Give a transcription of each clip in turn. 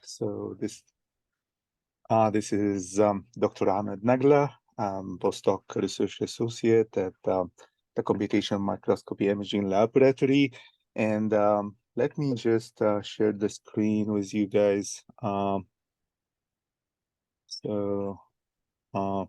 So this is Dr. Ahmed Nagla, postdoc research associate at the Computational Microscopy Imaging Laboratory. And let me just share the screen with you guys. So uh,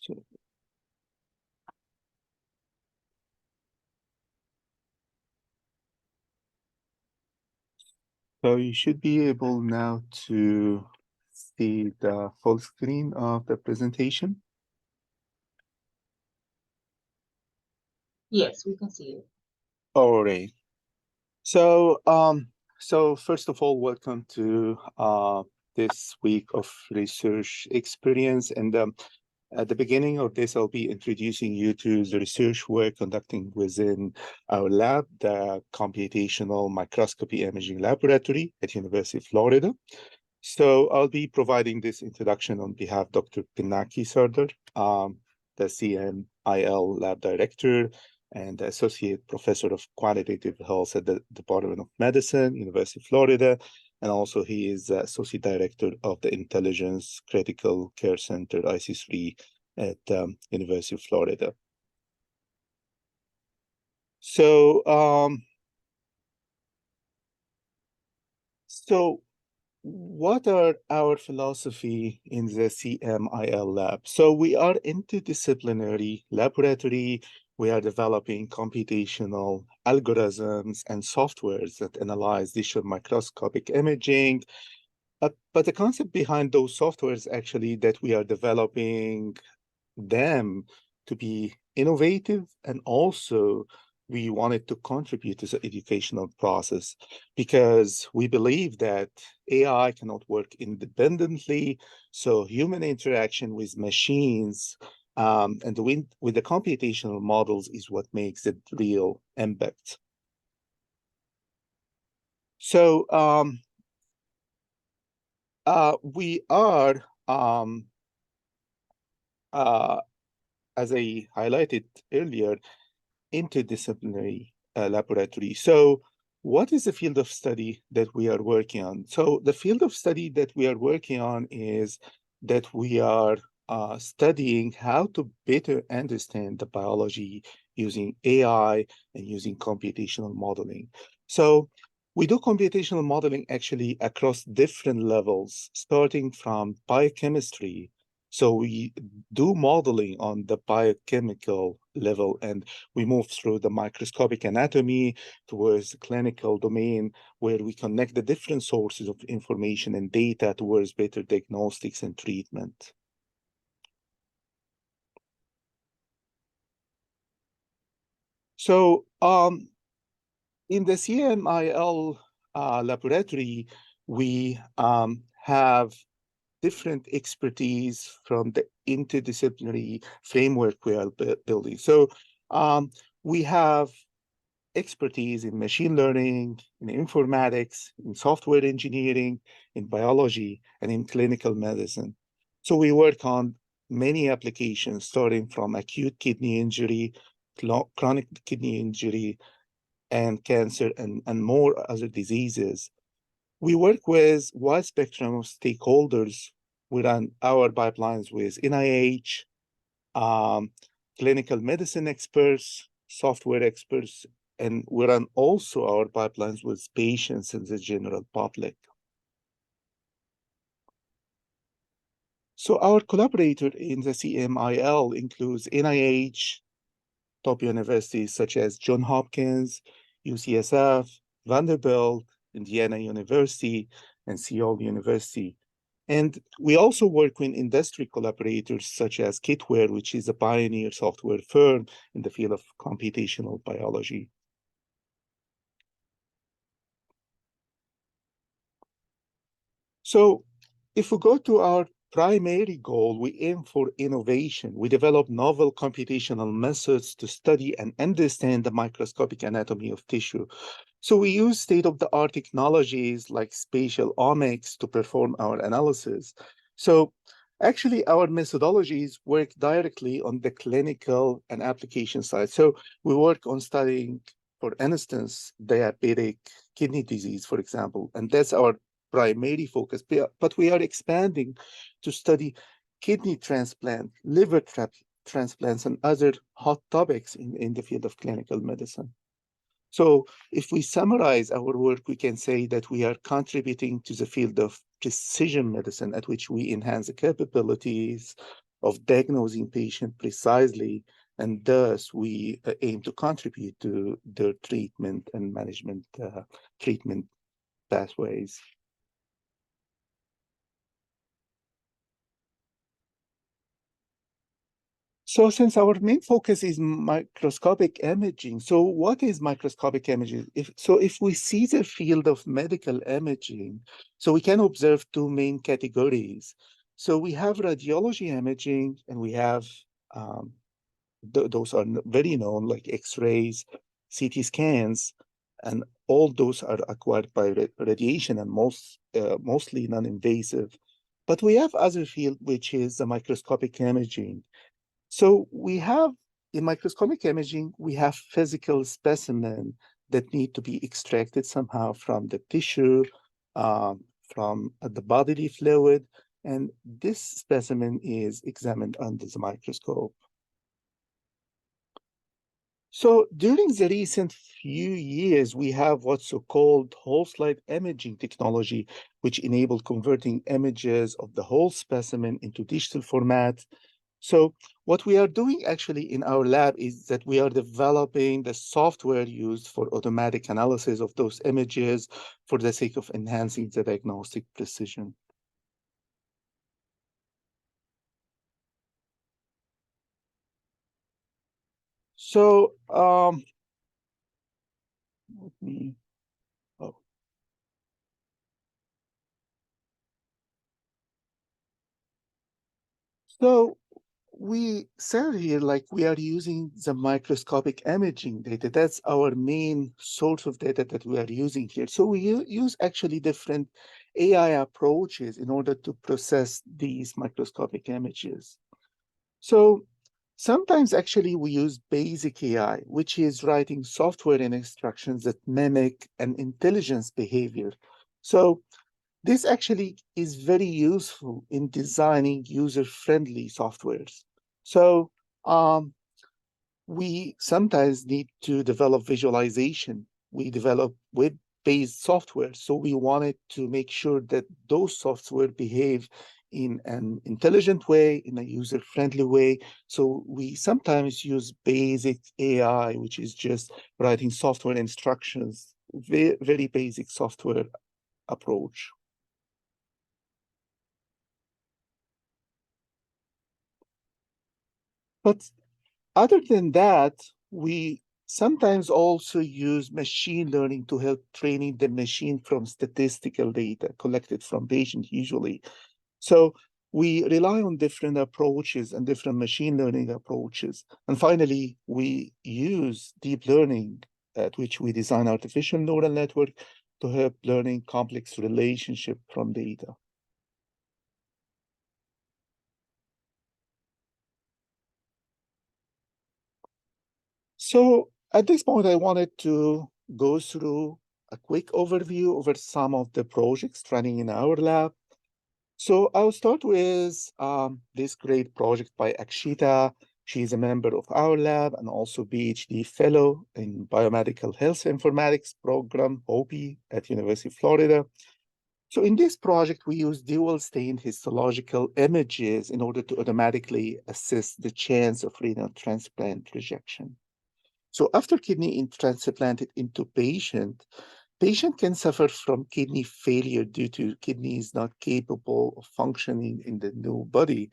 so so you should be able now to see the full screen of the presentation. Yes, we can see it. All right. So, so first of all, welcome to this week of research experience. And at the beginning of this, I'll be introducing you to the research we're conducting within our lab, the Computational Microscopy Imaging Laboratory at University of Florida. So I'll be providing this introduction on behalf of Dr. Pinaki Sardar, the CMIL Lab Director and the Associate Professor of Quantitative Health at the Department of Medicine, University of Florida. And also he is Associate Director of the Intelligence Critical Care Center, IC3, at University of Florida. So, what are our philosophy in the CMIL lab? So we are interdisciplinary laboratory. We are developing computational algorithms and softwares that analyze digital microscopic imaging. But the concept behind those softwares actually that we are developing them to be innovative, and also we wanted to contribute to the educational process because we believe that AI cannot work independently. So human interaction with machines and with the computational models is what makes it real impact. So we are as I highlighted earlier, interdisciplinary laboratory. So what is the field of study that we are working on? So the field of study that we are working on is that we are studying how to better understand the biology using AI and using computational modeling. So we do computational modeling actually across different levels, starting from biochemistry. So we do modeling on the biochemical level, and we move through the microscopic anatomy towards the clinical domain, where we connect the different sources of information and data towards better diagnostics and treatment. So in the CMIL laboratory, we have different expertise from the interdisciplinary framework we are building. So we have expertise in machine learning, in informatics, in software engineering, in biology, and in clinical medicine. So we work on many applications, starting from acute kidney injury, chronic kidney injury, and cancer, and more other diseases. We work with wide spectrum of stakeholders. We run our pipelines with NIH, clinical medicine experts, software experts, and we run also our pipelines with patients and the general public. So our collaborator in the CMIL includes NIH, top universities such as Johns Hopkins, UCSF, Vanderbilt, Indiana University, and Seoul University. And we also work with industry collaborators such as Kitware, which is a pioneer software firm in the field of computational biology. So if we go to our primary goal, we aim for innovation. We develop novel computational methods to study and understand the microscopic anatomy of tissue. So we use state-of-the-art technologies like spatial omics to perform our analysis. So actually, our methodologies work directly on the clinical and application side. So we work on studying, for instance, diabetic kidney disease, for example, and that's our primary focus. But we are expanding to study kidney transplant, liver transplants, and other hot topics in the field of clinical medicine. So if we summarize our work, we can say that we are contributing to the field of precision medicine, at which we enhance the capabilities of diagnosing patients precisely, and thus we aim to contribute to their treatment and management treatment pathways. So since our main focus is microscopic imaging, so what is microscopic imaging? If we see the field of medical imaging, so we can observe two main categories. So we have radiology imaging, and we have those are very known, like X-rays, CT scans, and all those are acquired by radiation and mostly non-invasive. But we have other field, which is the microscopic imaging. So we have, in microscopic imaging, we have physical specimen that need to be extracted somehow from the tissue, from the bodily fluid, and this specimen is examined under the microscope. So during the recent few years, we have what's so-called whole slide imaging technology, which enabled converting images of the whole specimen into digital format. So what we are doing actually in our lab is that we are developing the software used for automatic analysis of those images for the sake of enhancing the diagnostic precision. So let me, oh. So we said here, like we are using the microscopic imaging data. That's our main source of data that we are using here. So we use actually different AI approaches in order to process these microscopic images. So sometimes actually we use basic AI, which is writing software and instructions that mimic an intelligence behavior. So this actually is very useful in designing user-friendly softwares. So we sometimes need to develop visualization. We develop web-based software. So we wanted to make sure that those software behave in an intelligent way, in a user-friendly way. So we sometimes use basic AI, which is just writing software instructions, very basic software approach. But other than that, we sometimes also use machine learning to help training the machine from statistical data collected from patients usually. So we rely on different approaches and different machine learning approaches. And finally, we use deep learning, at which we design artificial neural network to help learning complex relationship from data. So at this point, I wanted to go through a quick overview over some of the projects running in our lab. So I'll start with this great project by Akshita. She's a member of our lab and also PhD fellow in Biomedical Health Informatics program, OP, at University of Florida. So in this project, we use dual stain histological images in order to automatically assess the chance of renal transplant rejection. So after kidney transplanted into patient can suffer from kidney failure due to kidneys not capable of functioning in the new body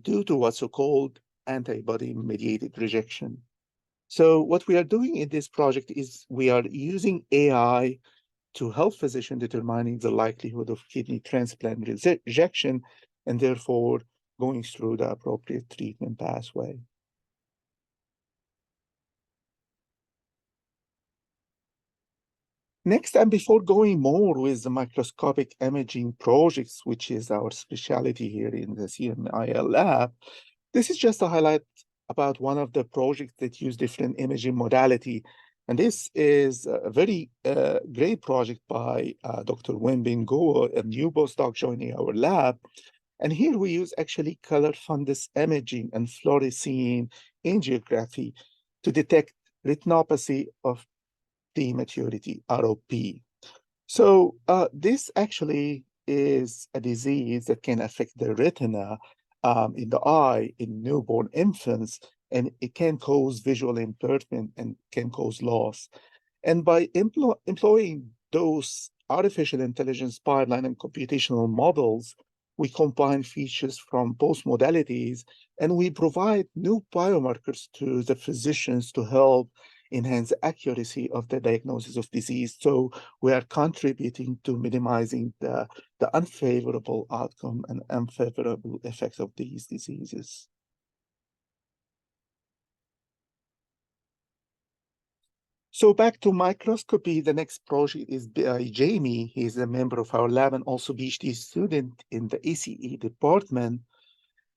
due to what's so-called antibody-mediated rejection. So what we are doing in this project is we are using AI to help physician determining the likelihood of kidney transplant rejection and therefore going through the appropriate treatment pathway. Next, and before going more with the microscopic imaging projects, which is our specialty here in the CMIL lab, this is just a highlight about one of the projects that use different imaging modality. And this is a very great project by Dr. Wenbin Guo, a new postdoc joining our lab. And here we use actually color fundus imaging and fluorescein angiography to detect retinopathy of prematurity, ROP. So this actually is a disease that can affect the retina in the eye in newborn infants, and it can cause visual impairment and can cause loss. And by employing those artificial intelligence pipeline and computational models, we combine features from both modalities, and we provide new biomarkers to the physicians to help enhance the accuracy of the diagnosis of disease. So we are contributing to minimizing the unfavorable outcome and unfavorable effects of these diseases. So back to microscopy, the next project is by Jamie. He's a member of our lab and also PhD student in the ACE department.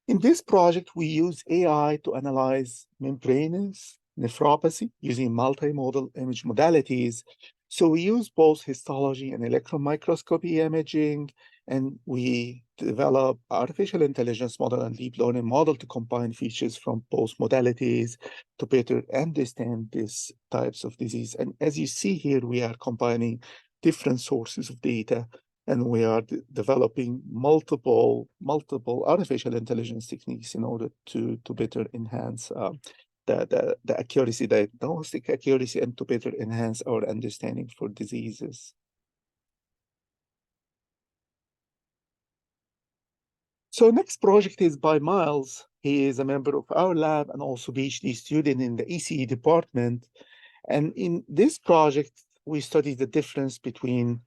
In this project, we use AI to analyze membranous nephropathy using multimodal image modalities. So we use both histology and electron microscopy imaging, and we develop artificial intelligence model and deep learning model to combine features from both modalities to better understand these types of disease. And as you see here, we are combining different sources of data, and we are developing multiple artificial intelligence techniques in order to better enhance the accuracy, diagnostic accuracy, and to better enhance our understanding for diseases. So next project is by Miles. He is a member of our lab and also PhD student in the ECE department. And in this project, we study the difference between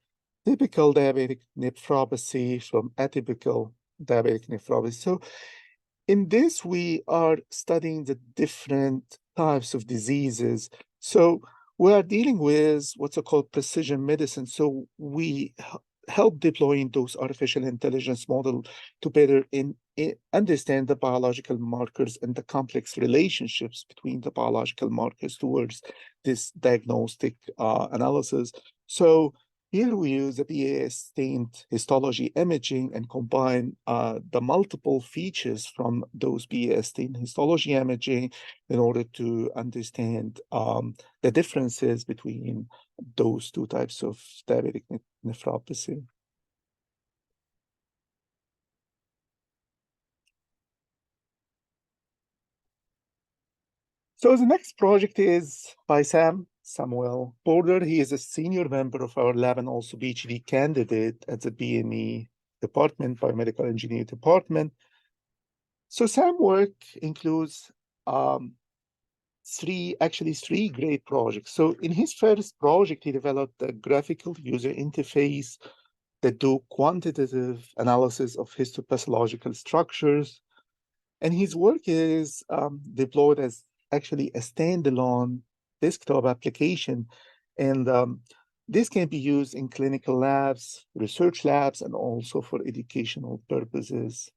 typical diabetic nephropathy from atypical diabetic nephropathy. So in this, we are studying the different types of diseases. So we are dealing with what's called precision medicine. So we help deploying those artificial intelligence models to better understand the biological markers and the complex relationships between the biological markers towards this diagnostic analysis. So here we use a BAS-stained histology imaging and combine the multiple features from those BAS-stained histology imaging in order to understand the differences between those two types of diabetic nephropathy. So the next project is by Samuel Porter. He is a senior member of our lab and also PhD candidate at the BME department, biomedical engineering department. So Sam's work includes three great projects. So in his first project, he developed a graphical user interface that do quantitative analysis of histopathological structures. And his work is deployed as actually a standalone desktop application. And this can be used in clinical labs, research labs, and also for educational purposes.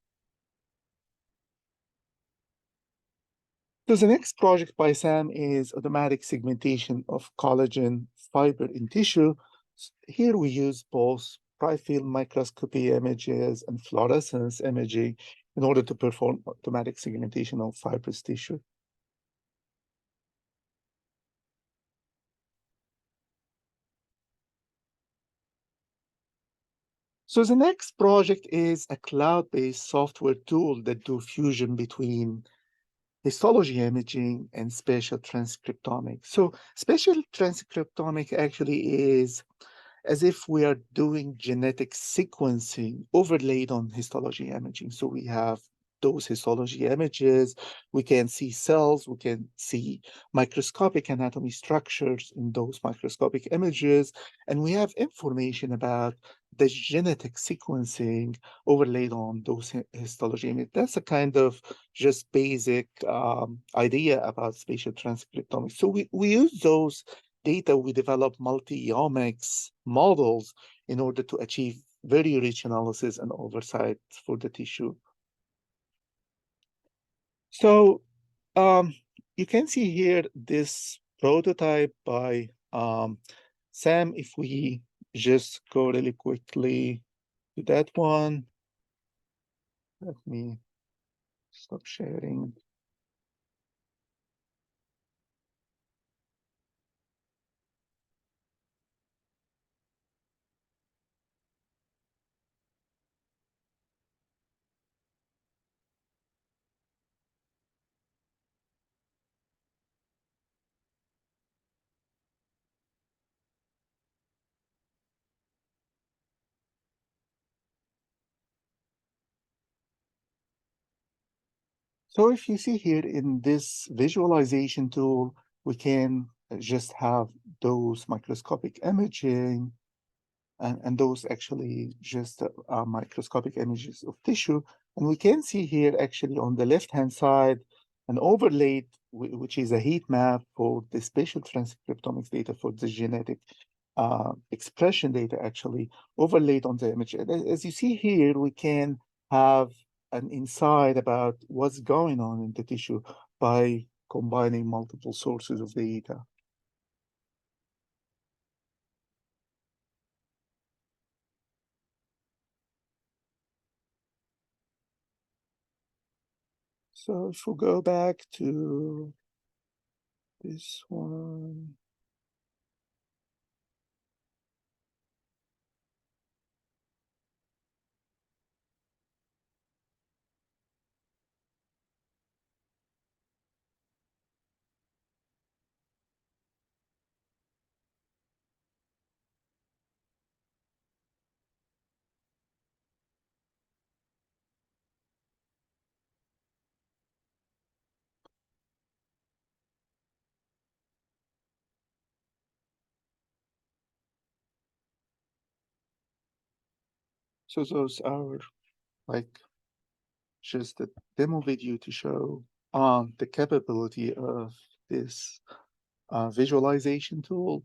So the next project by Sam is automatic segmentation of collagen fiber in tissue. Here we use both field microscopy images and fluorescence imaging in order to perform automatic segmentation of fibrous tissue. So the next project is a cloud-based software tool that do fusion between histology imaging and spatial transcriptomics. So spatial transcriptomics actually is as if we are doing genetic sequencing overlaid on histology imaging. So we have those histology images. We can see cells, we can see microscopic anatomy structures in those microscopic images, and we have information about the genetic sequencing overlaid on those histology images. That's a kind of just basic idea about spatial transcriptomics. So we use those data, we develop multi-omics models in order to achieve very rich analysis and oversight for the tissue. So you can see here this prototype by Sam. If we just go really quickly to that one, let me stop sharing. So if you see here in this visualization tool, we can just have those microscopic imaging and those actually just microscopic images of tissue. And we can see here actually on the left-hand side, an overlaid, which is a heat map for the spatial transcriptomics data for the genetic expression data actually overlaid on the image. And as you see here, we can have an insight about what's going on in the tissue by combining multiple sources of data. So if we go back to this one. So those are like just a demo video to show the capability of this visualization tool.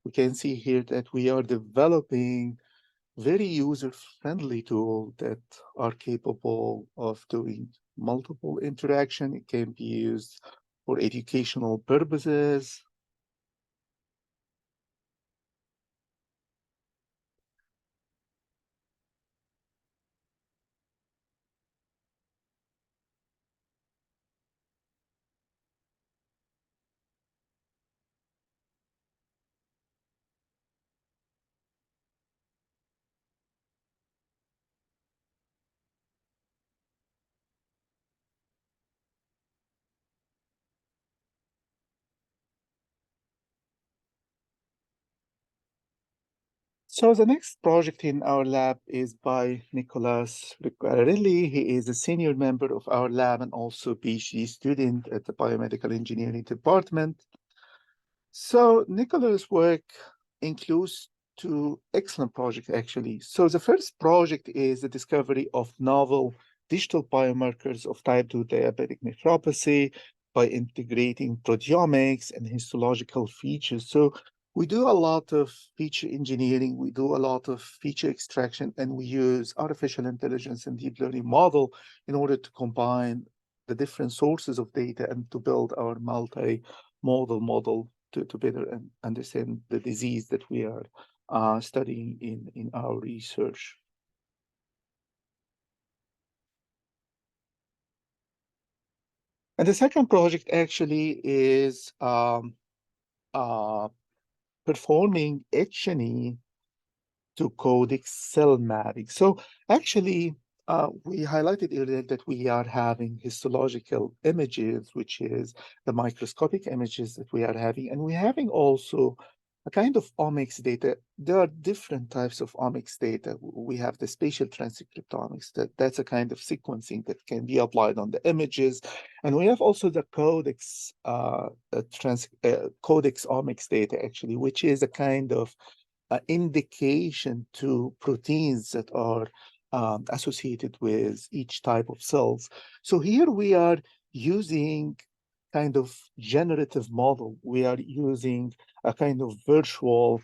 We can see here that we are developing very user-friendly tool that are capable of doing multiple interaction. It can be used for educational purposes. So the next project in our lab is by Nicolas Ricciarelli. He is a senior member of our lab and also PhD student at the biomedical engineering department. So Nicolas' work includes two excellent projects, actually. So the first project is the discovery of novel digital biomarkers of type 2 diabetic nephropathy by integrating proteomics and histological features. So we do a lot of feature engineering, we do a lot of feature extraction, and we use artificial intelligence and deep learning model in order to combine the different sources of data and to build our multi-model model to better understand the disease that we are studying in our research. And the second project actually is performing H&E to codec cell mapping. So actually, we highlighted earlier that we are having histological images, which is the microscopic images that we are having, and we're having also a kind of omics data. There are different types of omics data. We have the spatial transcriptomics, that's a kind of sequencing that can be applied on the images. And we have also the codex omics data, actually, which is a kind of indication to proteins that are associated with each type of cells. So here we are using kind of generative model. We are using a kind of virtual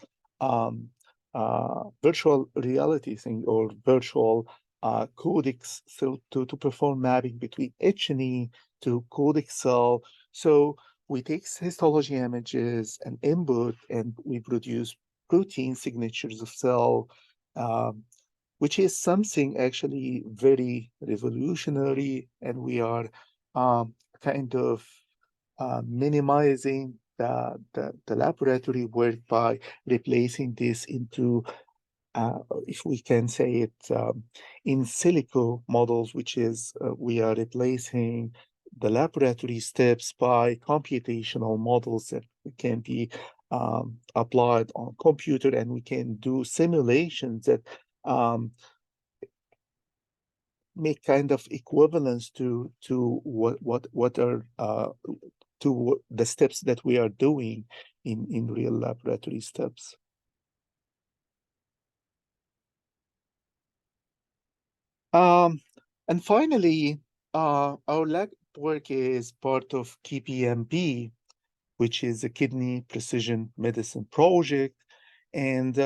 reality thing, or virtual codecs, so to perform mapping between H&E to codex cell. So we take histology images and input, and we produce protein signatures of cell, um, which is something actually very revolutionary, and we are kind of minimizing the laboratory work by replacing this into, if we can say it, in silico models, which is we are replacing the laboratory steps by computational models that can be applied on computer, and we can do simulations that make kind of equivalence to what are to the steps that we are doing in real laboratory steps. And finally, our lab work is part of KPMB, which is a Kidney Precision Medicine project. And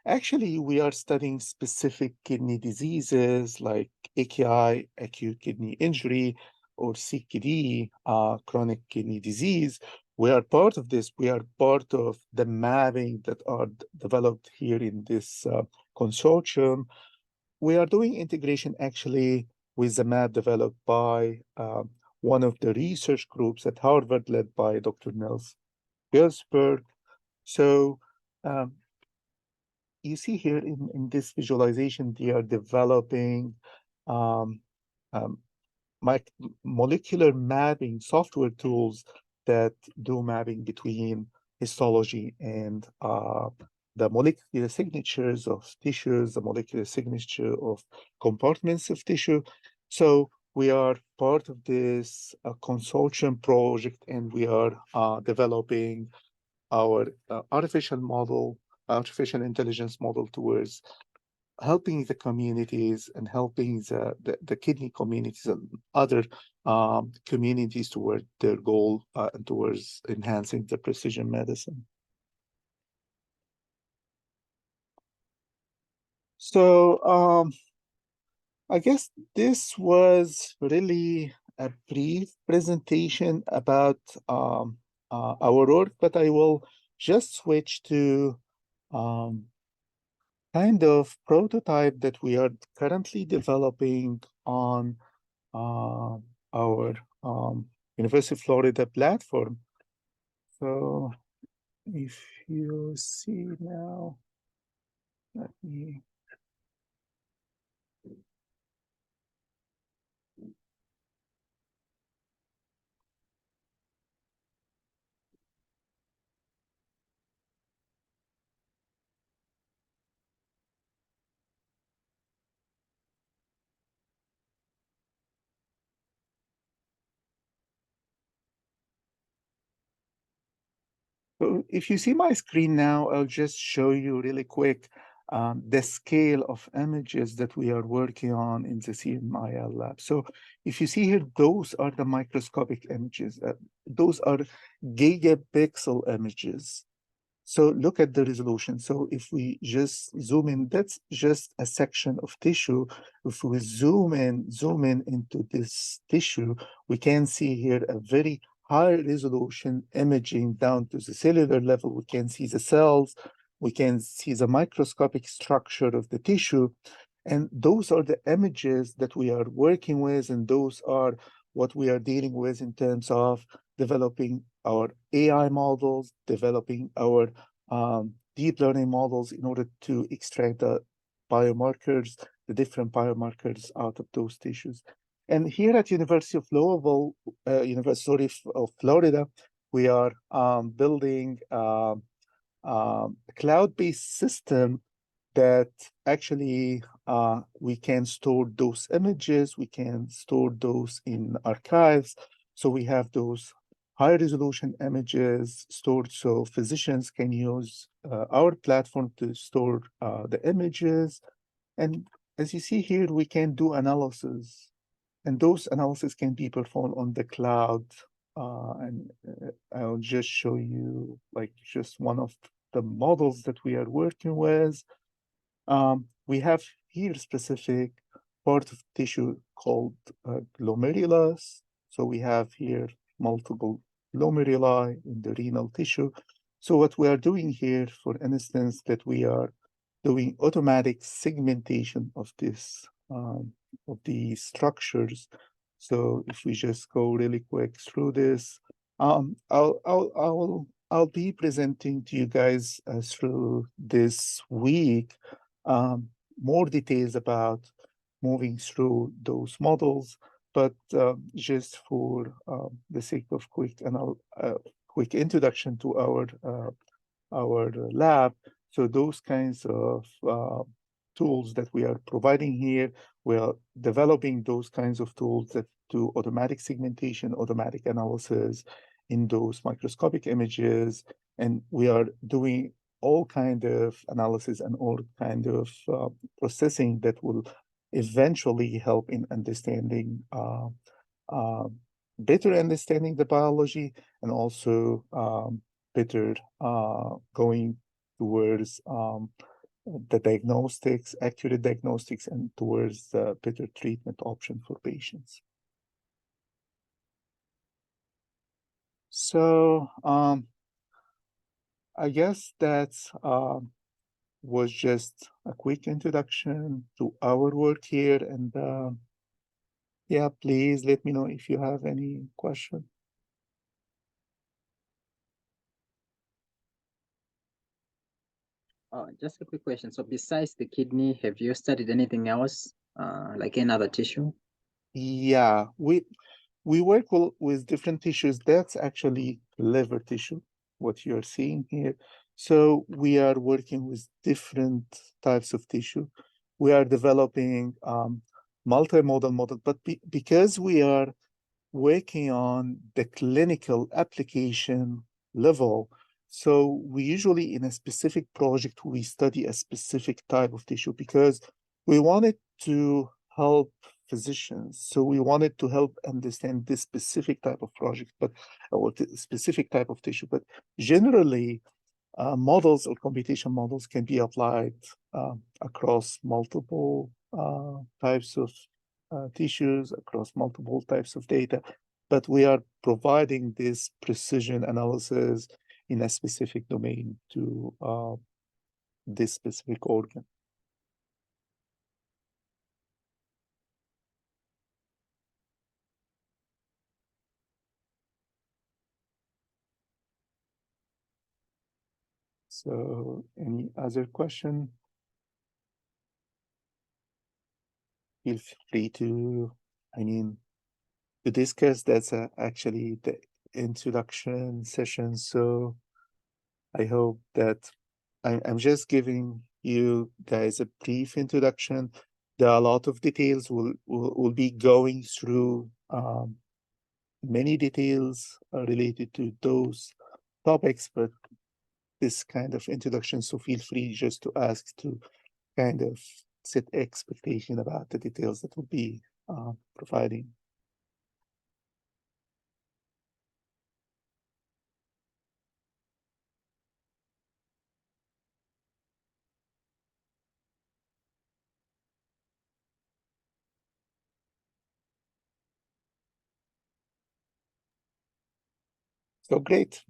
actually, we are studying specific kidney diseases like AKI, acute kidney injury, or CKD, chronic kidney disease. We are part of this. We are part of the mapping that are developed here in this consortium. We are doing integration actually with the map developed by one of the research groups at Harvard, led by Dr. Nils Gilsberg. So you see here in this visualization, they are developing um, um, molecular mapping software tools that do mapping between histology and the molecular signatures of tissues, the molecular signature of compartments of tissue. So we are part of this consortium project, and we are developing our artificial intelligence model towards helping the communities and helping the kidney communities and other communities toward their goal and towards enhancing the precision medicine. So I guess this was really a brief presentation about our work, but I will just switch to kind of prototype that we are currently developing on uh, our University of Florida platform. So if you see now, let me. So if you see my screen now, I'll just show you really quick the scale of images that we are working on in the CMIL lab. So if you see here, those are the microscopic images. Those are gigapixel images. So look at the resolution. So if we just zoom in, that's just a section of tissue. If we zoom in into this tissue, we can see here a very high resolution imaging down to the cellular level. We can see the cells, we can see the microscopic structure of the tissue. And those are the images that we are working with, and those are what we are dealing with in terms of developing our AI models, developing our deep learning models in order to extract the biomarkers, the different biomarkers out of those tissues. And here at University of Louisville, University of Florida, we are building cloud-based system that actually we can store those images, we can store those in archives. So we have those high resolution images stored so physicians can use our platform to store the images. And as you see here, we can do analysis, and those analysis can be performed on the cloud. I'll just show you like just one of the models that we are working with. We have here specific part of tissue called glomerulus. So we have here multiple glomeruli in the renal tissue. So what we are doing here, for instance, that we are doing automatic segmentation of this of these structures. So if we just go really quick through this, I'll be presenting to you guys through this week more details about moving through those models, but just for the sake of quick introduction to our lab. So those kinds of tools that we are providing here, we are developing those kinds of tools that do automatic segmentation, automatic analysis in those microscopic images, and we are doing all kind of analysis and all kind of processing that will eventually help in understanding better understanding the biology, and also better going towards the diagnostics, accurate diagnostics, and towards the better treatment option for patients. So I guess that was just a quick introduction to our work here, and yeah, please let me know if you have any question. Just a quick question. So besides the kidney, have you studied anything else, like another tissue? Yeah, we work with different tissues. That's actually liver tissue, what you're seeing here. So we are working with different types of tissue. We are developing multimodal model, but because we are working on the clinical application level, so we usually in a specific project, we study a specific type of tissue because we wanted to help physicians. So we wanted to help understand this specific type of project, but or specific type of tissue. But generally, models or computation models can be applied across multiple types of tissues, across multiple types of data. But we are providing this precision analysis in a specific domain to this specific organ. So any other question? Feel free to, to discuss. That's actually the introduction session. So I hope that I'm just giving you guys a brief introduction. There are a lot of details. We'll be going through many details related to those topics, but this kind of introduction, so feel free just to ask to kind of set expectation about the details that we'll be providing. So great.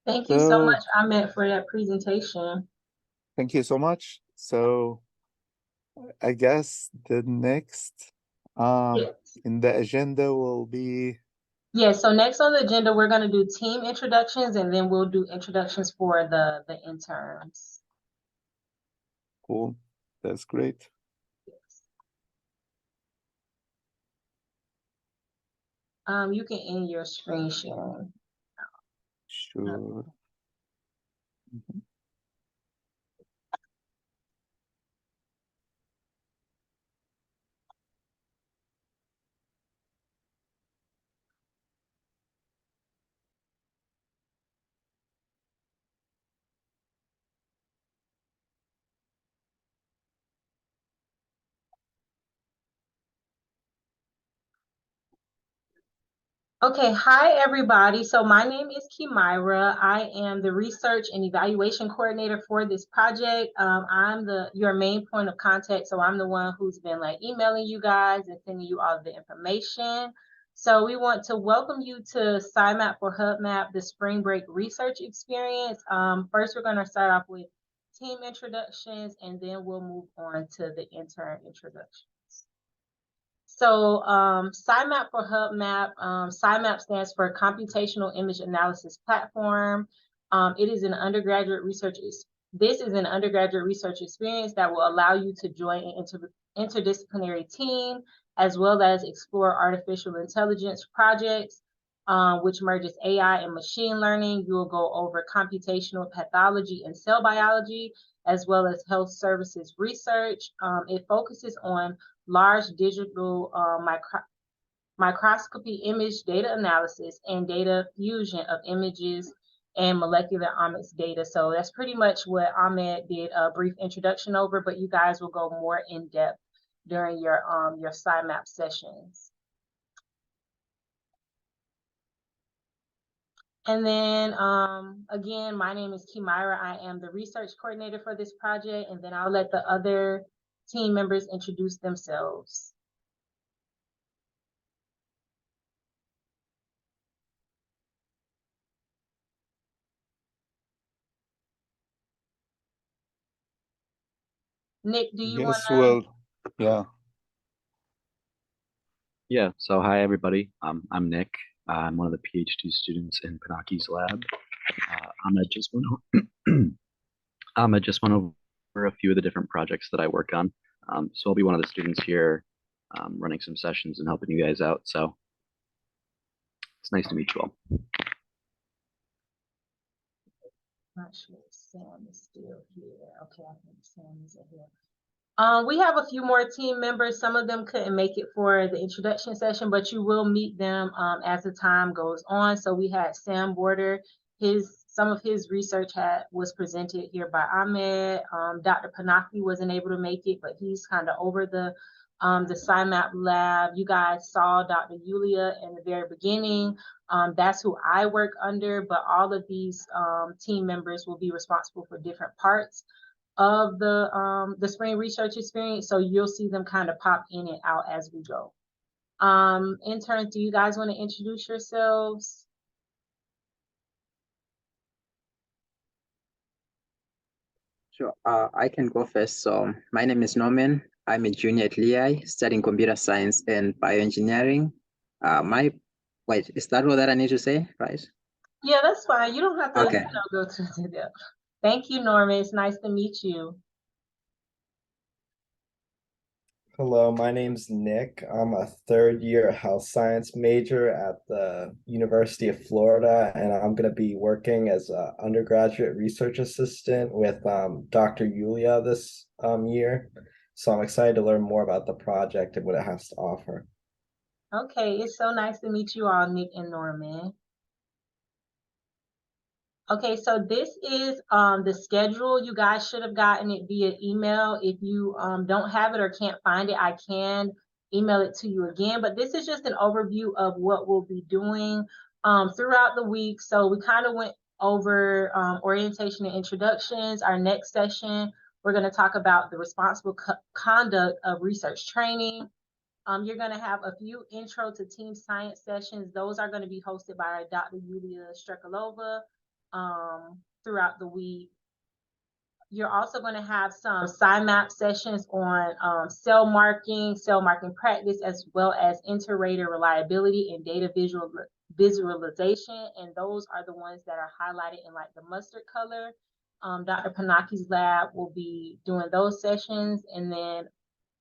Thank you so much, Ahmed, for that presentation. Thank you so much. So I guess the next Yes. in the agenda will be. Yes, so next on the agenda, we're going to do team introductions, and then we'll do introductions for the interns. Cool. That's great. Yes. You can end your screen sharing. Sure. Mhm. Okay, hi everybody. So my name is Kimira. I am the research and evaluation coordinator for this project. I'm your main point of contact. So I'm the one who's been like emailing you guys and sending you all the information. So we want to welcome you to CIMAP for HUBMAP, the spring break research experience. First, we're going to start off with team introductions, and then we'll move on to the intern introduction. So CIMAP for HUBMAP, CIMAP stands for Computational Image Analysis Platform. It is an undergraduate research. This is an undergraduate research experience that will allow you to join an interdisciplinary team, as well as explore artificial intelligence projects, which merges AI and machine learning. You will go over computational pathology and cell biology, as well as health services research. It focuses on large digital microscopy image data analysis and data fusion of images and molecular omics data. So that's pretty much what Ahmed did a brief introduction over, but you guys will go more in depth during your CIMAP sessions. And then again, my name is Kimira. I am the research coordinator for this project, and then I'll let the other team members introduce themselves. Nick, do you want Yes, to? well, yeah. Yeah, so hi everybody. I'm Nick. I'm one of the PhD students in Panaki's lab. Ahmed just went over a few of the different projects that I work on. So I'll be one of the students here, running some sessions and helping you guys out. So it's nice to meet you all. Not sure if Sam is still here. Okay, I think Sam is here. We have a few more team members. Some of them couldn't make it for the introduction session, but you will meet them as the time goes on. So we had Sam Border. Some of his research was presented here by Ahmed. Dr. Panaki wasn't able to make it, but he's kind of over the CIMAP lab. You guys saw Dr. Yulia in the very beginning. That's who I work under, but all of these team members will be responsible for different parts of the spring research experience. So you'll see them kind of pop in and out as we go. Interns, do you guys want to introduce yourselves? Sure, I can go first. So my name is Norman. I'm a junior at Lehigh, studying computer science and bioengineering. Wait, is that all that I need to say, right? Yeah, that's fine. You don't have to Okay. go to depth. Thank you, Norman. It's nice to meet you. Hello, my name's Nick. I'm a third year health science major at the University of Florida, and I'm going to be working as an undergraduate research assistant with Dr. Yulia this year. So I'm excited to learn more about the project and what it has to offer. Okay, it's so nice to meet you all, Nick and Norman. Okay, so this is the schedule. You guys should have gotten it via email. If you don't have it or can't find it, I can email it to you again. But this is just an overview of what we'll be doing throughout the week. So we kind of went over orientation and introductions. Our next session, we're going to talk about the responsible conduct of research training. You're going to have a few intro to team science sessions. Those are going to be hosted by Dr. Yulia Strekalova throughout the week. You're also going to have some CIMAP sessions on cell marking practice, as well as inter-rater reliability and data visualization. And those are the ones that are highlighted in like the mustard color. Dr. Panaki's lab will be doing those sessions. And then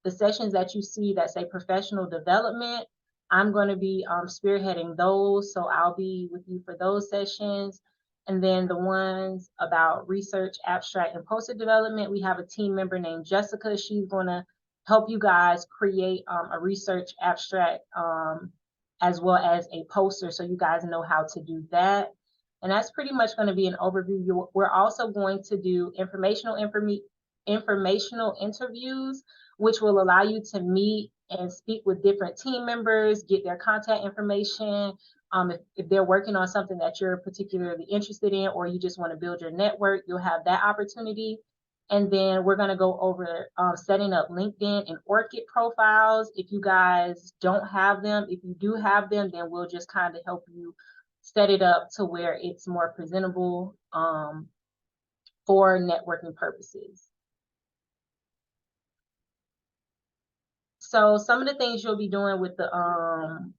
the sessions that you see that say professional development, I'm going to be spearheading those. So I'll be with you for those sessions. And then the ones about research, abstract, and poster development, we have a team member named Jessica. She's going to help you guys create a research abstract as well as a poster, so you guys know how to do that. And that's pretty much going to be an overview. We're also going to do informational interviews, which will allow you to meet and speak with different team members, get their contact information. If they're working on something that you're particularly interested in, or you just want to build your network, you'll have that opportunity. And then we're going to go over setting up LinkedIn and ORCID profiles. If you guys don't have them, if you do have them, then we'll just kind of help you set it up to where it's more presentable for networking purposes. So some of the things you'll be doing with the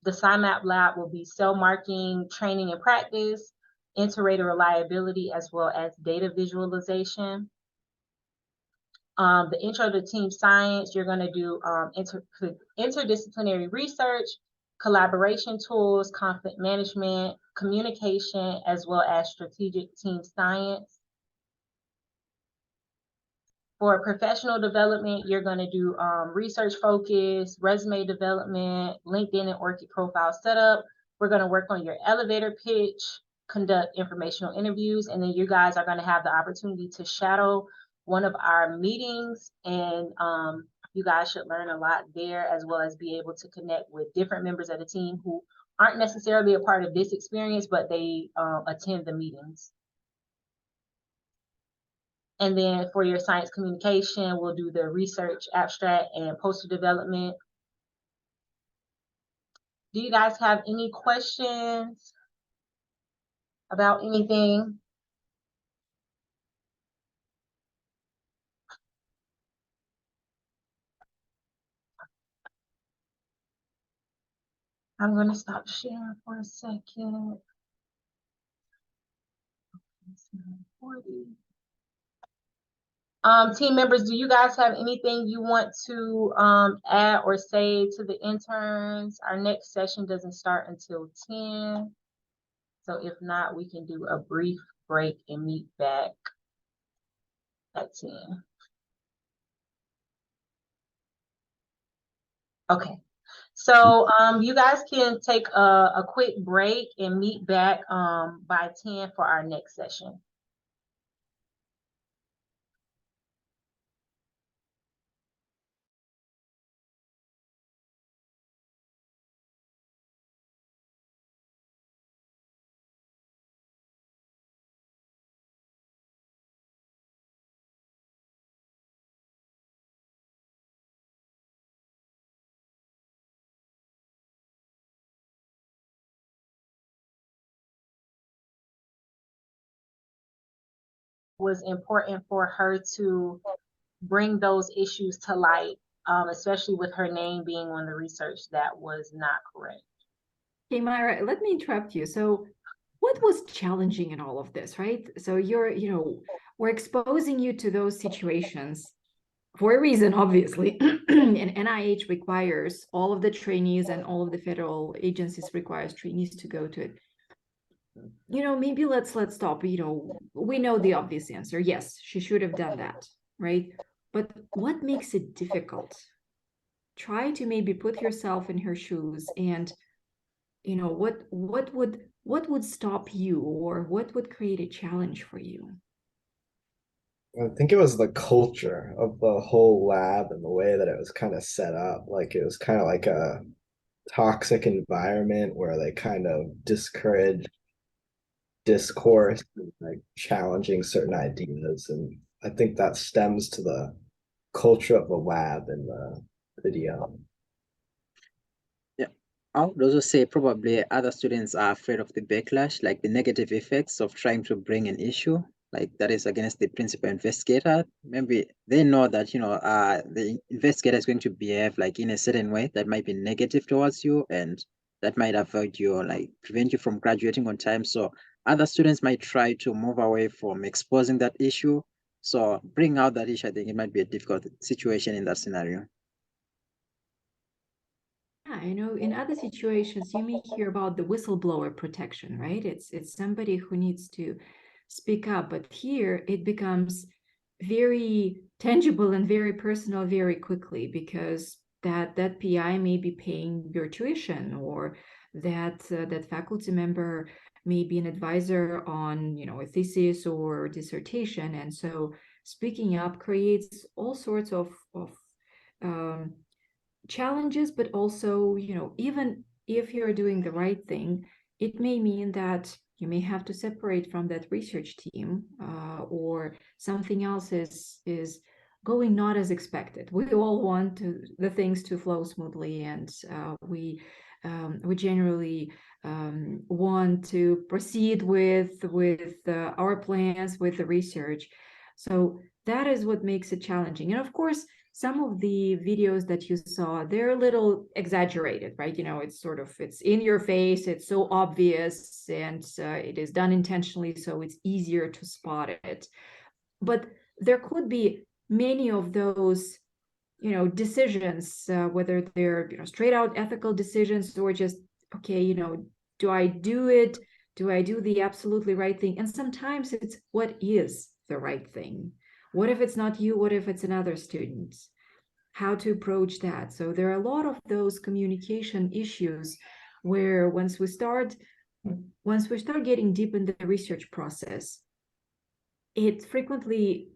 CIMAP lab will be cell marking, training and practice, inter-rater reliability, as well as data visualization. The intro to team science, you're going to do interdisciplinary research, collaboration tools, conflict management, communication, as well as strategic team science. For professional development, you're going to do research focus, resume development, LinkedIn and ORCID profile setup. We're going to work on your elevator pitch, conduct informational interviews, and then you guys are going to have the opportunity to shadow one of our meetings, and you guys should learn a lot there, as well as be able to connect with different members of the team who aren't necessarily a part of this experience, but they attend the meetings. And then for your science communication, we'll do the research, abstract, and poster development. Do you guys have any questions about anything? I'm going to stop sharing for a second. Team members, do you guys have anything you want to add or say to the interns? Our next session doesn't start until 10. So if not, we can do a brief break and meet back at 10. Okay. So you guys can take a quick break and meet back by 10 for our next session. Was important for her to bring those issues to light, especially with her name being on the research that was not correct. Okay, Myra, let me interrupt you. So what was challenging in all of this, right? So we're exposing you to those situations for a reason, obviously. And NIH requires all of the trainees, and all of the federal agencies requires trainees to go to it. Maybe let's stop. We know the obvious answer. Yes, she should have done that, right? But what makes it difficult? Try to maybe put yourself in her shoes, and what would stop you, or what would create a challenge for you? I think it was the culture of the whole lab and the way that it was kind of set up. Like it was kind of like a toxic environment where they kind of discourage discourse and like challenging certain ideas. And I think that stems to the culture of the lab in the video. Yeah, I would also say probably other students are afraid of the backlash, like the negative effects of trying to bring an issue like that is against the principal investigator. Maybe they know that the investigator is going to behave like in a certain way that might be negative towards you, and that might avoid you, like prevent you from graduating on time. So other students might try to move away from exposing that issue. So bring out that issue, I think it might be a difficult situation in that scenario. Yeah, yeah, in other situations, you may hear about the whistleblower protection, right? It's somebody who needs to speak up, but here it becomes very tangible and very personal very quickly, because that PI may be paying your tuition, or that faculty member may be an advisor on a thesis or dissertation, and so speaking up creates all sorts of um, challenges, but also, even if you're doing the right thing, it may mean that you may have to separate from that research team, or something else is going not as expected. We all want the things to flow smoothly, and we generally want to proceed with our plans, with the research. So that is what makes it challenging. And of course, some of the videos that you saw, they're a little exaggerated, right? It's in your face, it's so obvious, and it is done intentionally, so it's easier to spot it. But there could be many of those, decisions, whether they're, straight out ethical decisions, or just, okay, do I do it? Do I do the absolutely right thing? And sometimes it's, what is the right thing? What if it's not you? What if it's another student? How to approach that? So there are a lot of those communication issues where once we start getting deep in the research process, it frequently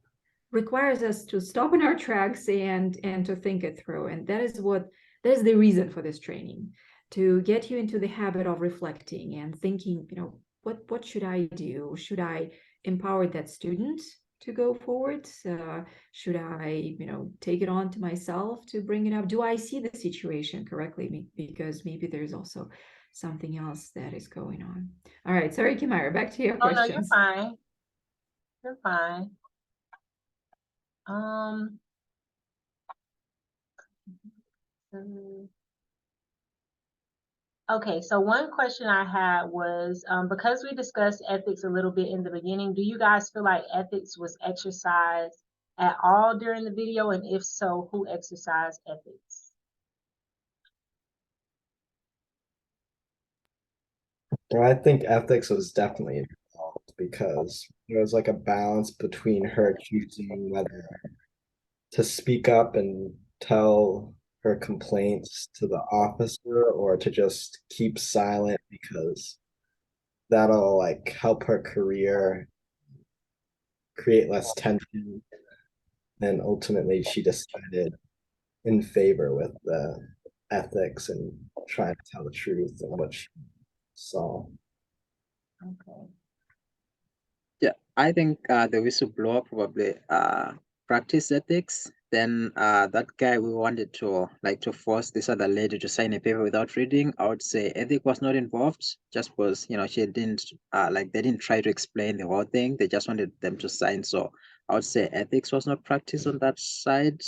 requires us to stop in our tracks and to think it through. And that is the reason for this training, to get you into the habit of reflecting and thinking, what should I do? Should I empower that student to go forward? Should I, take it on to myself to bring it up? Do I see the situation correctly? Because maybe there's also something else that is going on. All right, sorry, Kimira, back to your questions. No, you're fine. You're fine. Okay, so one question I had was, because we discussed ethics a little bit in the beginning, do you guys feel like ethics was exercised at all during the video? And if so, who exercised ethics? Well, I think ethics was definitely involved, because there was like a balance between her choosing whether to speak up and tell her complaints to the officer, or to just keep silent, because that'll like help her career, create less tension. And ultimately she decided in favor with the ethics and trying to tell the truth and what she saw. Okay. Yeah, I think the whistleblower probably practiced ethics. Then that guy, we wanted to force this other lady to sign a paper without reading. I would say ethics was not involved, just was, she didn't they didn't try to explain the whole thing. They just wanted them to sign. So I would say ethics was not practiced on that side.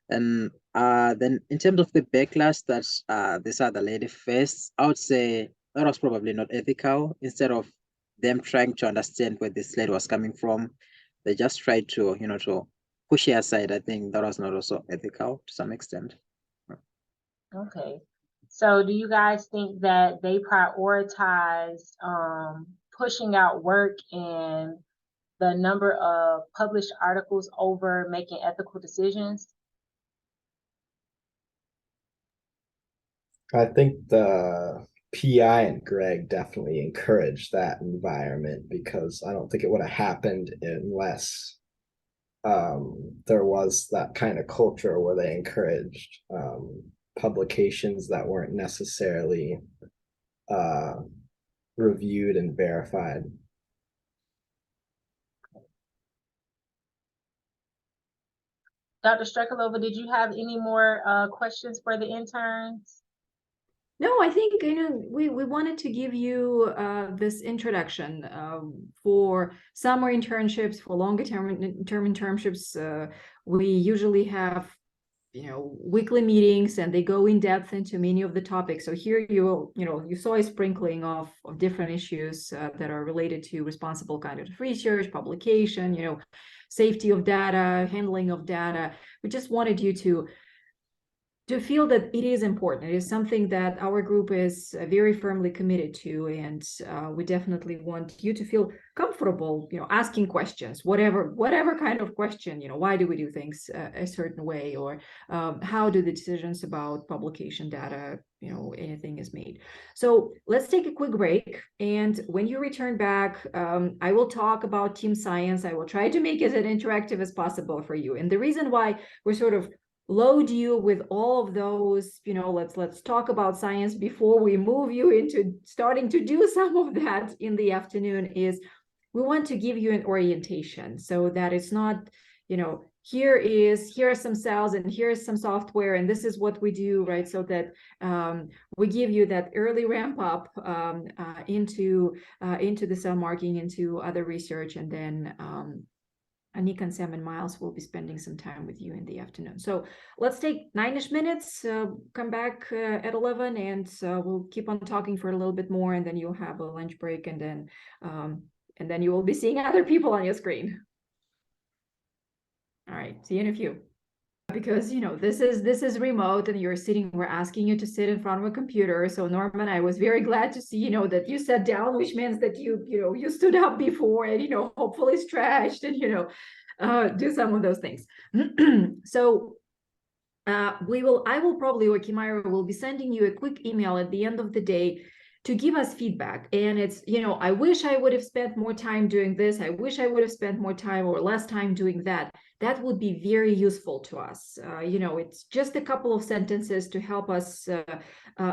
And then in terms of the backlash that this other lady faced, I would say that was probably not ethical. Instead of them trying to understand where this lady was coming from, they just tried to, to push her aside. I think that was not also ethical to some extent. Okay. So do you guys think that they prioritized pushing out work and the number of published articles over making ethical decisions? I think the PI and Greg definitely encouraged that environment, because I don't think it would have happened unless there was that kind of culture where they encouraged publications that weren't necessarily reviewed and verified. Dr. Strekalova, did you have any more questions for the interns? No, I think we wanted to give you this introduction for summer internships, for longer term internships. We usually have weekly meetings, and they go in depth into many of the topics. So here you saw a sprinkling of different issues that are related to responsible kind of research, publication, safety of data, handling of data. We just wanted you to to feel that it is important. It is something that our group is very firmly committed to, and we definitely want you to feel comfortable, asking questions, whatever kind of question, why do we do things a certain way, or how do the decisions about publication data, anything is made. So let's take a quick break, and when you return back, I will talk about team science. I will try to make it as interactive as possible for you. And the reason why we're sort of load you with all of those, let's talk about science before we move you into starting to do some of that in the afternoon, is we want to give you an orientation so that it's not, here are some cells and here's some software and this is what we do, right? So that we give you that early ramp up into the cell marking, into other research, and then Anika and Sam and Miles will be spending some time with you in the afternoon. So let's take 9-ish minutes, come back at 11, and we'll keep on talking for a little bit more, and then you'll have a lunch break, and then you will be seeing other people on your screen. All right, see you in a few. Because this is remote, and we're asking you to sit in front of a computer. So Norman, I was very glad to see that you sat down, which means that you stood up before, and hopefully stretched, and do some of those things. So I will probably, or Kimaira will be sending you a quick email at the end of the day to give us feedback. And it's, I wish I would have spent more time doing this. I wish I would have spent more time or less time doing that. That would be very useful to us. It's just a couple of sentences to help us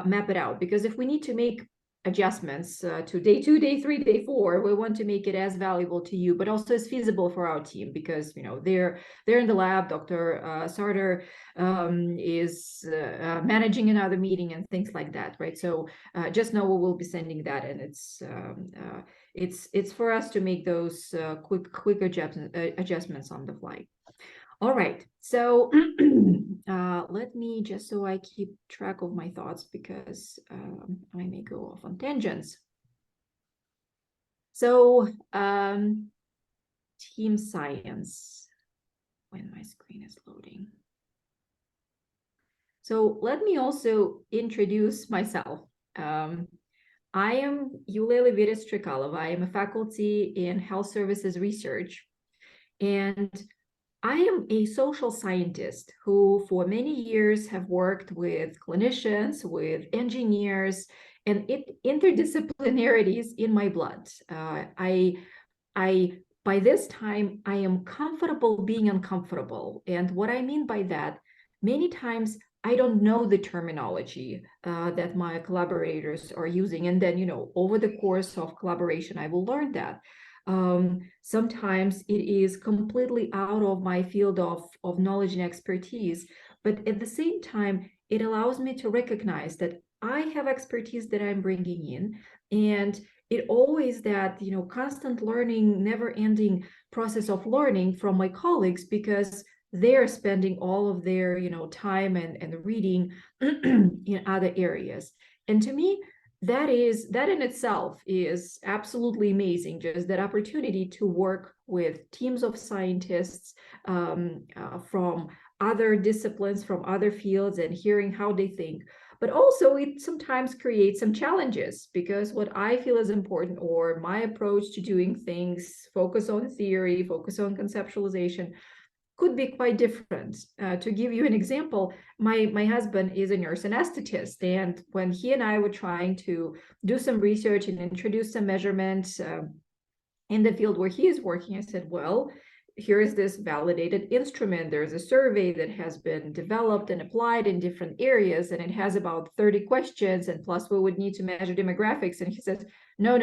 map it out. Because if we need to make adjustments to day 2, day 3, day 4, we want to make it as valuable to you, but also as feasible for our team, because they're in the lab. Dr. Sarter is managing another meeting and things like that, right? So just know we will be sending that, and it's for us to make those quick adjustments on the fly. All right, so let me, just so I keep track of my thoughts, because I may go off on tangents. So team science, when my screen is loading. So let me also introduce myself. I am Yulia Levitas-Trikalova. I am a faculty in health services research, and I am a social scientist who for many years have worked with clinicians, with engineers, and interdisciplinarities in my blood. By this time, I am comfortable being uncomfortable. And what I mean by that, many times I don't know the terminology that my collaborators are using. And then, over the course of collaboration, I will learn that. Sometimes it is completely out of my field of knowledge and expertise, but at the same time, it allows me to recognize that I have expertise that I'm bringing in, and it always that, constant learning, never-ending process of learning from my colleagues, because they're spending all of their, time and reading in other areas. And to me, that in itself is absolutely amazing, just that opportunity to work with teams of scientists from other disciplines, from other fields, and hearing how they think. But also it sometimes creates some challenges, because what I feel is important, or my approach to doing things, focus on theory, focus on conceptualization, could be quite different. To give you an example, my husband is a nurse anesthetist, and when he and I were trying to do some research and introduce some measurements in the field where he is working, I said, well, here is this validated instrument. There's a survey that has been developed and applied in different areas, and it has about 30 questions, and plus we would need to measure demographics. And he says, no.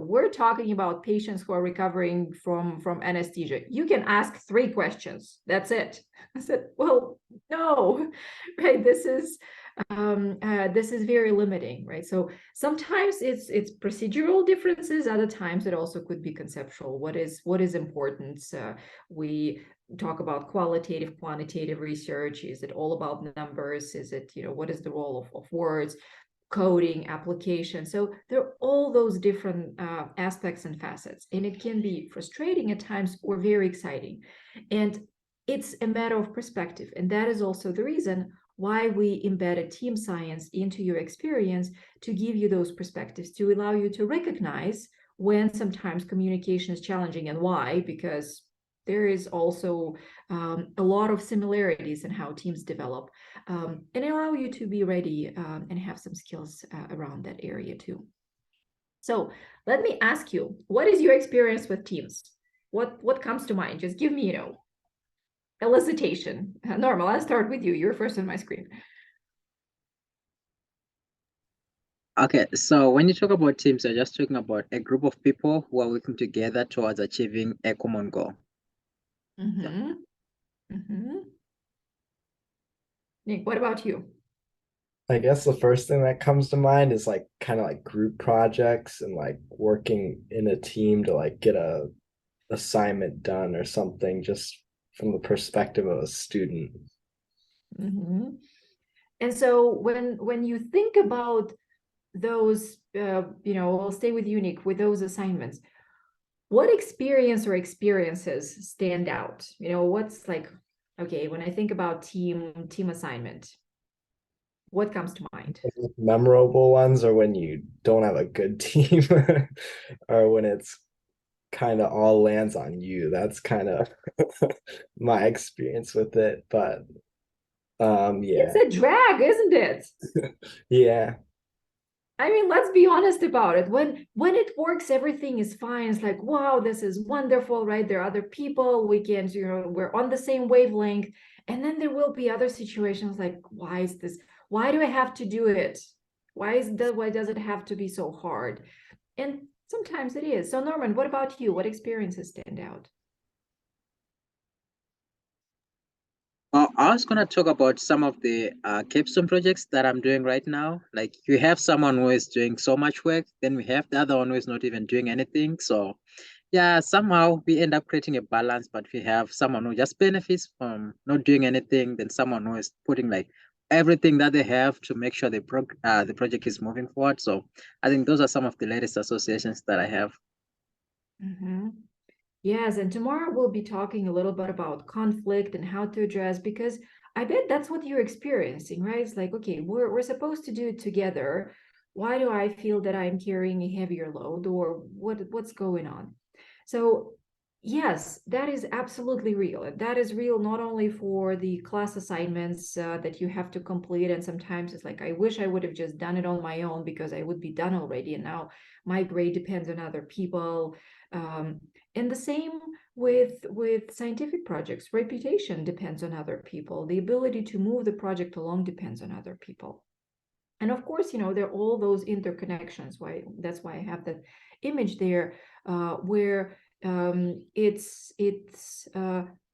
We're talking about patients who are recovering from anesthesia. You can ask 3 questions. That's it. I said, well, no, right? This is very limiting, right? So sometimes it's procedural differences. Other times it also could be conceptual. What is important? We talk about qualitative, quantitative research. Is it all about numbers? Is it, what is the role of words, coding, application? So there are all those different aspects and facets, and it can be frustrating at times or very exciting. And it's a matter of perspective. And that is also the reason why we embedded team science into your experience to give you those perspectives, to allow you to recognize when sometimes communication is challenging and why, because there is also a lot of similarities in how teams develop, and allow you to be ready and have some skills around that area too. So let me ask you, what is your experience with teams? What comes to mind? Just give me, elicitation. Normal, I'll start with you. You're first on my screen. Okay, so when you talk about teams, you're just talking about a group of people who are working together towards achieving a common goal. Mm-hmm. Mm-hmm. Nick, what about you? I guess the first thing that comes to mind is like kind of like group projects and like working in a team to like get a assignment done or something, just from the perspective of a student. Mm-hmm. And so when you think about those, I'll stay with you, Nick, with those assignments, what experience or experiences stand out? What's like, okay, when I think about team assignment, what comes to mind? Memorable ones are when you don't have a good team or when it's kind of all lands on you. That's kind of my experience with it. But yeah. It's a drag, isn't it? Yeah. I mean, let's be honest about it. When it works, everything is fine. It's like, wow, this is wonderful, right? There are other people, we can, we're on the same wavelength. And then there will be other situations like, why is this? Why do I have to do it? Why does it have to be so hard? And sometimes it is. So Norman, what about you? What experiences stand out? Well, I was going to talk about some of the capstone projects that I'm doing right now. Like you have someone who is doing so much work, then we have the other one who is not even doing anything. So yeah, somehow we end up creating a balance, but we have someone who just benefits from not doing anything, then someone who is putting like everything that they have to make sure the project is moving forward. So I think those are some of the latest associations that I have. Mm-hmm. Yes, and tomorrow we'll be talking a little bit about conflict and how to address, because I bet that's what you're experiencing, right? It's like, okay, we're supposed to do it together. Why do I feel that I'm carrying a heavier load, or what's going on? So yes, that is absolutely real. And that is real not only for the class assignments that you have to complete, and sometimes it's like, I wish I would have just done it on my own because I would be done already, and now my grade depends on other people. And the same with scientific projects. Reputation depends on other people. The ability to move the project along depends on other people. And of course, there are all those interconnections. That's why I have that image there, where it's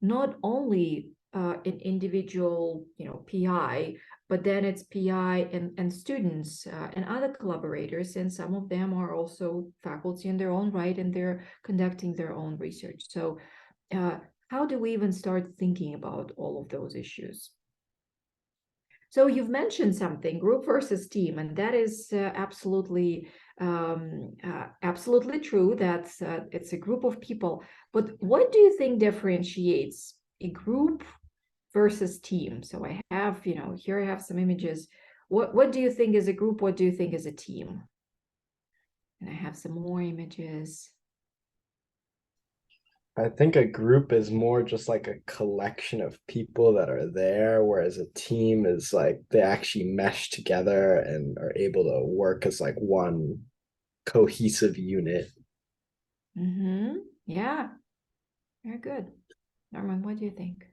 not only an individual, PI, but then it's PI and students and other collaborators, and some of them are also faculty in their own right, and they're conducting their own research. So how do we even start thinking about all of those issues? So you've mentioned something, group versus team, and that is absolutely true. That's it's a group of people. But what do you think differentiates a group versus team? So I have, here I have some images. What do you think is a group? What do you think is a team? And I have some more images. I think a group is more just like a collection of people that are there, whereas a team is like they actually mesh together and are able to work as like one cohesive unit. Mm-hmm. Yeah, very good. Norman, what do you think?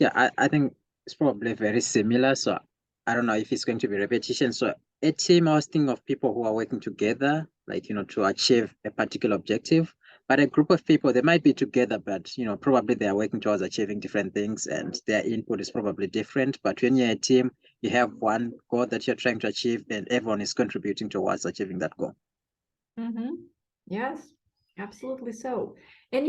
Yeah, I think it's probably very similar. So I don't know if it's going to be repetition. So a team, I was thinking of people who are working together, like, to achieve a particular objective. But a group of people, they might be together, but, probably they are working towards achieving different things and their input is probably different. But when you're a team, you have one goal that you're trying to achieve and everyone is contributing towards achieving that goal. Mm-hmm. Yes, absolutely so. And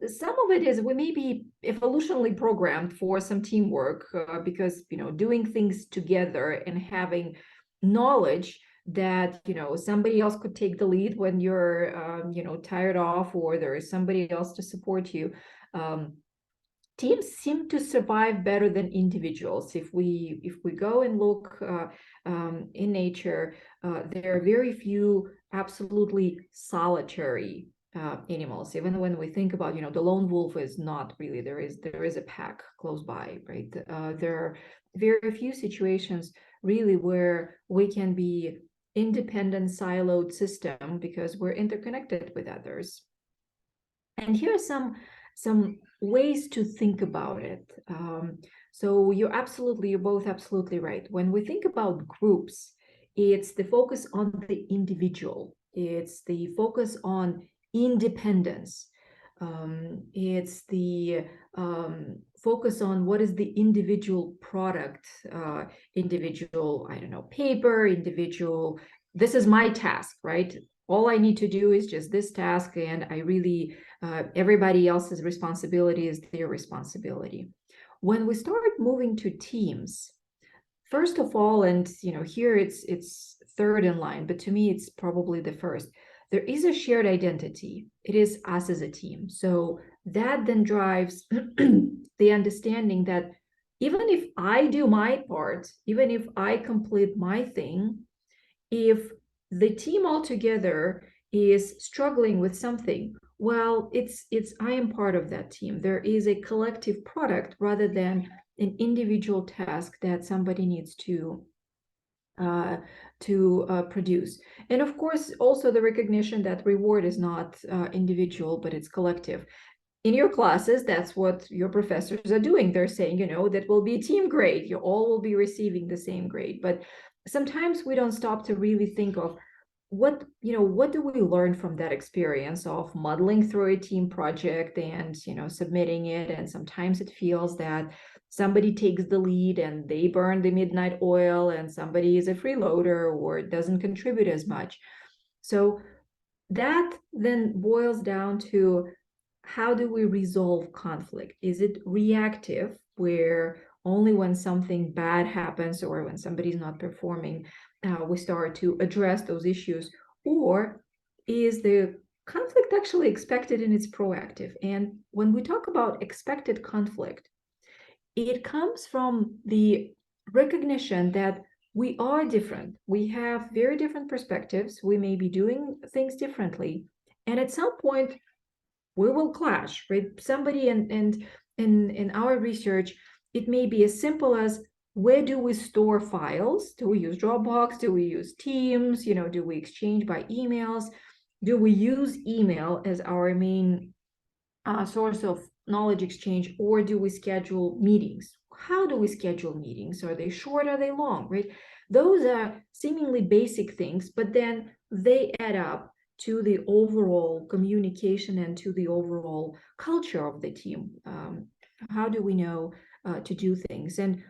some of it is we may be evolutionally programmed for some teamwork because doing things together and having knowledge that somebody else could take the lead when you're tired off, or there is somebody else to support you. teams seem to survive better than individuals. If we go and look in nature, there are very few absolutely solitary animals. Even when we think about, the lone wolf is not really, there is a pack close by, right? There are very few situations really where we can be independent siloed system because we're interconnected with others. And here are some ways to think about it. So you're both absolutely right. When we think about groups, it's the focus on the individual. It's the focus on independence. It's the focus on what is the individual product, individual, I don't know, paper, individual, this is my task, right? All I need to do is just this task, and I really, everybody else's responsibility is their responsibility. When we start moving to teams, first of all, and here it's third in line, but to me it's probably the first, there is a shared identity. It is us as a team. So that then drives the understanding that even if I do my part, even if I complete my thing, if the team altogether is struggling with something, well, it's I am part of that team. There is a collective product rather than an individual task that somebody needs to produce. And of course, also the recognition that reward is not individual, but it's collective. In your classes, that's what your professors are doing. They're saying, that will be a team grade. You all will be receiving the same grade. But sometimes we don't stop to really think of what do we learn from that experience of muddling through a team project and, submitting it. And sometimes it feels that somebody takes the lead and they burn the midnight oil, and somebody is a freeloader or doesn't contribute as much. So that then boils down to, how do we resolve conflict? Is it reactive, where only when something bad happens or when somebody's not performing, we start to address those issues? Or is the conflict actually expected and it's proactive? And when we talk about expected conflict, it comes from the recognition that we are different. We have very different perspectives. We may be doing things differently. And at some point, we will clash, right? Somebody in our research, it may be as simple as, where do we store files? Do we use Dropbox? Do we use Teams? Do we exchange by emails? Do we use email as our main source of knowledge exchange, or do we schedule meetings? How do we schedule meetings? Are they short? Are they long, right? Those are seemingly basic things, but then they add up to the overall communication and to the overall culture of the team. How do we know to do things? And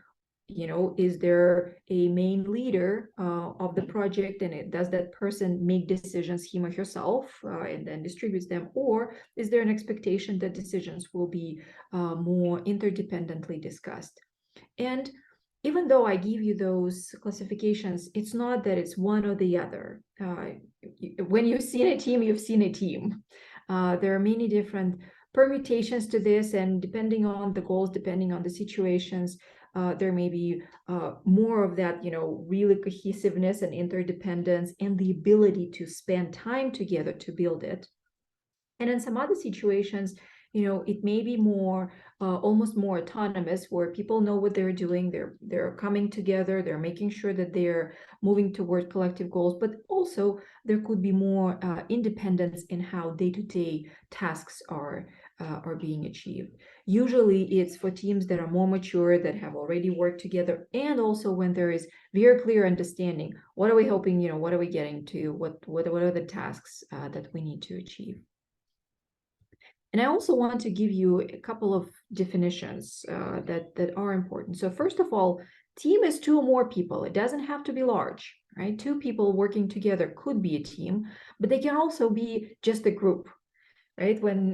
is there a main leader of the project, and does that person make decisions, him or herself, and then distributes them? Or is there an expectation that decisions will be more interdependently discussed? And even though I give you those classifications, it's not that it's one or the other. When you've seen a team, you've seen a team. There are many different permutations to this, and depending on the goals, depending on the situations, there may be more of that, really cohesiveness and interdependence and the ability to spend time together to build it. And in some other situations, it may be more, almost more autonomous, where people know what they're doing. They're coming together. They're making sure that they're moving toward collective goals. But also there could be more independence in how day-to-day tasks are being achieved. Usually it's for teams that are more mature, that have already worked together, and also when there is very clear understanding. What are we hoping? What are we getting to? What are the tasks that we need to achieve? And I also want to give you a couple of definitions that are important. So first of all, team is two or more people. It doesn't have to be large, right? Two people working together could be a team, but they can also be just a group, right? When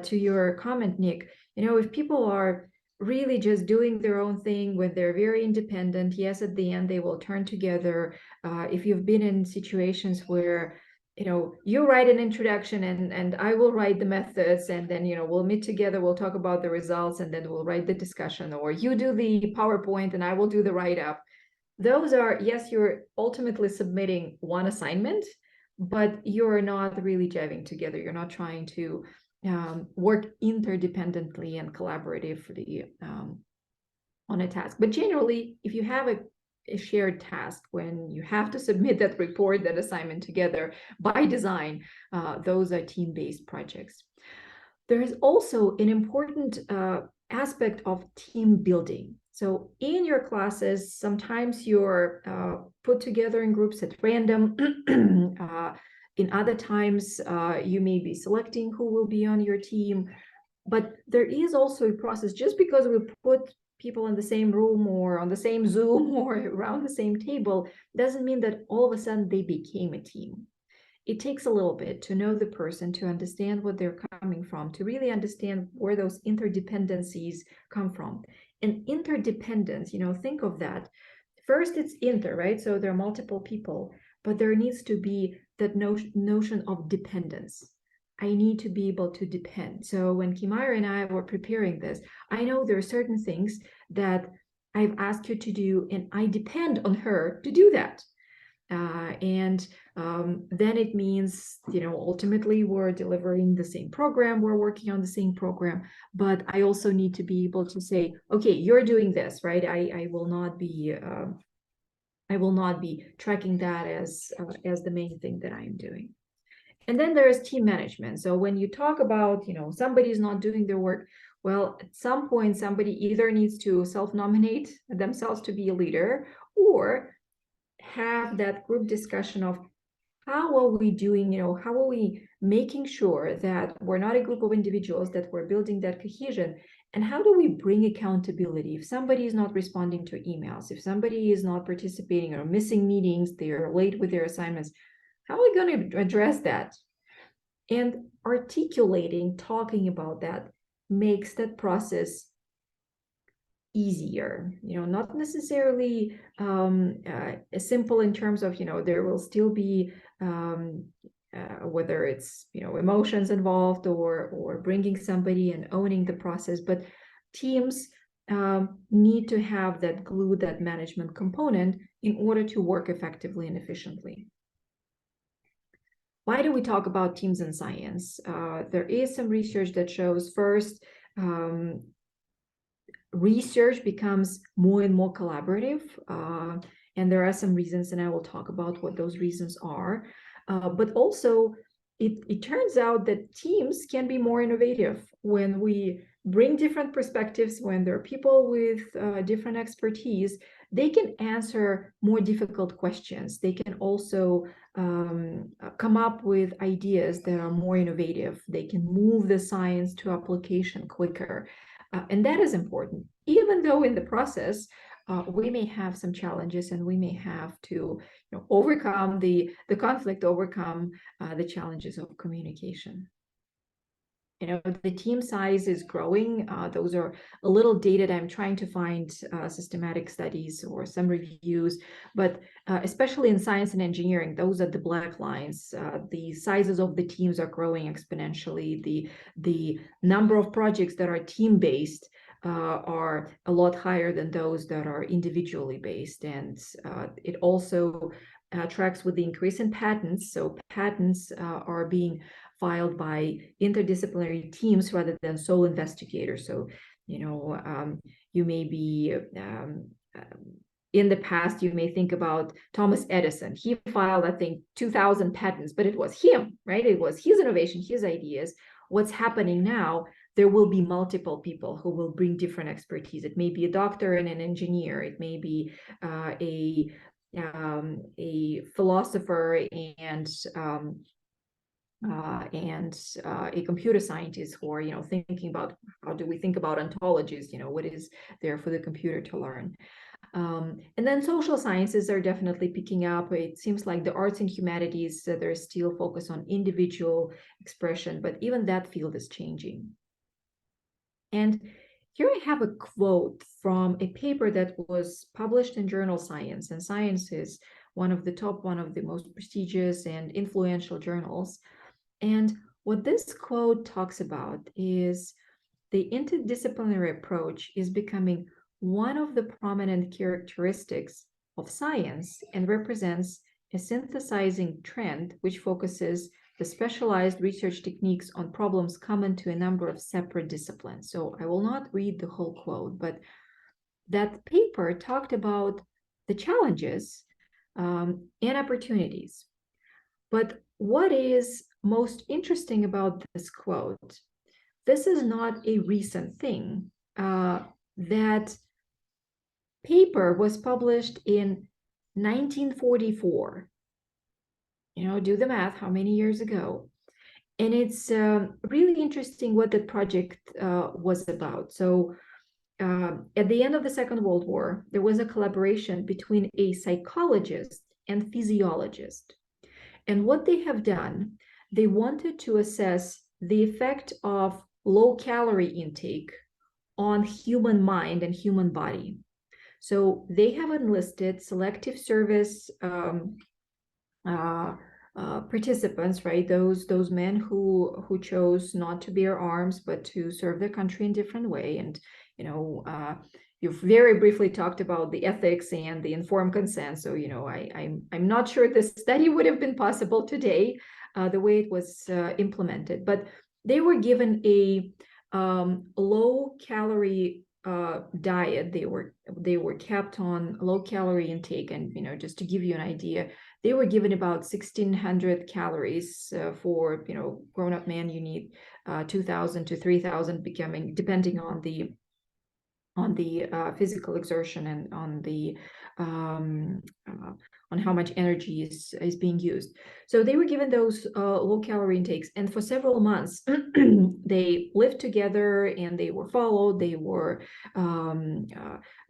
to your comment, Nick, if people are really just doing their own thing, when they're very independent, yes, at the end they will turn together. If you've been in situations where you write an introduction and I will write the methods, and then, we'll meet together, we'll talk about the results, and then we'll write the discussion, or you do the PowerPoint and I will do the write-up. Those are, yes, you're ultimately submitting one assignment, but you're not really jiving together. You're not trying to work interdependently and collaboratively on a task. But generally, if you have a shared task, when you have to submit that report, that assignment together by design, those are team-based projects. There is also an important aspect of team building. So in your classes, sometimes you're put together in groups at random. In other times, you may be selecting who will be on your team. But there is also a process. Just because we put people in the same room or on the same Zoom or around the same table doesn't mean that all of a sudden they became a team. It takes a little bit to know the person, to understand what they're coming from, to really understand where those interdependencies come from. And interdependence, think of that. First, it's inter, right? So there are multiple people, but there needs to be that notion of dependence. I need to be able to depend. So when Kimaira and I were preparing this, I know there are certain things that I've asked you to do, and I depend on her to do that. Then it means, ultimately we're delivering the same program, we're working on the same program, but I also need to be able to say, okay, you're doing this, right? I will not be tracking that as the main thing that I'm doing. And then there is team management. So when you talk about, somebody is not doing their work, well, at some point, somebody either needs to self-nominate themselves to be a leader, or have that group discussion of how are we doing, how are we making sure that we're not a group of individuals, that we're building that cohesion, and how do we bring accountability? If somebody is not responding to emails, if somebody is not participating or missing meetings, they are late with their assignments, how are we going to address that? And articulating, talking about that makes that process easier, not necessarily simple in terms of, there will still be whether it's, emotions involved or bringing somebody and owning the process, but teams need to have that glue, that management component in order to work effectively and efficiently. Why do we talk about teams in science? There is some research that shows, first, research becomes more and more collaborative, and there are some reasons, and I will talk about what those reasons are. But also, it turns out that teams can be more innovative when we bring different perspectives, when there are people with different expertise. They can answer more difficult questions. They can also come up with ideas that are more innovative. They can move the science to application quicker. And that is important, even though in the process, we may have some challenges, and we may have to overcome the conflict, overcome the challenges of communication. The team size is growing. Those are a little dated. I'm trying to find systematic studies or some reviews, but especially in science and engineering, those are the black lines. The sizes of the teams are growing exponentially. The number of projects that are team-based are a lot higher than those that are individually based. And it also tracks with the increase in patents. So patents are being filed by interdisciplinary teams rather than sole investigators. So, you may be, in the past, you may think about Thomas Edison. He filed, I think, 2,000 patents, but it was him, right? It was his innovation, his ideas. What's happening now, there will be multiple people who will bring different expertise. It may be a doctor and an engineer. It may be a philosopher and a computer scientist who are, thinking about how do we think about ontologies, what is there for the computer to learn. And then social sciences are definitely picking up. It seems like the arts and humanities, there's still focus on individual expression, but even that field is changing. And here I have a quote from a paper that was published in journal Science, and Science is one of the most prestigious and influential journals. And what this quote talks about is the interdisciplinary approach is becoming one of the prominent characteristics of science and represents a synthesizing trend which focuses the specialized research techniques on problems common to a number of separate disciplines. So I will not read the whole quote, but that paper talked about the challenges and opportunities. But what is most interesting about this quote, this is not a recent thing. That paper was published in 1944. Do the math, how many years ago? And it's really interesting what the project was about. So at the end of the Second World War, there was a collaboration between a psychologist and physiologist. And what they have done, they wanted to assess the effect of low-calorie intake on human mind and human body. So they have enlisted selective service participants, right? Those men who chose not to bear arms but to serve their country in a different way. And you've very briefly talked about the ethics and the informed consent. So I'm not sure this study would have been possible today, the way it was implemented. But they were given a low-calorie diet. They were kept on low-calorie intake, and just to give you an idea, they were given about 1,600 calories for grown-up man. You need 2,000 to 3,000, depending on the physical exertion and on how much energy is being used. So they were given those low-calorie intakes, and for several months they lived together and they were followed. They were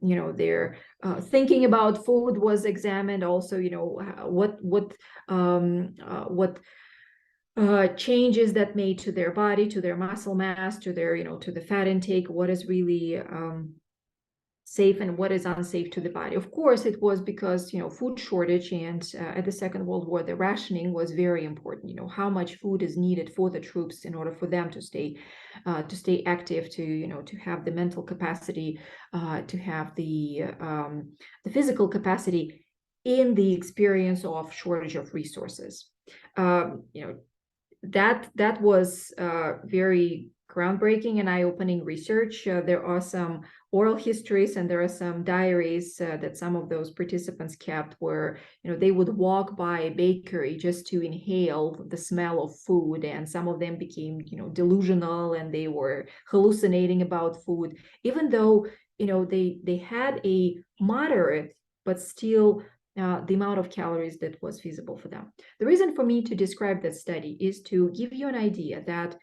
their thinking about food was examined. Also, what changes that made to their body, to their muscle mass, to their to the fat intake, what is really safe and what is unsafe to the body. Of course, it was because food shortage, and at the Second World War, the rationing was very important. How much food is needed for the troops in order for them to stay active, to have the mental capacity, to have the physical capacity in the experience of shortage of resources. That was very groundbreaking and eye-opening research. There are some oral histories and there are some diaries that some of those participants kept, where they would walk by a bakery just to inhale the smell of food, and some of them became delusional and they were hallucinating about food, even though they had a moderate but still the amount of calories that was feasible for them. The reason for me to describe that study is to give you an idea that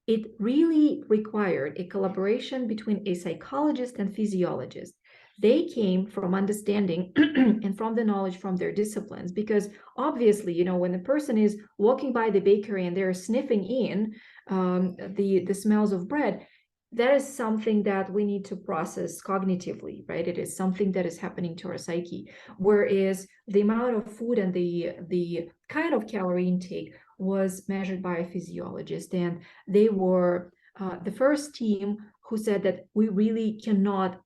it really required a collaboration between a psychologist and physiologist. They came from understanding and from the knowledge from their disciplines, because obviously, when the person is walking by the bakery and they're sniffing in the smells of bread, that is something that we need to process cognitively, right? It is something that is happening to our psyche. Whereas the amount of food and the kind of calorie intake was measured by a physiologist, and they were the first team who said that we really cannot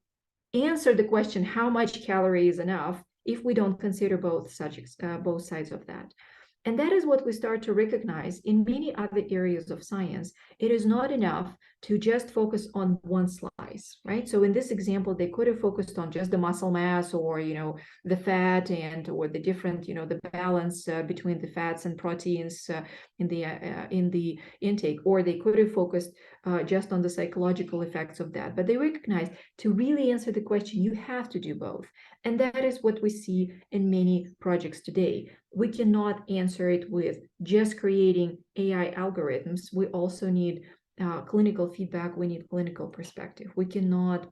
answer the question how much calorie is enough if we don't consider both sides of that. And that is what we start to recognize in many other areas of science. It is not enough to just focus on one slice, right? So in this example, they could have focused on just the muscle mass, or the fat, or the different the balance between the fats and proteins in the intake, or they could have focused just on the psychological effects of that. But they recognized to really answer the question, you have to do both. And that is what we see in many projects today. We cannot answer it with just creating AI algorithms. We also need clinical feedback. We need clinical perspective. We cannot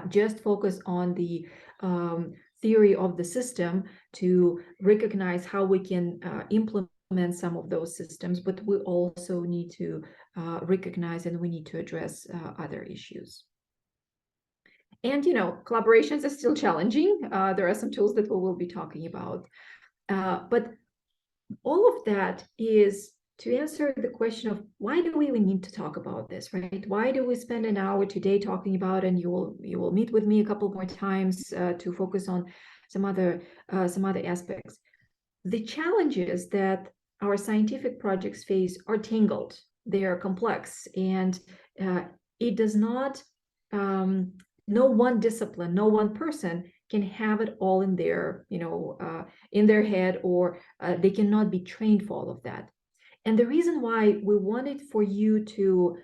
just focus on the theory of the system to recognize how we can implement some of those systems, but we also need to recognize and we need to address other issues. And, collaborations are still challenging. There are some tools that we will be talking about. But all of that is to answer the question of why do we even need to talk about this, right? Why do we spend an hour today talking about, and you will meet with me a couple more times to focus on some other aspects. The challenges that our scientific projects face are tangled, they are complex, and it does not, no one discipline, no one person can have it all in their, in their head, or they cannot be trained for all of that. And the reason why we wanted for you to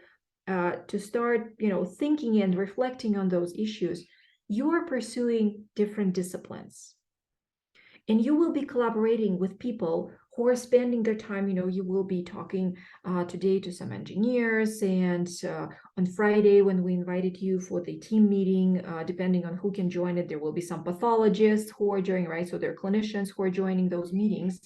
start, thinking and reflecting on those issues, you are pursuing different disciplines. And you will be collaborating with people who are spending their time, you will be talking today to some engineers, and on Friday when we invited you for the team meeting, depending on who can join it, there will be some pathologists who are joining, right? So there are clinicians who are joining those meetings.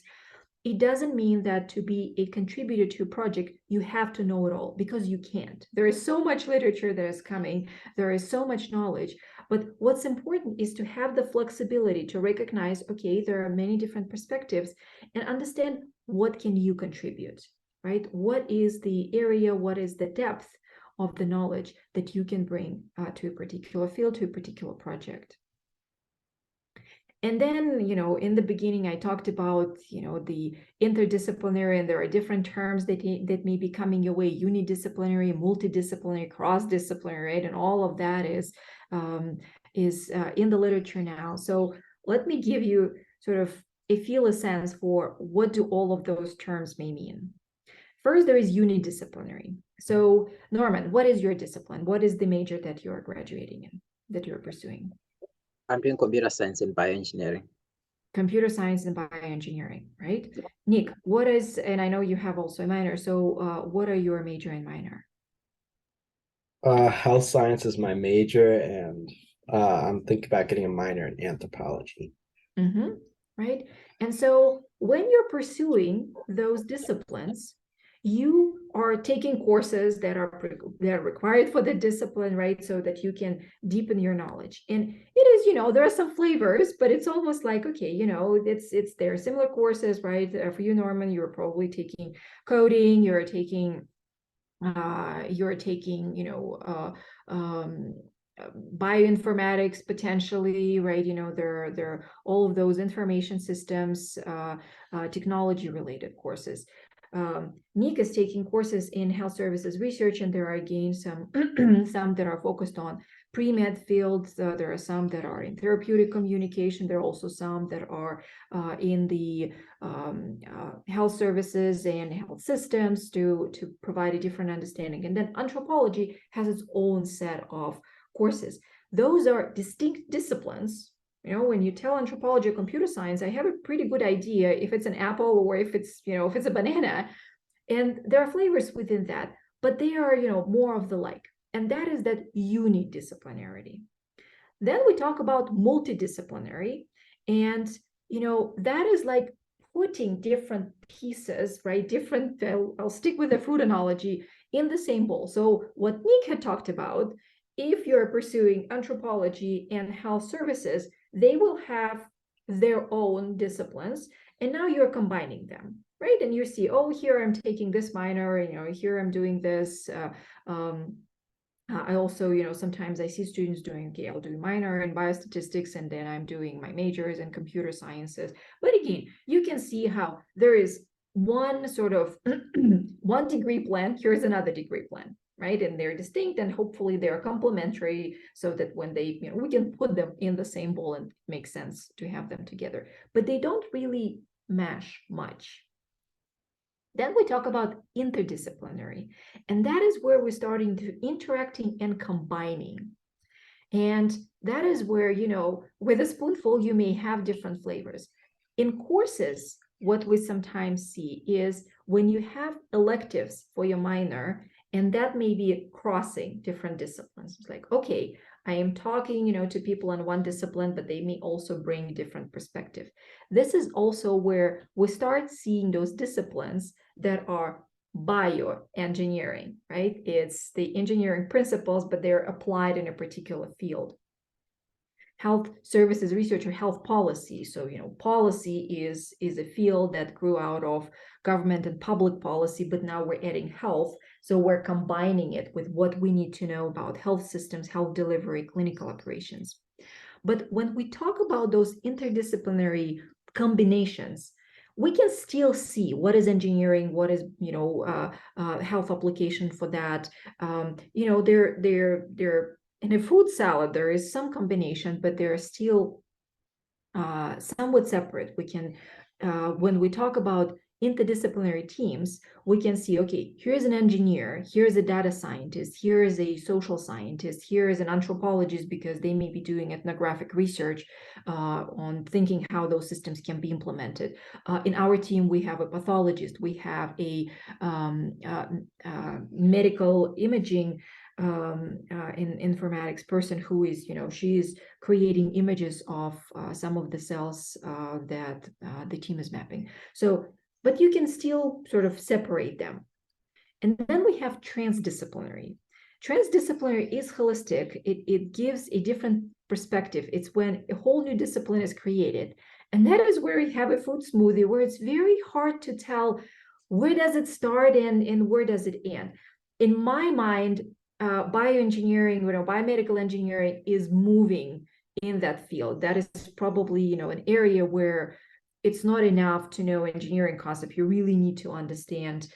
It doesn't mean that to be a contributor to a project, you have to know it all, because you can't. There is so much literature that is coming. There is so much knowledge. But what's important is to have the flexibility to recognize, okay, there are many different perspectives, and understand what can you contribute, right? What is the area, what is the depth of the knowledge that you can bring to a particular field, to a particular project. And then, in the beginning, I talked about, the interdisciplinary, and there are different terms that may be coming your way: unidisciplinary, multidisciplinary, cross-disciplinary, right? And all of that is in the literature now. So let me give you sort of a sense for what do all of those terms may mean. First, there is unidisciplinary. So Norman, what is your discipline? What is the major that you're graduating in, that you're pursuing? I'm doing computer science and bioengineering. Computer science and bioengineering, right? Nick, what is, and I know you have also a minor, so what are your major and minor? Health science is my major, and I'm thinking about getting a minor in anthropology. Right? And so when you're pursuing those disciplines, you are taking courses that are required for the discipline, right? So that you can deepen your knowledge. And it is, there are some flavors, but it's almost like, okay, there are similar courses, right? For you, Norman, you're probably taking coding, you're taking bioinformatics potentially, right? There are all of those information systems, technology related courses. Nick is taking courses in health services research, and there are again some some that are focused on pre-med fields. There are some that are in therapeutic communication. There are also some that are in the health services and health systems to provide a different understanding. And then anthropology has its own set of courses. Those are distinct disciplines. When you tell anthropology or computer science, I have a pretty good idea if it's an apple or if it's, if it's a banana. And there are flavors within that, but they are, more of the like. And that is that unidisciplinarity. Then we talk about multidisciplinary, and, that is like putting different pieces, right? Different, I'll stick with the food analogy, in the same bowl. So what Nick had talked about, if you're pursuing anthropology and health services, they will have their own disciplines, and now you're combining them, right? And you see, oh, here I'm taking this minor, here I'm doing this. I also, sometimes I see students doing, okay, I'll do minor in biostatistics, and then I'm doing my majors in computer sciences. But again, you can see how there is one sort of one degree plan, here's another degree plan, right? And they're distinct, and hopefully they're complementary, so that when they, we can put them in the same bowl and it makes sense to have them together. But they don't really mash much. Then we talk about interdisciplinary, and that is where we're starting to interacting and combining. And that is where, with a spoonful, you may have different flavors. In courses, what we sometimes see is when you have electives for your minor, and that may be crossing different disciplines. It's like, okay, I am talking, to people in one discipline, but they may also bring different perspective. This is also where we start seeing those disciplines that are bioengineering, right? It's the engineering principles, but they're applied in a particular field. health services research or health policy. So, policy is a field that grew out of government and public policy, but now we're adding health. So we're combining it with what we need to know about health systems, health delivery, clinical operations. But when we talk about those interdisciplinary combinations, we can still see what is engineering, what is health application for that. They're in a food salad, there is some combination, but they're still somewhat separate. We can, when we talk about interdisciplinary teams, we can see, okay, here's an engineer, here's a data scientist, here is a social scientist, here is an anthropologist, because they may be doing ethnographic research on thinking how those systems can be implemented. In our team, we have a pathologist, we have a medical imaging in informatics person who is, she is creating images of some of the cells that the team is mapping. So, but you can still sort of separate them. And then we have transdisciplinary. Transdisciplinary is holistic. It gives a different perspective. It's when a whole new discipline is created. And that is where we have a food smoothie, where it's very hard to tell where does it start and where does it end. In my mind, bioengineering, biomedical engineering is moving in that field. That is probably, an area where it's not enough to know engineering concept. You really need to understand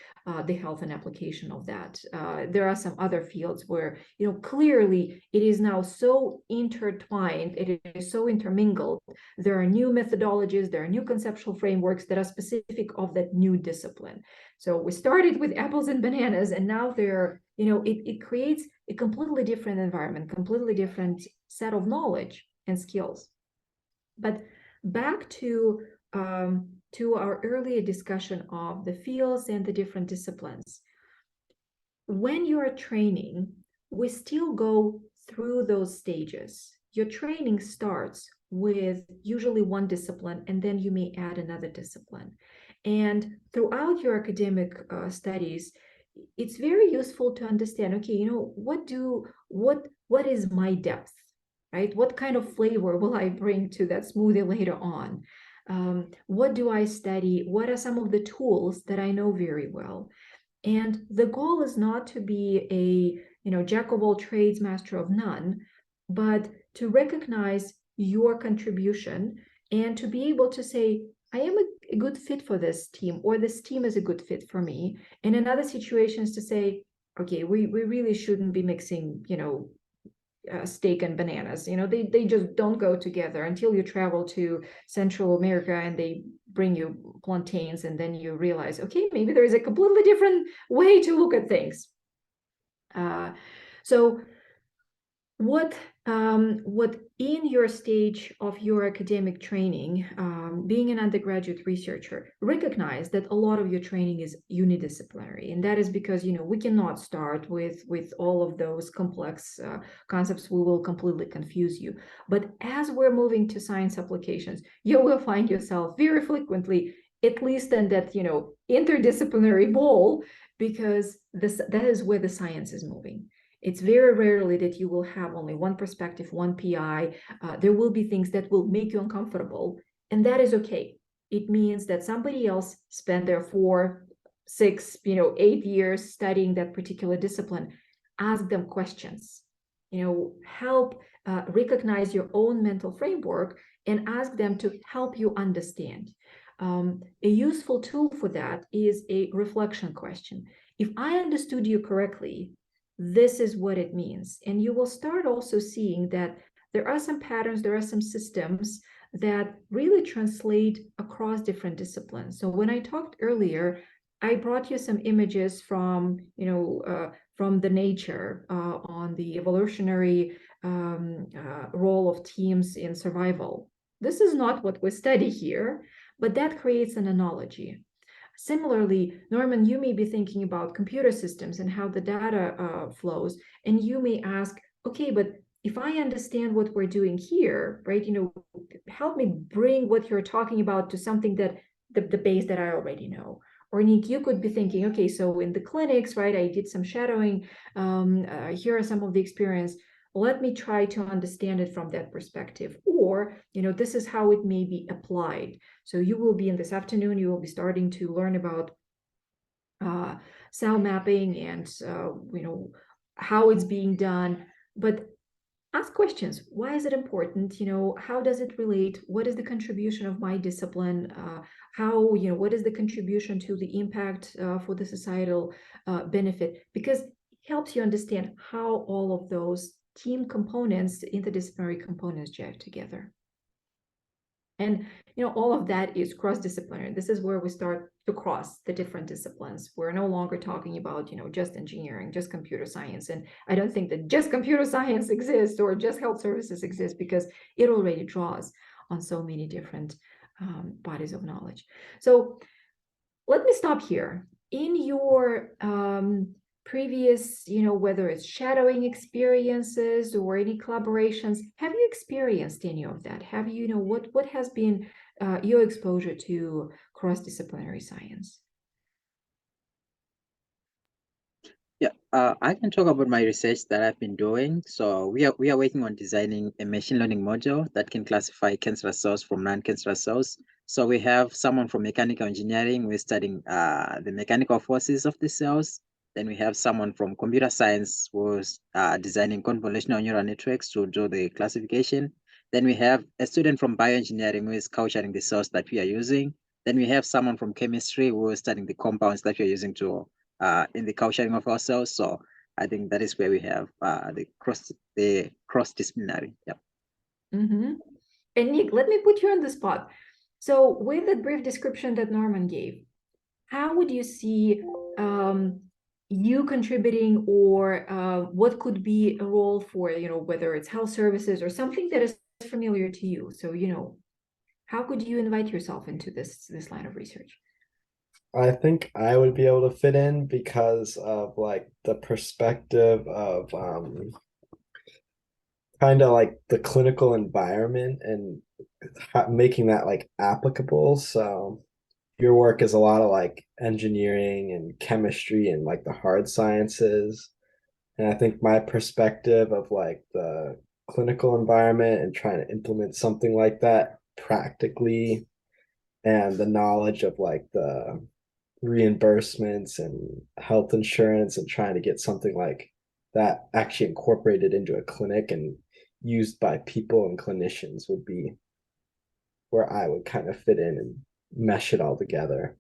the health and application of that. There are some other fields where, clearly it is now so intertwined, it is so intermingled. There are new methodologies, there are new conceptual frameworks that are specific of that new discipline. So we started with apples and bananas, and now they're, it creates a completely different environment, completely different set of knowledge and skills. But back to our earlier discussion of the fields and the different disciplines. When you are training, we still go through those stages. Your training starts with usually one discipline, and then you may add another discipline. And throughout your academic studies, it's very useful to understand, okay, what is my depth, right? What kind of flavor will I bring to that smoothie later on? What do I study? What are some of the tools that I know very well? And the goal is not to be a jack of all trades, master of none, but to recognize your contribution and to be able to say, I am a good fit for this team, or this team is a good fit for me. And in other situations to say, okay, we really shouldn't be mixing, steak and bananas. They just don't go together until you travel to Central America and they bring you plantains, and then you realize, okay, maybe there is a completely different way to look at things. So what in your stage of your academic training, being an undergraduate researcher, recognize that a lot of your training is unidisciplinary, and that is because we cannot start with all of those complex concepts. We will completely confuse you. But as we're moving to science applications, you will find yourself very frequently, at least in that interdisciplinary bowl, because that is where the science is moving. It's very rarely that you will have only one perspective, one PI. There will be things that will make you uncomfortable, and that is okay. It means that somebody else spent their 4, 6, 8 years studying that particular discipline. Ask them questions, help recognize your own mental framework and ask them to help you understand. A useful tool for that is a reflection question. If I understood you correctly, this is what it means. And you will start also seeing that there are some patterns, there are some systems that really translate across different disciplines. So when I talked earlier, I brought you some images from the nature on the evolutionary role of teams in survival. This is not what we study here, but that creates an analogy. Similarly, Norman, you may be thinking about computer systems and how the data flows, and you may ask, okay, but if I understand what we're doing here, right, help me bring what you're talking about to something that the base that I already know. Or Nick, you could be thinking, okay, so in the clinics, right, I did some shadowing. Here are some of the experience. let me try to understand it from that perspective. Or, this is how it may be applied. So you will be in this afternoon, you will be starting to learn about cell mapping and, how it's being done. But ask questions. Why is it important? How does it relate? What is the contribution of my discipline? What is the contribution to the impact for the societal benefit? Because it helps you understand how all of those team components, interdisciplinary components, jive together. And all of that is cross-disciplinary. This is where we start to cross the different disciplines. We're no longer talking about just engineering, just computer science. And I don't think that just computer science exists or just health services exist, because it already draws on so many different bodies of knowledge. So let me stop here. In your previous, whether it's shadowing experiences or any collaborations, have you experienced any of that? Have you, what has been your exposure to cross-disciplinary science? Yeah, I can talk about my research that I've been doing. So we are working on designing a machine learning module that can classify cancerous cells from non-cancerous cells. So we have someone from mechanical engineering, we're studying the mechanical forces of the cells. Then we have someone from computer science who's designing convolutional neural networks to do the classification. Then we have a student from bioengineering who is culturing the cells that we are using. Then we have someone from chemistry who is studying the compounds that we are using to in the culturing of our cells. So I think that is where we have the cross-disciplinary. Yeah. Mm-hmm. And Nick, let me put you on the spot. So with the brief description that Norman gave, how would you see you contributing, or what could be a role for, whether it's health services or something that is familiar to you? So, how could you invite yourself into this line of research? I think I would be able to fit in because of like the perspective of kind of like the clinical environment and making that like applicable. So your work is a lot of like engineering and chemistry and like the hard sciences. And I think my perspective of like the clinical environment and trying to implement something like that practically, and the knowledge of like the reimbursements and health insurance and trying to get something like that actually incorporated into a clinic and used by people and clinicians would be where I would kind of fit in and mesh it all together.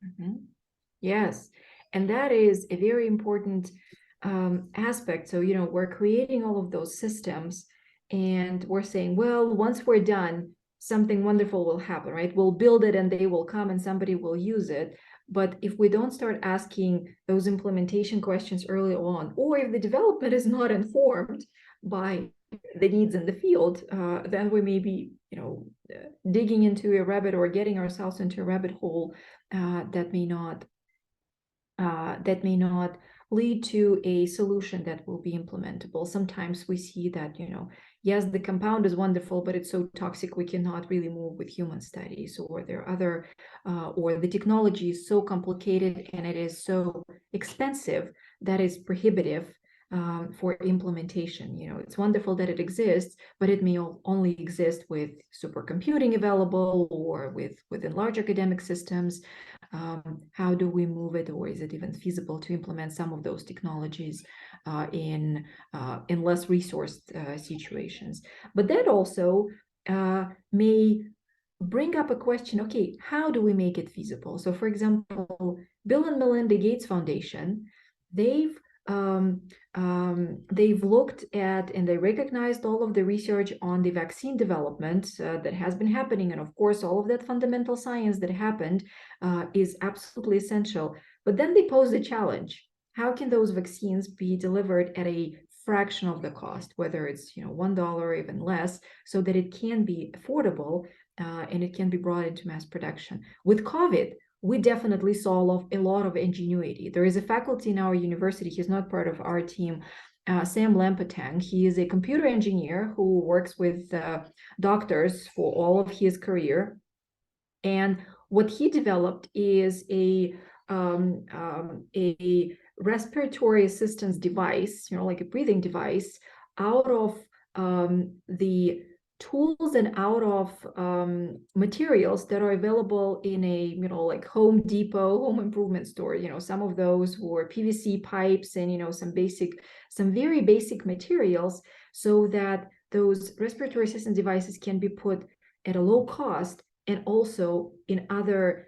Mm-hmm. Yes, and that is a very important aspect. So, we're creating all of those systems and we're saying, well, once we're done, something wonderful will happen, right? We'll build it and they will come and somebody will use it. But if we don't start asking those implementation questions early on, or if the development is not informed by the needs in the field, then we may be, digging into a rabbit or getting ourselves into a rabbit hole that may not lead to a solution that will be implementable. Sometimes we see that, yes, the compound is wonderful, but it's so toxic we cannot really move with human studies, or there are other, or the technology is so complicated and it is so expensive that is prohibitive for implementation. It's wonderful that it exists, but it may only exist with supercomputing available or within large academic systems. How do we move it, or is it even feasible to implement some of those technologies in less resourced situations? But that also may bring up a question, okay, how do we make it feasible? So for example, Bill and Melinda Gates Foundation, they've looked at and they recognized all of the research on the vaccine development that has been happening. And of course, all of that fundamental science that happened is absolutely essential. But then they posed a challenge. How can those vaccines be delivered at a fraction of the cost, whether it's $1 or even less, so that it can be affordable and it can be brought into mass production? With COVID, we definitely saw a lot of ingenuity. There is a faculty in our university, he's not part of our team, Sam Lampatang. He is a computer engineer who works with doctors for all of his career. And what he developed is a respiratory assistance device, like a breathing device, out of the tools and out of materials that are available in a, you know, like Home Depot home improvement store. You know, some of those were PVC pipes and, you know, some very basic materials, so that those respiratory assistance devices can be put at a low cost, and also in other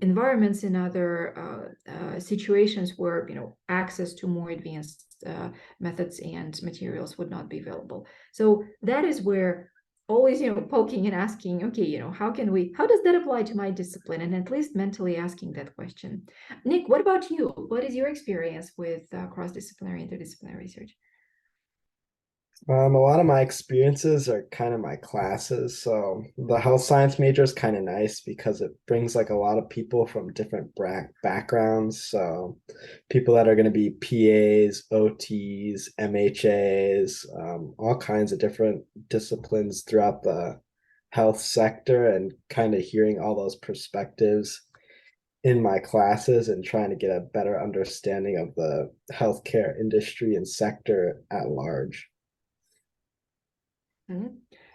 environments, in other situations where, you know, access to more advanced methods and materials would not be available. So that is where always, you know, poking and asking, okay, you know, how does that apply to my discipline? And at least mentally asking that question. Nick, what about you? What is your experience with cross-disciplinary, interdisciplinary research? A lot of my experiences are kind of my classes. So the health science major is kind of nice because it brings like a lot of people from different backgrounds. So people that are going to be PAs, OTs, MHAs, all kinds of different disciplines throughout the health sector, and kind of hearing all those perspectives in my classes and trying to get a better understanding of the healthcare industry and sector at large.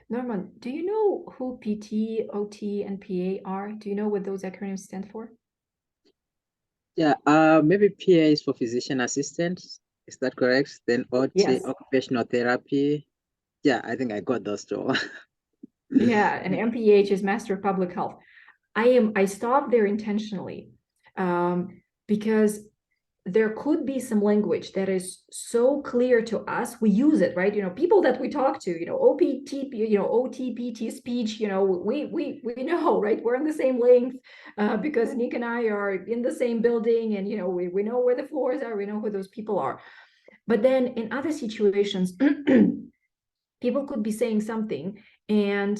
Norman, do you know who PT, OT, and PA are? Do you know what those acronyms stand for? Yeah, maybe PA is for physician assistant. Is that correct? Then OT, Yes. occupational therapy. Yeah, I think I got those two. Yeah, and MPH is Master of Public Health. I stopped there intentionally because there could be some language that is so clear to us, we use it, right? You know, people that we talk to, you know, OPT, you know, OTPT speech, you know, we know, right? We're on the same length because Nick and I are in the same building, and, you know, we know where the floors are, we know who those people are. But then in other situations, people could be saying something, and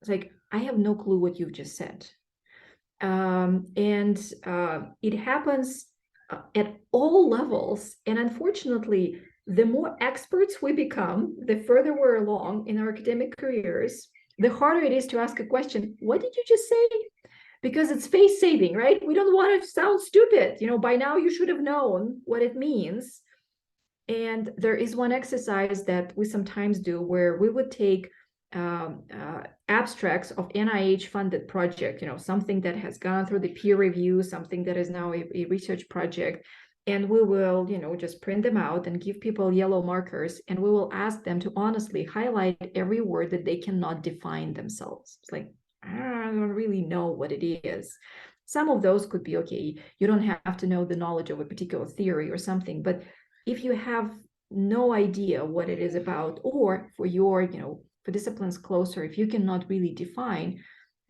it's like, I have no clue what you've just said. It happens at all levels. And unfortunately, the more experts we become, the further we're along in our academic careers, the harder it is to ask a question. What did you just say? Because it's face saving, right? We don't want to sound stupid. You know, by now you should have known what it means. And there is one exercise that we sometimes do where we would take abstracts of NIH-funded project, you know, something that has gone through the peer review, something that is now a research project, and we will, you know, just print them out and give people yellow markers, and we will ask them to honestly highlight every word that they cannot define themselves. It's like, I don't really know what it is. Some of those could be, okay, you don't have to know the knowledge of a particular theory or something, but if you have no idea what it is about, or for your, you know, for disciplines closer, if you cannot really define,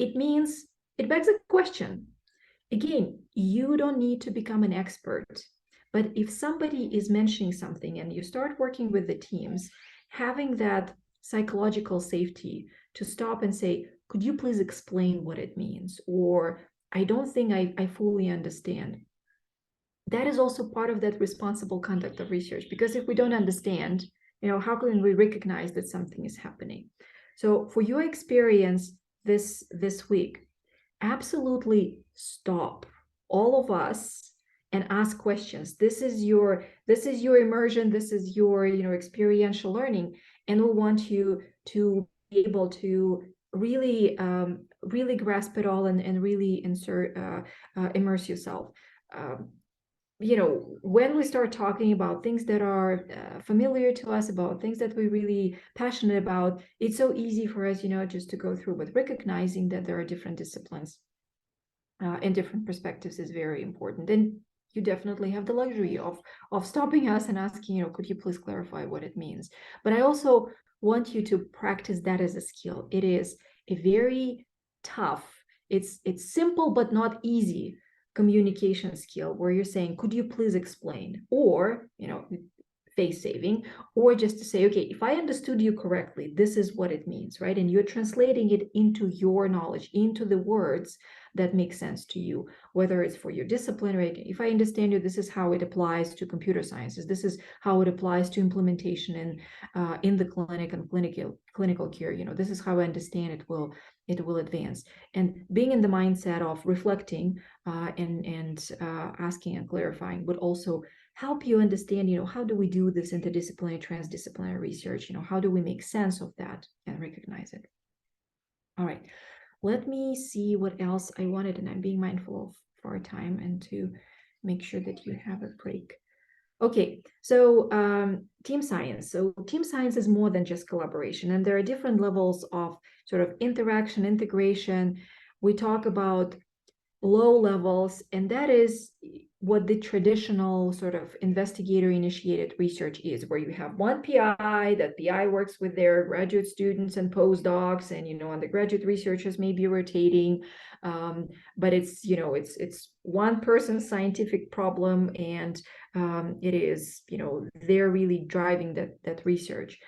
it means it begs a question. Again, you don't need to become an expert, but if somebody is mentioning something and you start working with the teams, having that psychological safety to stop and say, could you please explain what it means? Or I don't think I fully understand. That is also part of that responsible conduct of research, because if we don't understand, you know, how can we recognize that something is happening? So for your experience this week, absolutely stop, all of us, and ask questions. This is your immersion, this is your, you know, experiential learning, and we want you to be able to really really grasp it all and really immerse yourself. You know, when we start talking about things that are familiar to us, about things that we're really passionate about, it's so easy for us, you know, just to go through. But recognizing that there are different disciplines and different perspectives is very important. And you definitely have the luxury of stopping us and asking, you know, could you please clarify what it means? But I also want you to practice that as a skill. It is a very tough, it's simple but not easy communication skill, where you're saying, could you please explain? Or, you know, face saving, or just to say, okay, if I understood you correctly, this is what it means, right? And you're translating it into your knowledge, into the words that make sense to you, whether it's for your discipline, right? If I understand you, this is how it applies to computer sciences. This is how it applies to implementation in the clinic and clinical care. You know, this is how I understand it will advance. And being in the mindset of reflecting and asking and clarifying would also help you understand, how do we do this interdisciplinary, transdisciplinary research? How do we make sense of that and recognize it? All right, let me see what else I wanted, and I'm being mindful of our time and to make sure that you have a break. Okay, so team science. So team science is more than just collaboration, and there are different levels of sort of interaction, integration. We talk about low levels, and that is what the traditional sort of investigator-initiated research is, where you have one PI, that PI works with their graduate students and postdocs, and undergraduate researchers may be rotating, but it's it's one person's scientific problem, and it is they're really driving that research.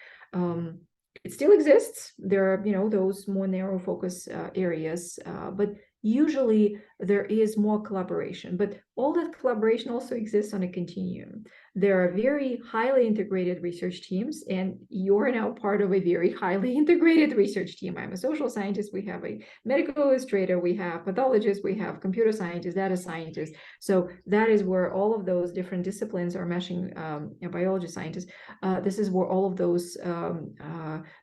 It still exists. There are those more narrow focus areas, but usually there is more collaboration, but all that collaboration also exists on a continuum. There are very highly integrated research teams, and you're now part of a very highly integrated research team. I'm a social scientist, we have a medical illustrator, we have pathologists, we have computer scientists, data scientists. So that is where all of those different disciplines are meshing, biology scientists. This is where all of those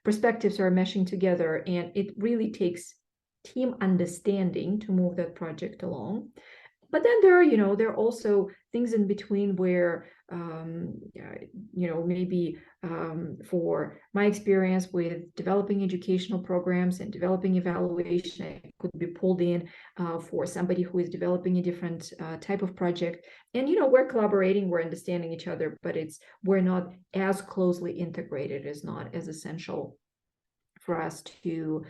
perspectives are meshing together, and it really takes team understanding to move that project along. But then there are also things in between where maybe for my experience with developing educational programs and developing evaluation, it could be pulled in for somebody who is developing a different type of project, and we're collaborating, we're understanding each other, but we're not as closely integrated, is not as essential for us to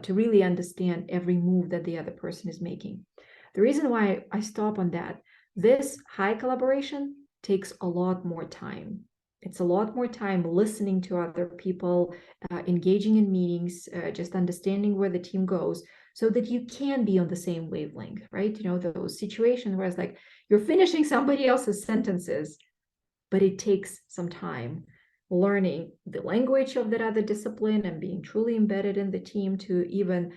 really understand every move that the other person is making. The reason why I stop on that, this high collaboration takes a lot more time. It's a lot more time listening to other people, engaging in meetings, just understanding where the team goes, so that you can be on the same wavelength, right? Those situations where it's like you're finishing somebody else's sentences, but it takes some time learning the language of that other discipline and being truly embedded in the team to even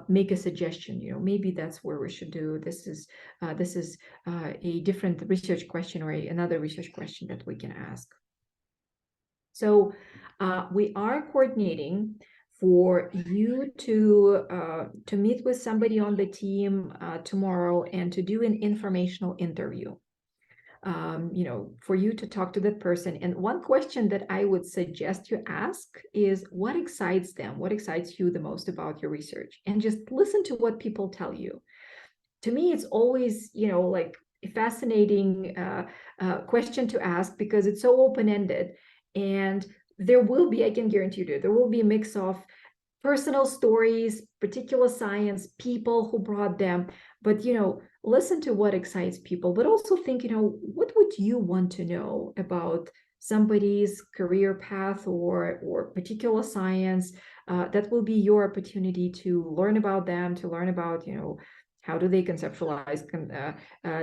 make a suggestion. Maybe that's where we should do this. Is a different research question or another research question that we can ask. So we are coordinating for you to meet with somebody on the team tomorrow and to do an informational interview. For you to talk to that person. And one question that I would suggest you ask is, what excites them? What excites you the most about your research? And just listen to what people tell you. To me, it's always, like a fascinating question to ask, because it's so open-ended. And there will be, I can guarantee you, there will be a mix of personal stories, particular science, people who brought them, but listen to what excites people, but also think, what would you want to know about somebody's career path or particular science? That will be your opportunity to learn about them, to learn about, how do they conceptualize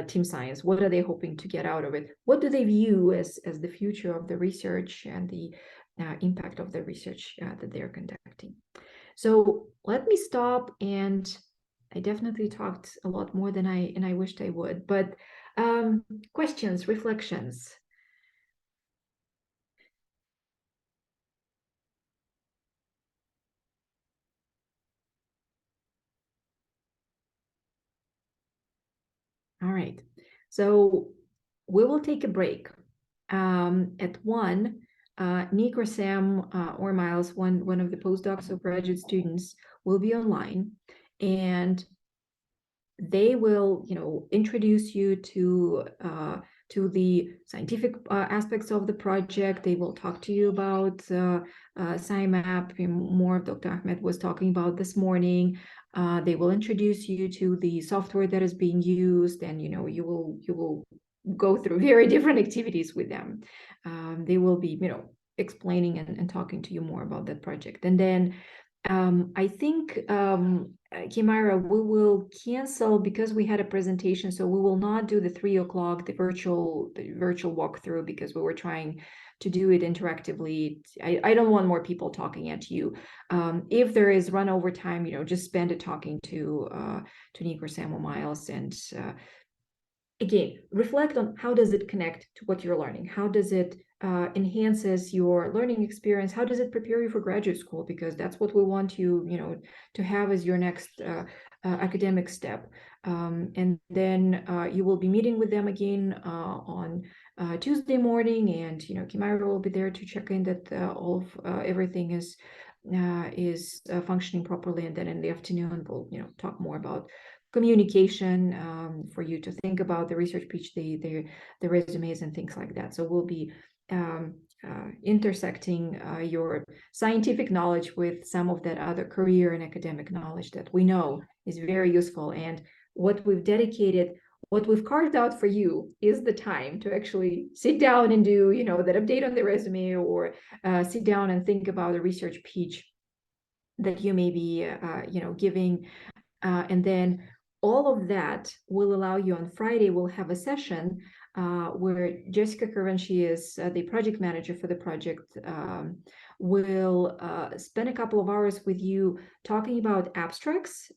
team science? What are they hoping to get out of it? What do they view as the future of the research and the impact of the research that they're conducting? So let me stop, and I definitely talked a lot more than I wished I would, but questions, reflections. All right, so we will take a break. At 1, Nick or Sam or Miles, one of the postdocs or graduate students, will be online, and they will, introduce you to the scientific aspects of the project. They will talk to you about CIMAP, more of Dr. Ahmed was talking about this morning. They will introduce you to the software that is being used, and you will go through very different activities with them. They will be, explaining and talking to you more about that project. And then I think, Kimira, we will cancel because we had a presentation, so we will not do the 3 o'clock, the virtual walkthrough, because we were trying to do it interactively. I don't want more people talking at you. If there is run over time, just spend it talking to Nick or Sam or Miles, and again, reflect on how does it connect to what you're learning? How does it enhances your learning experience? How does it prepare you for graduate school? Because that's what we want you, to have as your next academic step. And then you will be meeting with them again on Tuesday morning, and Kimaira will be there to check in that all of everything is functioning properly. And then in the afternoon, we'll talk more about communication for you to think about the research pitch, the resumes and things like that. So we'll be intersecting your scientific knowledge with some of that other career and academic knowledge that we know is very useful. And what we've carved out for you is the time to actually sit down and do, that update on the resume, or sit down and think about a research pitch that you may be, giving. And then all of that will allow you on Friday, we'll have a session where Jessica Curran, she is the project manager for the project, will spend a couple of hours with you talking about abstracts,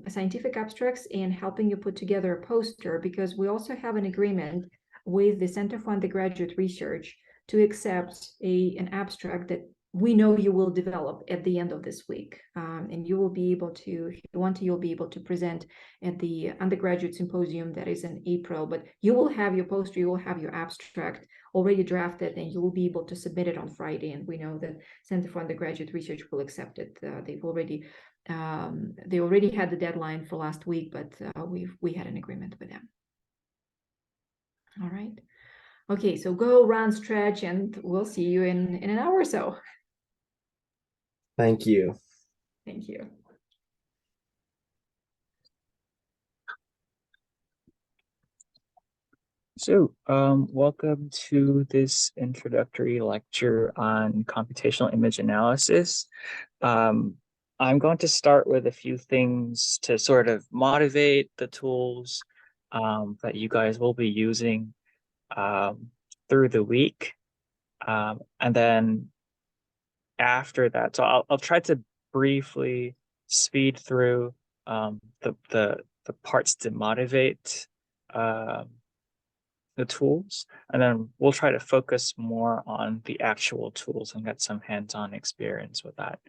scientific abstracts, and helping you put together a poster, because we also have an agreement with the Center for Undergraduate Research to accept an abstract that we know you will develop at the end of this week. And you will be able to, if you want to, you'll be able to present at the undergraduate symposium that is in April, but you will have your poster, you will have your abstract already drafted, and you will be able to submit it on Friday. And we know that Center for Undergraduate Research will accept it. They already had the deadline for last week, but we had an agreement with them. All right. Okay, so go run, stretch, and we'll see you in an hour or so. Thank you. Thank you. So, welcome to this introductory lecture on computational image analysis. I'm going to start with a few things to sort of motivate the tools that you guys will be using through the week. And then after that, so I'll try to briefly speed through the parts to motivate the tools, and then we'll try to focus more on the actual tools and get some hands-on experience with that.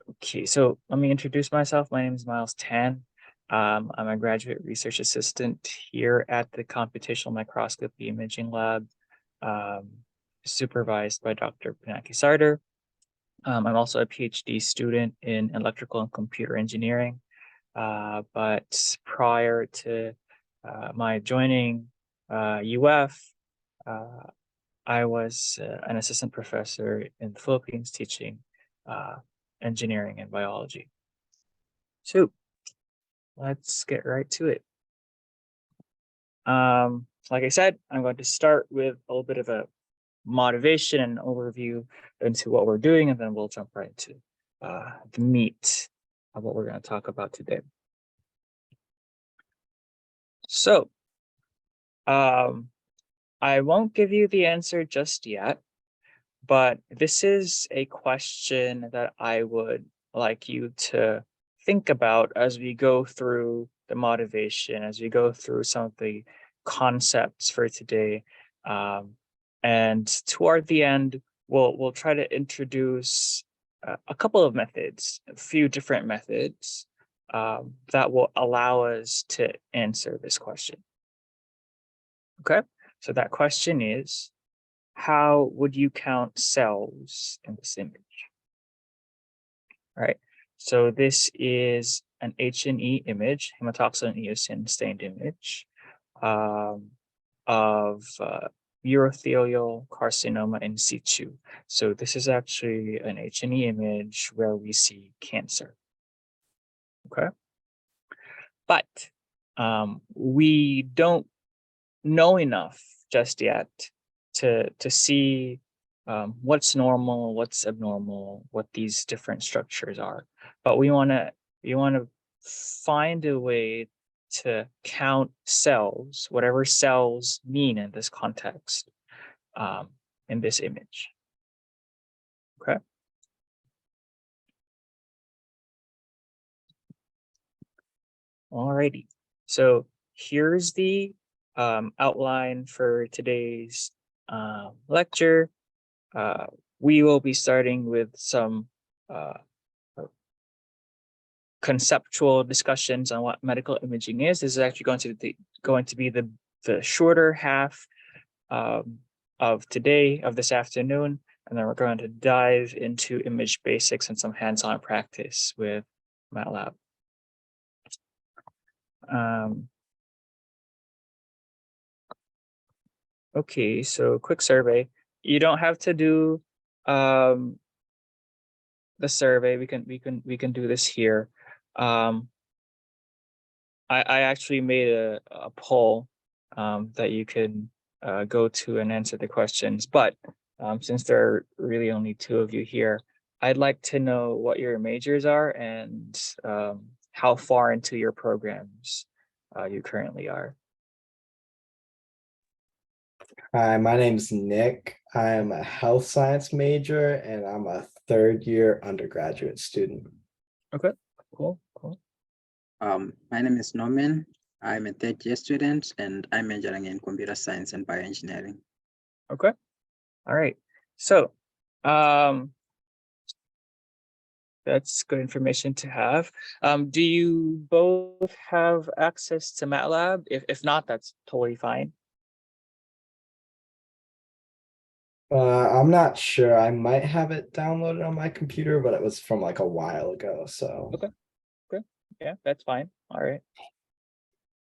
Okay, so let me introduce myself. My name is Miles Tan. I'm a graduate research assistant here at the Computational Microscopy Imaging Lab, supervised by Dr. Pinaki Sarder. I'm also a PhD student in electrical and computer engineering. But prior to my joining UF, I was an assistant professor in the Philippines teaching engineering and biology. So let's get right to it. Like I said, I'm going to start with a little bit of a motivation and overview into what we're doing, and then we'll jump right into the meat of what we're going to talk about today. So, I won't give you the answer just yet, but this is a question that I would like you to think about as we go through the motivation, as we go through some of the concepts for today. And toward the end, we'll try to introduce a couple of methods, a few different methods that will allow us to answer this question. Okay, so that question is, how would you count cells in this image? All right, so this is an H&E image, hematoxylin and eosin stained image of urothelial carcinoma in situ. So this is actually an H&E image where we see cancer. Okay, but we don't know enough just yet to see what's normal, what's abnormal, what these different structures are. But we want to find a way to count cells, whatever cells mean in this context, in this image. Okay. Alrighty. So here's the outline for today's lecture. We will be starting with some conceptual discussions on what medical imaging is. This is actually going to be the shorter half of today, of this afternoon, and then we're going to dive into image basics and some hands-on practice with MATLAB. Okay, so quick survey. You don't have to do the survey. We can do this here. I actually made a poll that you can go to and answer the questions. But since there are really only 2 of you here, I'd like to know what your majors are and how far into your programs you currently are. Hi, my name's Nick. I'm a health science major and I'm a 3rd-year undergraduate student. Okay, cool. My name is Norman. I'm a 3rd-year student and I'm majoring in computer science and bioengineering. Okay, all right. So that's good information to have. Do you both have access to MATLAB? If not, that's totally fine. I'm not sure. I might have it downloaded on my computer, but it was from like a while ago. So Okay. Yeah, that's fine. All right.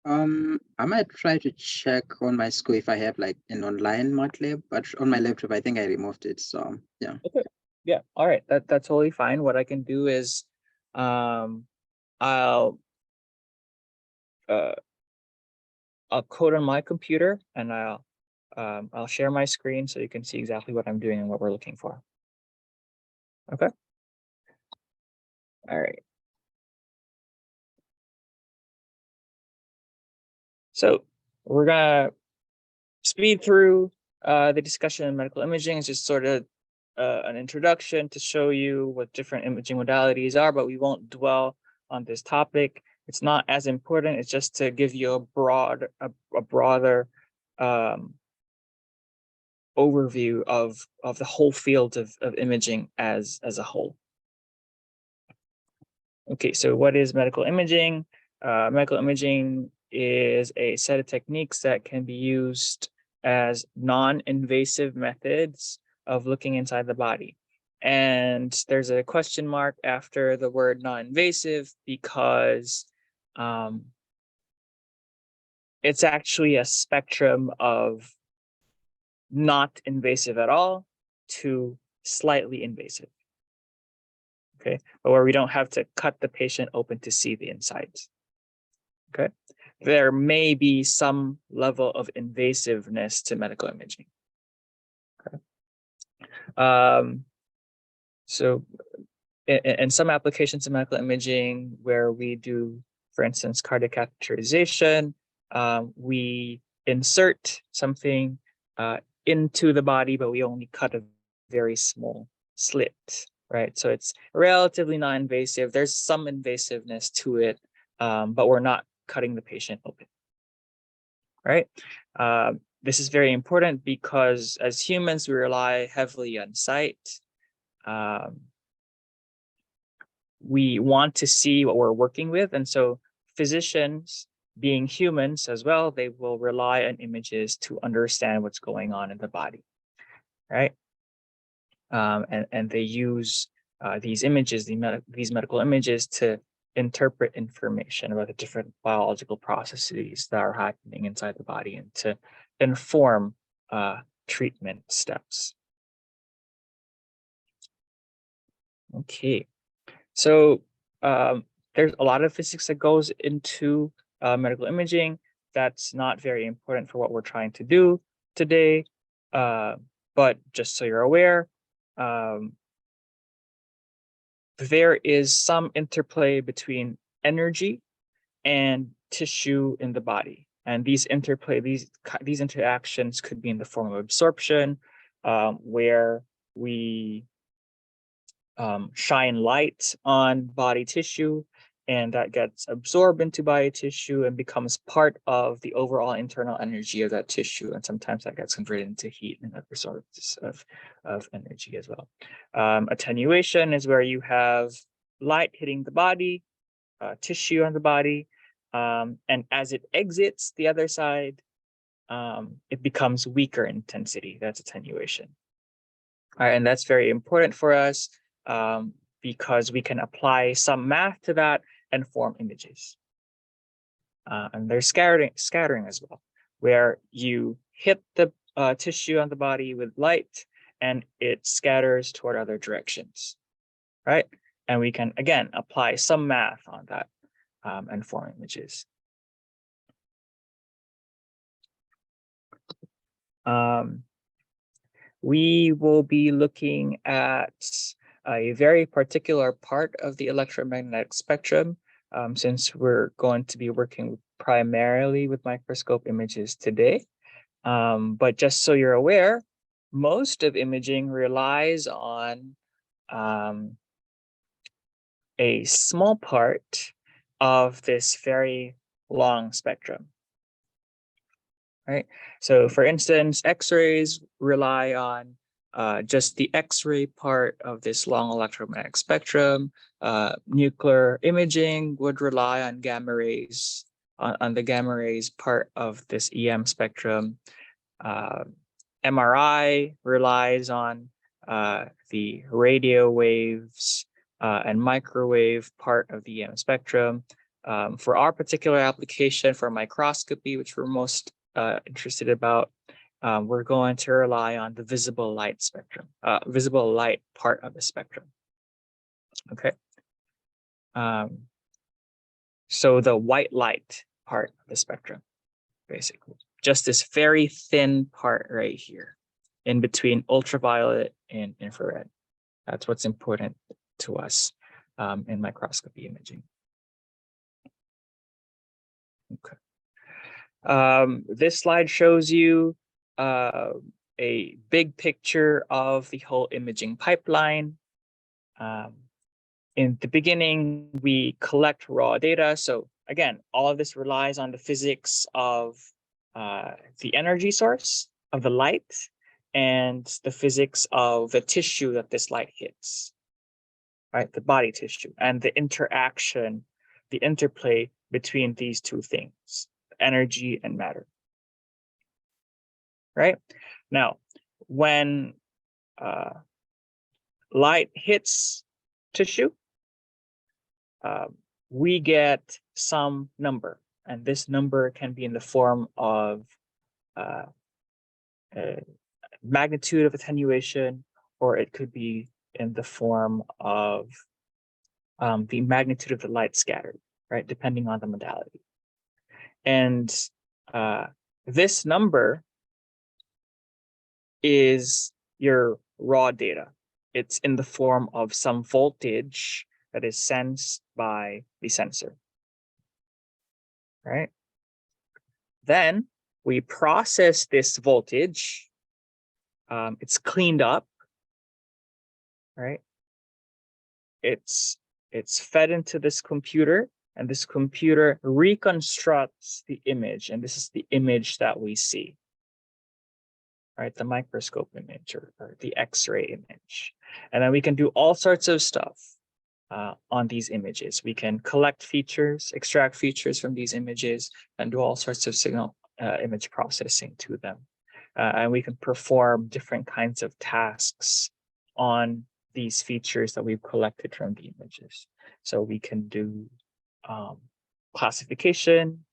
I might try to check on my school if I have like an online MATLAB, but on my laptop, I think I removed it. So yeah. Okay. Yeah. All right. That's totally fine. What I can do is, I'll code on my computer and I'll share my screen so you can see exactly what I'm doing and what we're looking for. Okay. All right. So we're gonna speed through the discussion of medical imaging. It's just sort of an introduction to show you what different imaging modalities are, but we won't dwell on this topic. It's not as important. It's just to give you a broader overview of the whole field of imaging as a whole. Okay, so what is medical imaging? Medical imaging is a set of techniques that can be used as non-invasive methods of looking inside the body. And there's a question mark after the word non-invasive because it's actually a spectrum of not invasive at all to slightly invasive. Okay, but where we don't have to cut the patient open to see the insides. Okay, there may be some level of invasiveness to medical imaging. Okay, so in some applications of medical imaging where we do, for instance, cardiac catheterization, we insert something into the body, but we only cut a very small slit, right? So it's relatively non-invasive. There's some invasiveness to it, but we're not cutting the patient open, right? This is very important because as humans, we rely heavily on sight. We want to see what we're working with. And so physicians, being humans as well, they will rely on images to understand what's going on in the body, right? And they use these images, these medical images, to interpret information about the different biological processes that are happening inside the body and to inform treatment steps. Okay, so there's a lot of physics that goes into medical imaging. That's not very important for what we're trying to do today, but just so you're aware, there is some interplay between energy and tissue in the body. And these interactions could be in the form of absorption, where we shine light on body tissue, and that gets absorbed into body tissue and becomes part of the overall internal energy of that tissue. And sometimes that gets converted into heat and other sorts of energy as well. Attenuation is where you have light hitting the body, tissue on the body, and as it exits the other side, it becomes weaker intensity. That's attenuation. All right, and that's very important for us because we can apply some math to that and form images. And there's scattering as well, where you hit the tissue on the body with light and it scatters toward other directions, right? And we can, again, apply some math on that and form images. We will be looking at a very particular part of the electromagnetic spectrum, since we're going to be working primarily with microscope images today. But just so you're aware, most of imaging relies on a small part of this very long spectrum. Right. So for instance, X-rays rely on just the X-ray part of this long electromagnetic spectrum. Nuclear imaging would rely on gamma rays, on the gamma rays part of this EM spectrum. MRI relies on the radio waves and microwave part of the EM spectrum. For our particular application for microscopy, which we're most interested about, we're going to rely on the visible light spectrum, visible light part of the spectrum. Okay. So the white light part of the spectrum, basically, just this very thin part right here in between ultraviolet and infrared. That's what's important to us in microscopy imaging. Okay. This slide shows you a big picture of the whole imaging pipeline. In the beginning, we collect raw data. So again, all of this relies on the physics of the energy source of the light and the physics of the tissue that this light hits, right? The body tissue and the interaction, the interplay between these two things, energy and matter, right? Now, when light hits tissue, we get some number, and this number can be in the form of magnitude of attenuation, or it could be in the form of the magnitude of the light scattered, right? Depending on the modality. And this number is your raw data. It's in the form of some voltage that is sensed by the sensor, right? Then we process this voltage. It's cleaned up, right? It's fed into this computer, and this computer reconstructs the image, and this is the image that we see, right? The microscope image or the X-ray image. And then we can do all sorts of stuff on these images. We can collect features, extract features from these images, and do all sorts of signal image processing to them. And we can perform different kinds of tasks on these features that we've collected from the images. So we can do classification,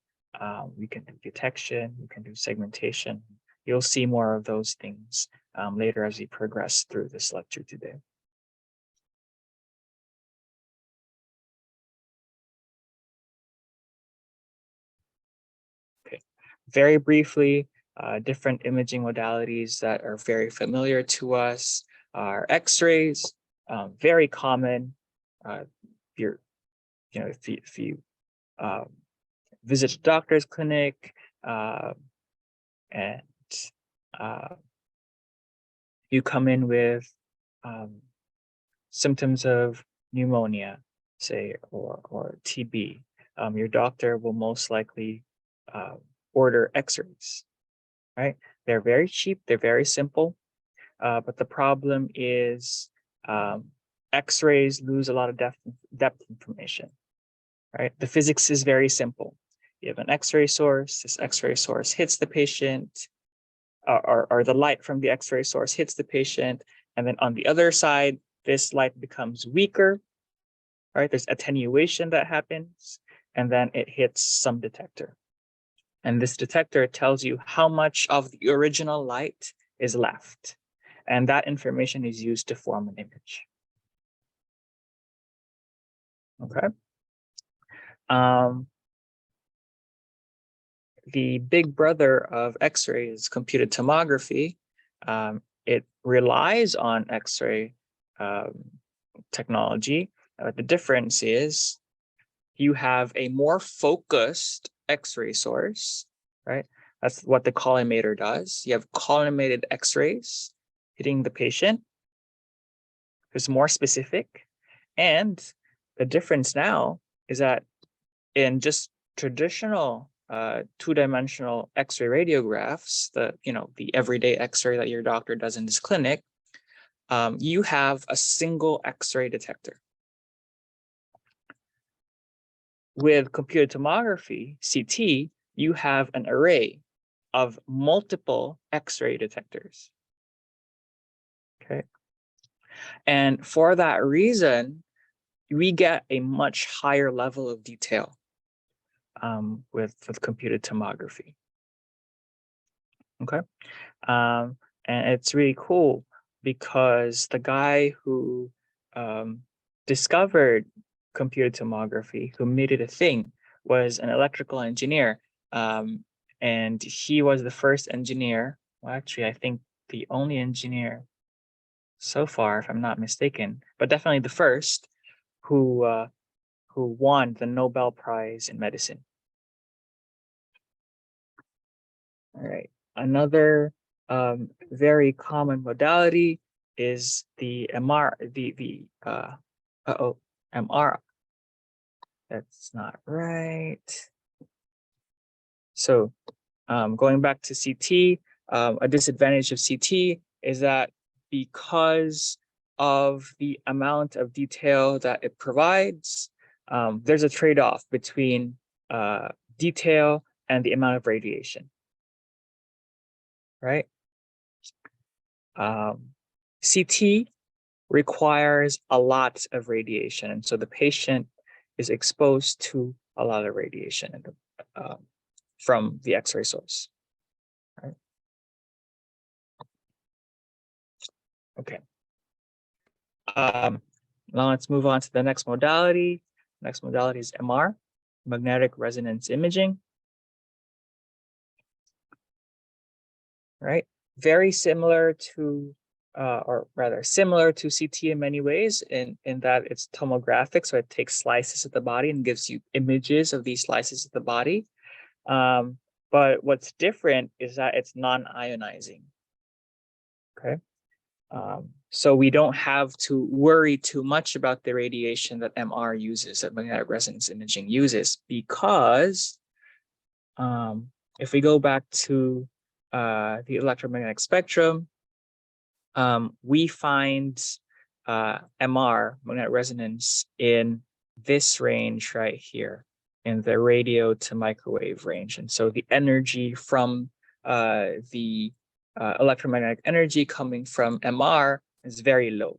we can do detection, we can do segmentation. You'll see more of those things later as we progress through this lecture today. Okay, very briefly, different imaging modalities that are very familiar to us are X-rays, very common. If you visit a doctor's clinic and you come in with symptoms of pneumonia, say, or TB, your doctor will most likely order x-rays, right? They're very cheap, they're very simple, but the problem is x-rays lose a lot of depth information, right? The physics is very simple. You have an x-ray source, this x-ray source hits the patient, or the light from the x-ray source hits the patient, and then on the other side, this light becomes weaker, right? There's attenuation that happens, and then it hits some detector. And this detector tells you how much of the original light is left. And that information is used to form an image. Okay. The big brother of X-ray is computed tomography. It relies on X-ray technology. The difference is you have a more focused X-ray source, right? That's what the collimator does. You have collimated X-rays hitting the patient. It's more specific. And the difference now is that in just traditional two-dimensional X-ray radiographs, the everyday X-ray that your doctor does in this clinic, you have a single X-ray detector. With computed tomography, CT, you have an array of multiple X-ray detectors. Okay. And for that reason, we get a much higher level of detail with computed tomography. Okay. And it's really cool because the guy who discovered computed tomography, who made it a thing, was an electrical engineer. And he was the first engineer, well, actually, I think the only engineer so far, if I'm not mistaken, but definitely the first who won the Nobel Prize in medicine. All right. Another very common modality is the MR, MR. That's not right. So going back to CT, a disadvantage of CT is that because of the amount of detail that it provides, there's a trade-off between detail and the amount of radiation, right? CT requires a lot of radiation, and so the patient is exposed to a lot of radiation from the X-ray source. Right? Okay. Now let's move on to the next modality. Next modality is MR, magnetic resonance imaging. Right? Very similar to, or rather similar to CT in many ways, in that it's tomographic, so it takes slices of the body and gives you images of these slices of the body. But what's different is that it's non-ionizing. Okay. So we don't have to worry too much about the radiation that MR uses, that magnetic resonance imaging uses, because if we go back to the electromagnetic spectrum, we find MR, magnetic resonance, in this range right here, in the radio to microwave range. And so the energy from the electromagnetic energy coming from MR is very low.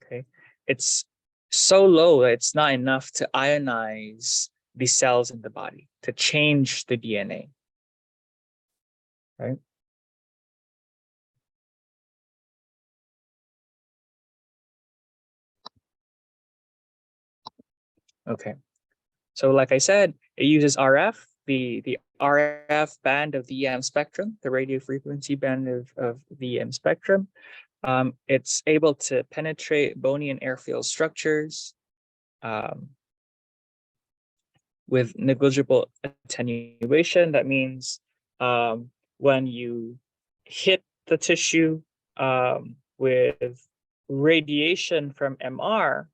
Okay, it's so low that it's not enough to ionize the cells in the body, to change the DNA. Right? Okay, so like I said, it uses RF, the RF band of the EM spectrum, the radio frequency band of the EM spectrum. It's able to penetrate bony and airfield structures with negligible attenuation. That means when you hit the tissue with radiation from MR,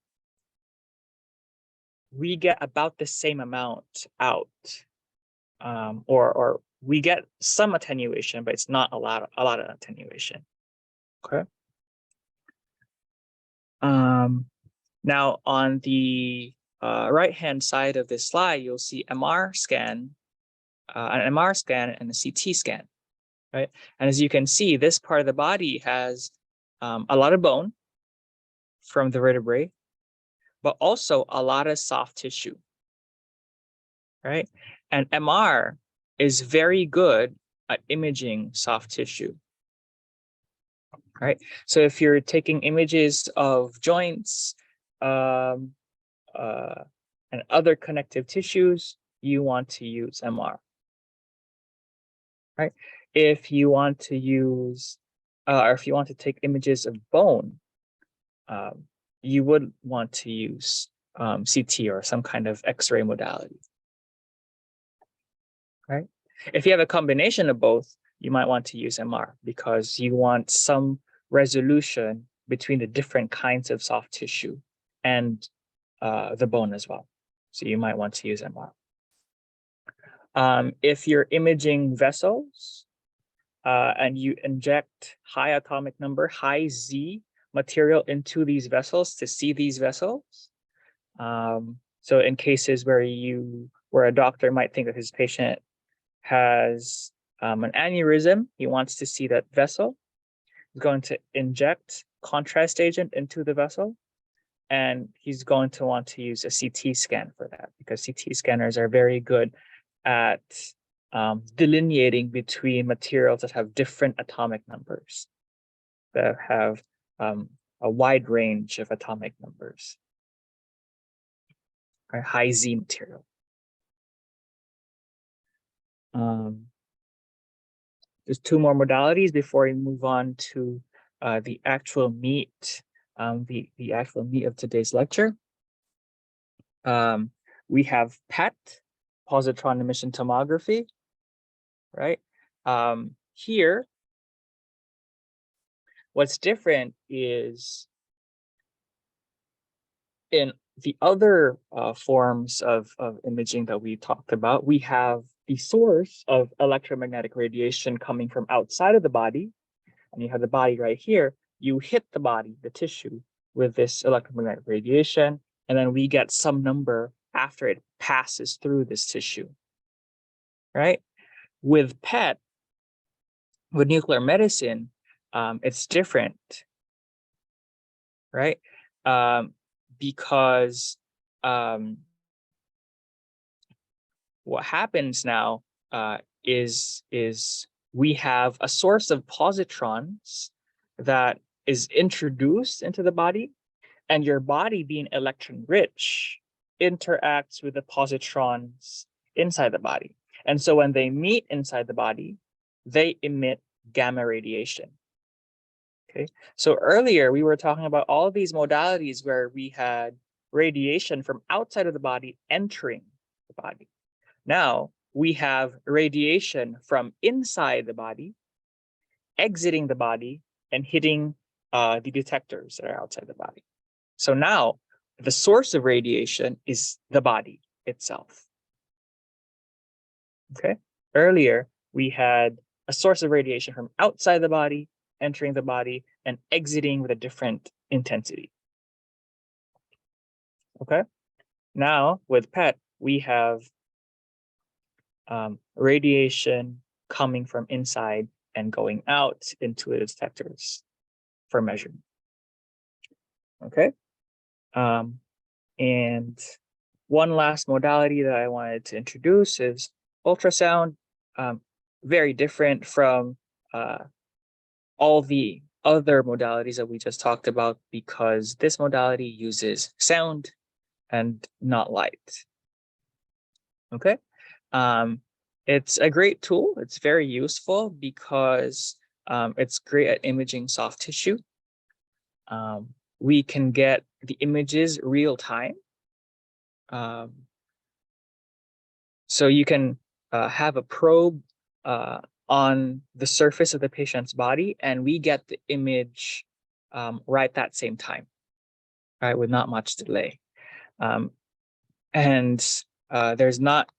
we get about the same amount out, or we get some attenuation, but it's not a lot of attenuation. Okay. Now on the right-hand side of this slide, you'll see MR scan, an MR scan and a CT scan, right? And as you can see, this part of the body has a lot of bone from the vertebrae, but also a lot of soft tissue, right? And MR is very good at imaging soft tissue, right? So if you're taking images of joints and other connective tissues, you want to use MR, right? If you want to use, or if you want to take images of bone, you would want to use CT or some kind of X-ray modality, right? If you have a combination of both, you might want to use MR because you want some resolution between the different kinds of soft tissue and the bone as well. So you might want to use MR. If you're imaging vessels and you inject high atomic number, high Z material into these vessels to see these vessels. So in cases where a doctor might think that his patient has an aneurysm, he wants to see that vessel. He's going to inject contrast agent into the vessel, and he's going to want to use a CT scan for that because CT scanners are very good at delineating between materials that have different atomic numbers, that have a wide range of atomic numbers, right? High Z material. There's two more modalities before we move on to the actual meat, the actual meat of today's lecture. We have PET, positron emission tomography, right? Here, what's different is in the other forms of imaging that we talked about, we have the source of electromagnetic radiation coming from outside of the body, and you have the body right here. You hit the body, the tissue, with this electromagnetic radiation, and then we get some number after it passes through this tissue, right? With PET, with nuclear medicine, it's different, right? Because what happens now is we have a source of positrons that is introduced into the body, and your body, being electron rich, interacts with the positrons inside the body. And so when they meet inside the body, they emit gamma radiation. Okay, so earlier we were talking about all of these modalities where we had radiation from outside of the body entering the body. Now we have radiation from inside the body, exiting the body, and hitting the detectors that are outside the body. So now the source of radiation is the body itself. Okay, earlier we had a source of radiation from outside the body, entering the body, and exiting with a different intensity. Okay, now with PET, we have radiation coming from inside and going out into the detectors for measurement. Okay, and one last modality that I wanted to introduce is ultrasound. Very different from all the other modalities that we just talked about because this modality uses sound and not light. Okay, it's a great tool. It's very useful because it's great at imaging soft tissue. We can get the images real time. So you can have a probe on the surface of the patient's body, and we get the image right that same time, right, with not much delay. And there's not,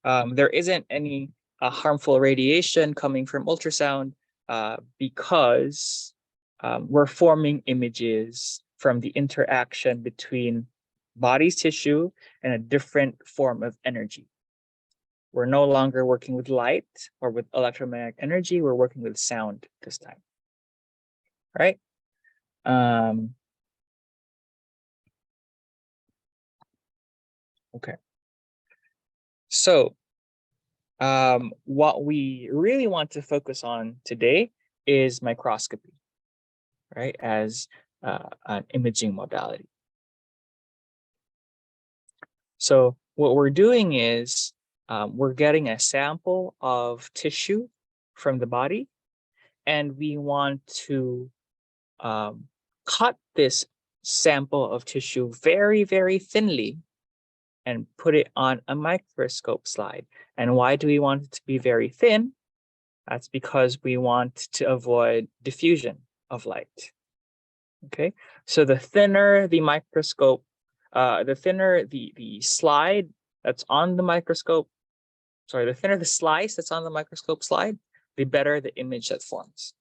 there isn't any harmful radiation coming from ultrasound because we're forming images from the interaction between body's tissue and a different form of energy. We're no longer working with light or with electromagnetic energy, we're working with sound this time, right? Okay. So what we really want to focus on today is microscopy, right, as an imaging modality. So what we're doing is we're getting a sample of tissue from the body, and we want to cut this sample of tissue very, very thinly and put it on a microscope slide. And why do we want it to be very thin? That's because we want to avoid diffusion of light. Okay, so the thinner the microscope, the thinner the slide that's on the microscope, the thinner the slice that's on the microscope slide, the better the image that forms.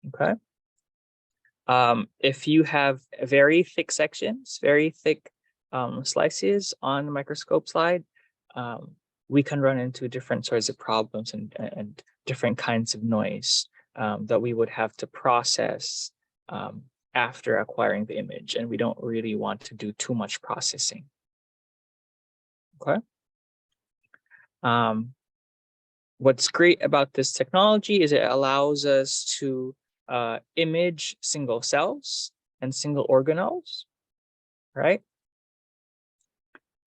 Okay. If you have very thick sections, very thick slices on the microscope slide, we can run into different sorts of problems and different kinds of noise that we would have to process after acquiring the image, and we don't really want to do too much processing. Okay. What's great about this technology is it allows us to image single cells and single organelles, right?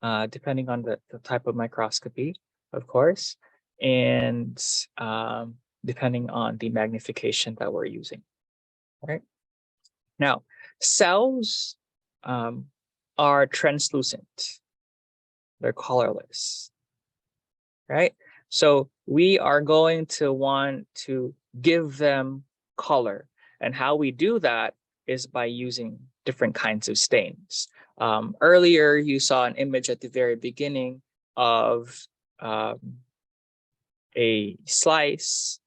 Depending on the type of microscopy, of course, and depending on the magnification that we're using, right? Now, cells are translucent. They're colorless, right? So we are going to want to give them color. And how we do that is by using different kinds of stains. Earlier, you saw an image at the very beginning of a slice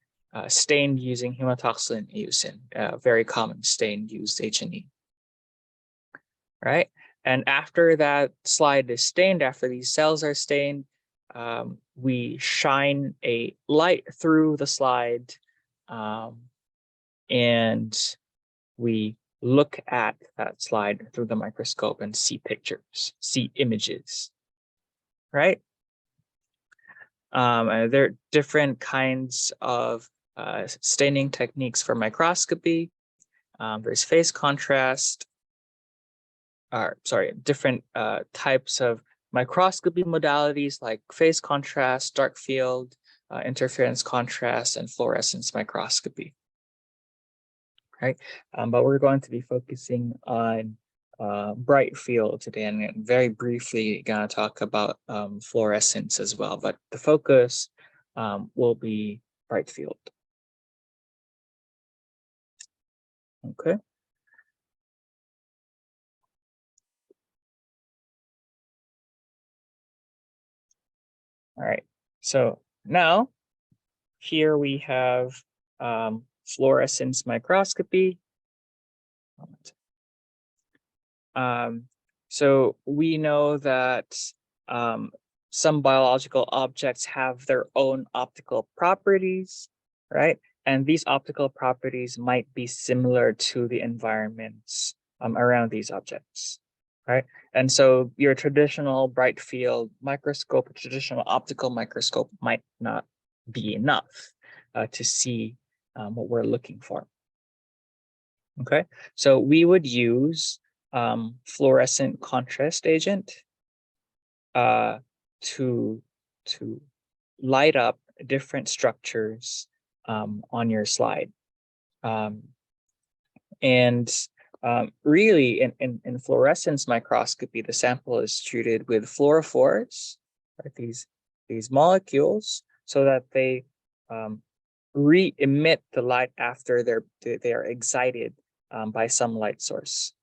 stained using hematoxylin eosin, a very common stain used H&E. Right? And after that slide is stained, after these cells are stained, we shine a light through the slide and we look at that slide through the microscope and see pictures, see images, right? And there are different kinds of staining techniques for microscopy. There's phase contrast, different types of microscopy modalities like phase contrast, dark field, interference contrast, and fluorescence microscopy. Right, but we're going to be focusing on bright field today, and very briefly gonna talk about fluorescence as well. But the focus will be bright field. Okay. All right. So now here we have fluorescence microscopy. So we know that some biological objects have their own optical properties, right? And these optical properties might be similar to the environments around these objects, right? And so your traditional bright field microscope, a traditional optical microscope might not be enough to see what we're looking for. Okay, so we would use fluorescent contrast agent to light up different structures on your slide. Really, in fluorescence microscopy, the sample is treated with fluorophores, right? These molecules, so that they re-emit the light after they are excited by some light source.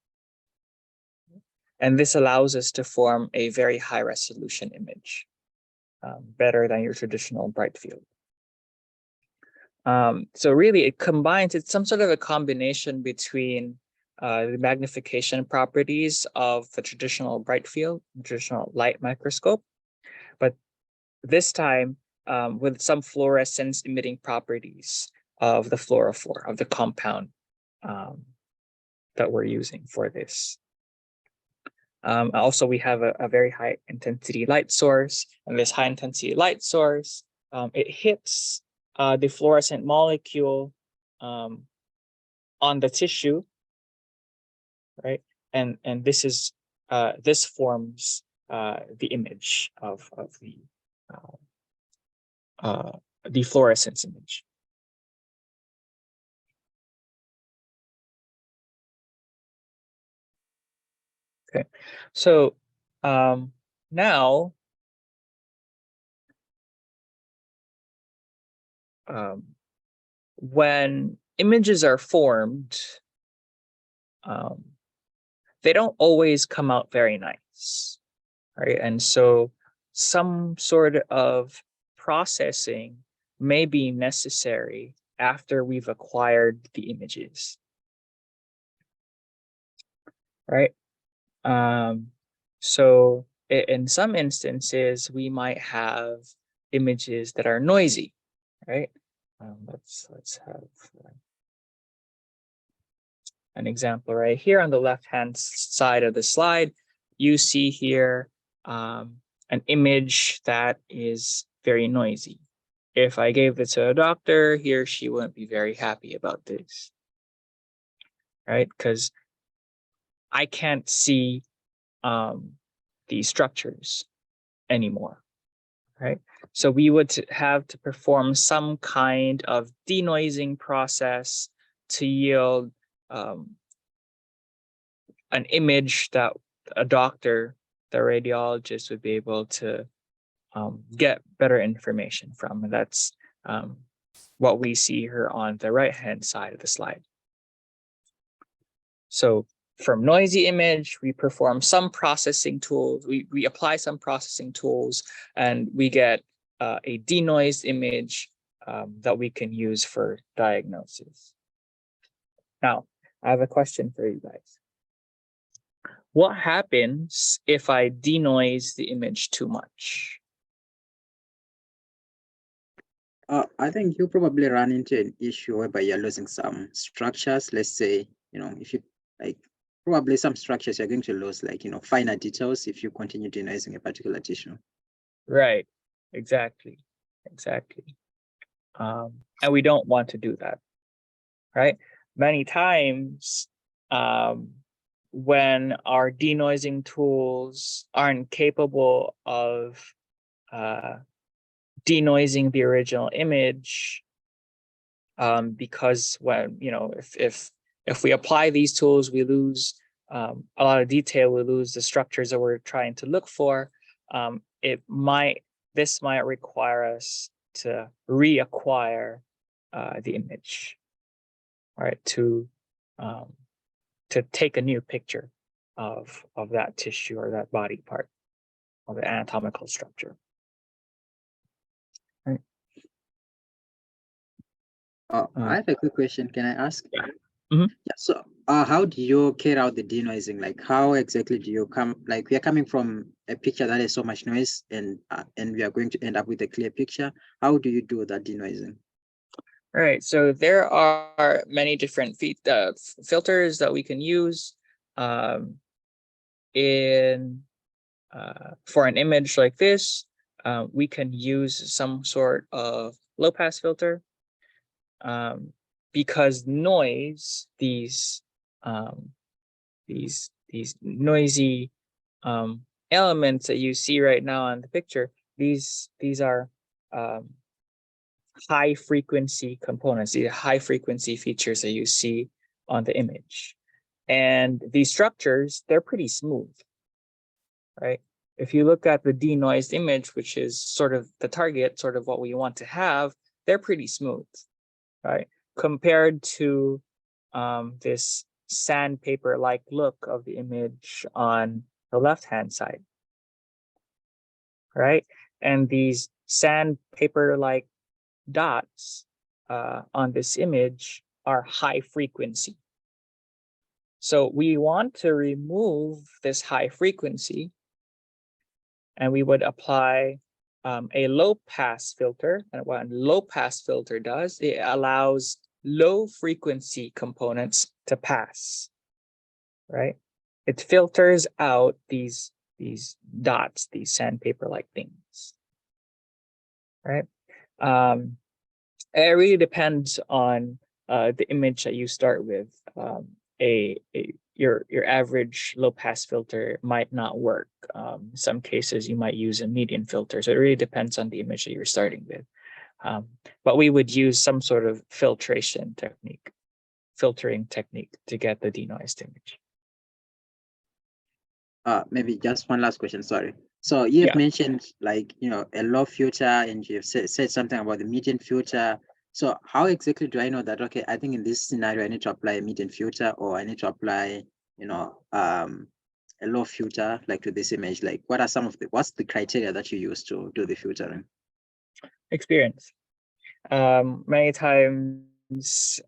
And this allows us to form a very high resolution image, better than your traditional bright field. So really it combines, it's some sort of a combination between the magnification properties of the traditional bright field, traditional light microscope, but this time with some fluorescence emitting properties of the fluorophore, of the compound that we're using for this. Also, we have a very high intensity light source, and this high intensity light source, it hits the fluorescent molecule on the tissue, right? And this is this forms the image of the fluorescence image. Okay, so now when images are formed, they don't always come out very nice, right? And so some sort of processing may be necessary after we've acquired the images, right? So in some instances, we might have images that are noisy, right? Let's have an example right here on the left-hand side of the slide. You see here an image that is very noisy. If I gave it to a doctor, he or she wouldn't be very happy about this, right? Because I can't see these structures anymore, right? So we would have to perform some kind of denoising process to yield an image that a doctor, the radiologist, would be able to get better information from. And that's what we see here on the right-hand side of the slide. So from noisy image, we perform some processing tools, we apply some processing tools, and we get a denoised image that we can use for diagnosis. Now, I have a question for you guys. What happens if I denoise the image too much? I think you probably run into an issue whereby you're losing some structures. Let's say, if you probably some structures you're going to lose, finer details if you continue denoising a particular tissue. Right, exactly. And we don't want to do that, right? Many times when our denoising tools aren't capable of denoising the original image, because when if we apply these tools, we lose a lot of detail, we lose the structures that we're trying to look for. This might require us to reacquire the image, right? To take a new picture of that tissue or that body part, of the anatomical structure. Right. I have a quick question. Can I ask? Yeah. Mm-hmm. Yeah, so how do you carry out the denoising? Like, how exactly do you come? Like, we are coming from a picture that has so much noise, and we are going to end up with a clear picture. How do you do that denoising? Right. So there are many different filters that we can use for an image like this. We can use some sort of low pass filter. Because noise, these noisy elements that you see right now on the picture, these are high frequency components, the high frequency features that you see on the image. And these structures, they're pretty smooth, right? If you look at the denoised image, which is sort of the target, sort of what we want to have, they're pretty smooth, right? Compared to this sandpaper-like look of the image on the left-hand side, right? And these sandpaper-like dots on this image are high frequency. So we want to remove this high frequency, and we would apply a low pass filter. And what a low pass filter does, it allows low frequency components to pass, right? It filters out these dots, these sandpaper-like things, right? It really depends on the image that you start with. Your average low pass filter might not work. In some cases, you might use a median filter. So it really depends on the image that you're starting with. But we would use some sort of filtering technique to get the denoised image. Maybe just one last question, sorry. So you have Yeah. mentioned like, a low filter, and you've said something about the median filter. So how exactly do I know that, okay, I think in this scenario, I need to apply a median filter, or I need to apply, a low filter, like to this image? Like, what are what's the criteria that you use to do the filtering? Experience. Many times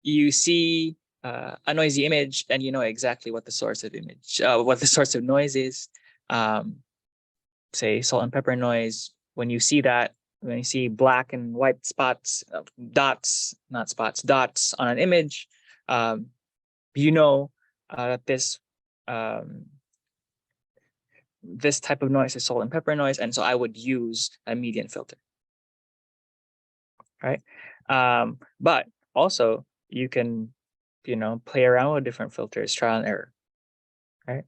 you see a noisy image, and you know exactly what the source of noise is. Say salt and pepper noise. When you see black and white spots, dots on an image, you know that this type of noise is salt and pepper noise, and so I would use a median filter, right? But also you can, play around with different filters, trial and error, right?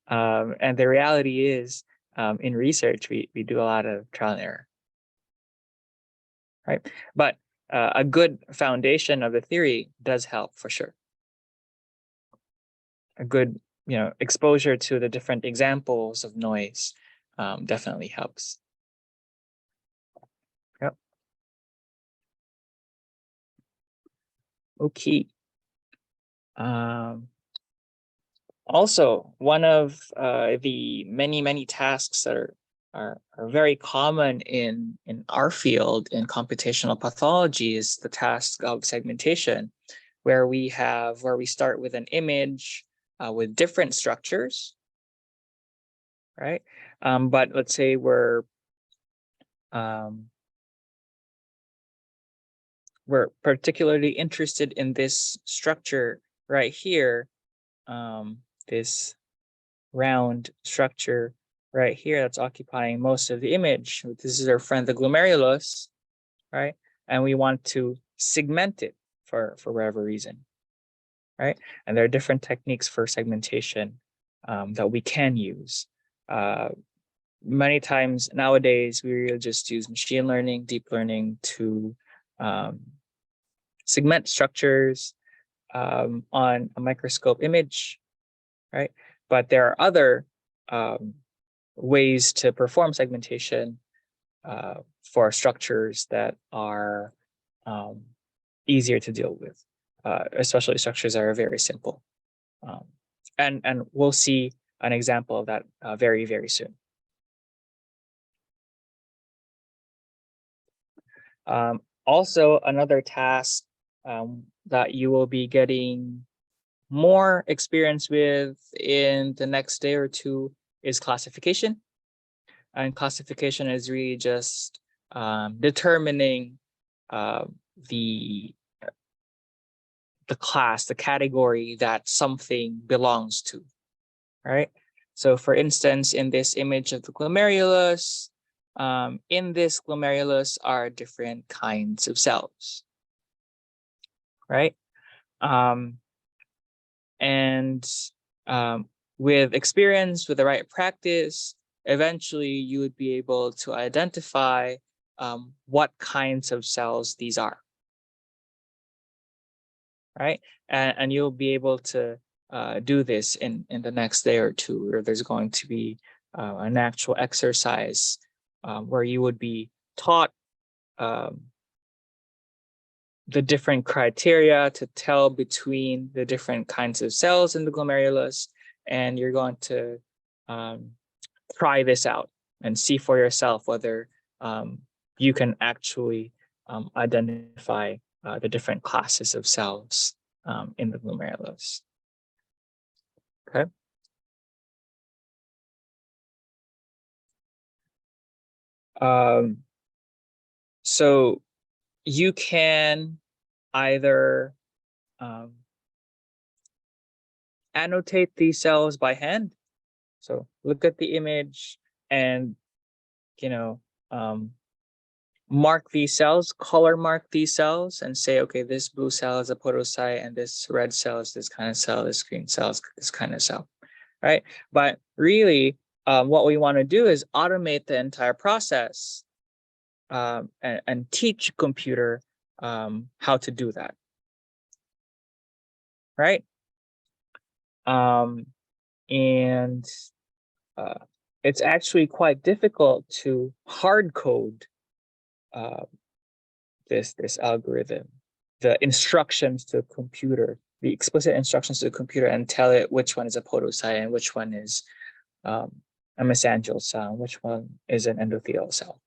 And the reality is, in research, we do a lot of trial and error, right? But a good foundation of the theory does help for sure. A good, exposure to the different examples of noise definitely helps. Yep. Okay. Also, one of the many tasks that are very common in our field in computational pathology is the task of segmentation, where we start with an image with different structures, right? But let's say we're particularly interested in this structure right here, this round structure right here that's occupying most of the image. This is our friend, the glomerulus, right? And we want to segment it for whatever reason, right? And there are different techniques for segmentation that we can use. Many times nowadays, we really just use machine learning, deep learning to segment structures on a microscope image, right? But there are other ways to perform segmentation for structures that are easier to deal with, especially structures that are very simple. And we'll see an example of that very, very soon. Also, another task that you will be getting more experience with in the next day or two is classification. And classification is really just determining the class, the category that something belongs to, right? So for instance, in this image of the glomerulus, in this glomerulus are different kinds of cells, right? With experience, with the right practice, eventually you would be able to identify what kinds of cells these are, right? And you'll be able to do this in the next day or two, or there's going to be an actual exercise where you would be taught the different criteria to tell between the different kinds of cells in the glomerulus, and you're going to try this out and see for yourself whether you can actually identify the different classes of cells in the glomerulus. Okay. So you can either annotate these cells by hand. So look at the image and, mark these cells, color mark these cells, and say, okay, this blue cell is a podocyte, and this red cell is this kind of cell, this green cell is this kind of cell, right? But really, what we want to do is automate the entire process and teach a computer how to do that, right? And it's actually quite difficult to hard code this algorithm, the instructions to the computer, the explicit instructions to the computer, and tell it which one is a podocyte and which one is a mesangial cell, and which one is an endothelial cell.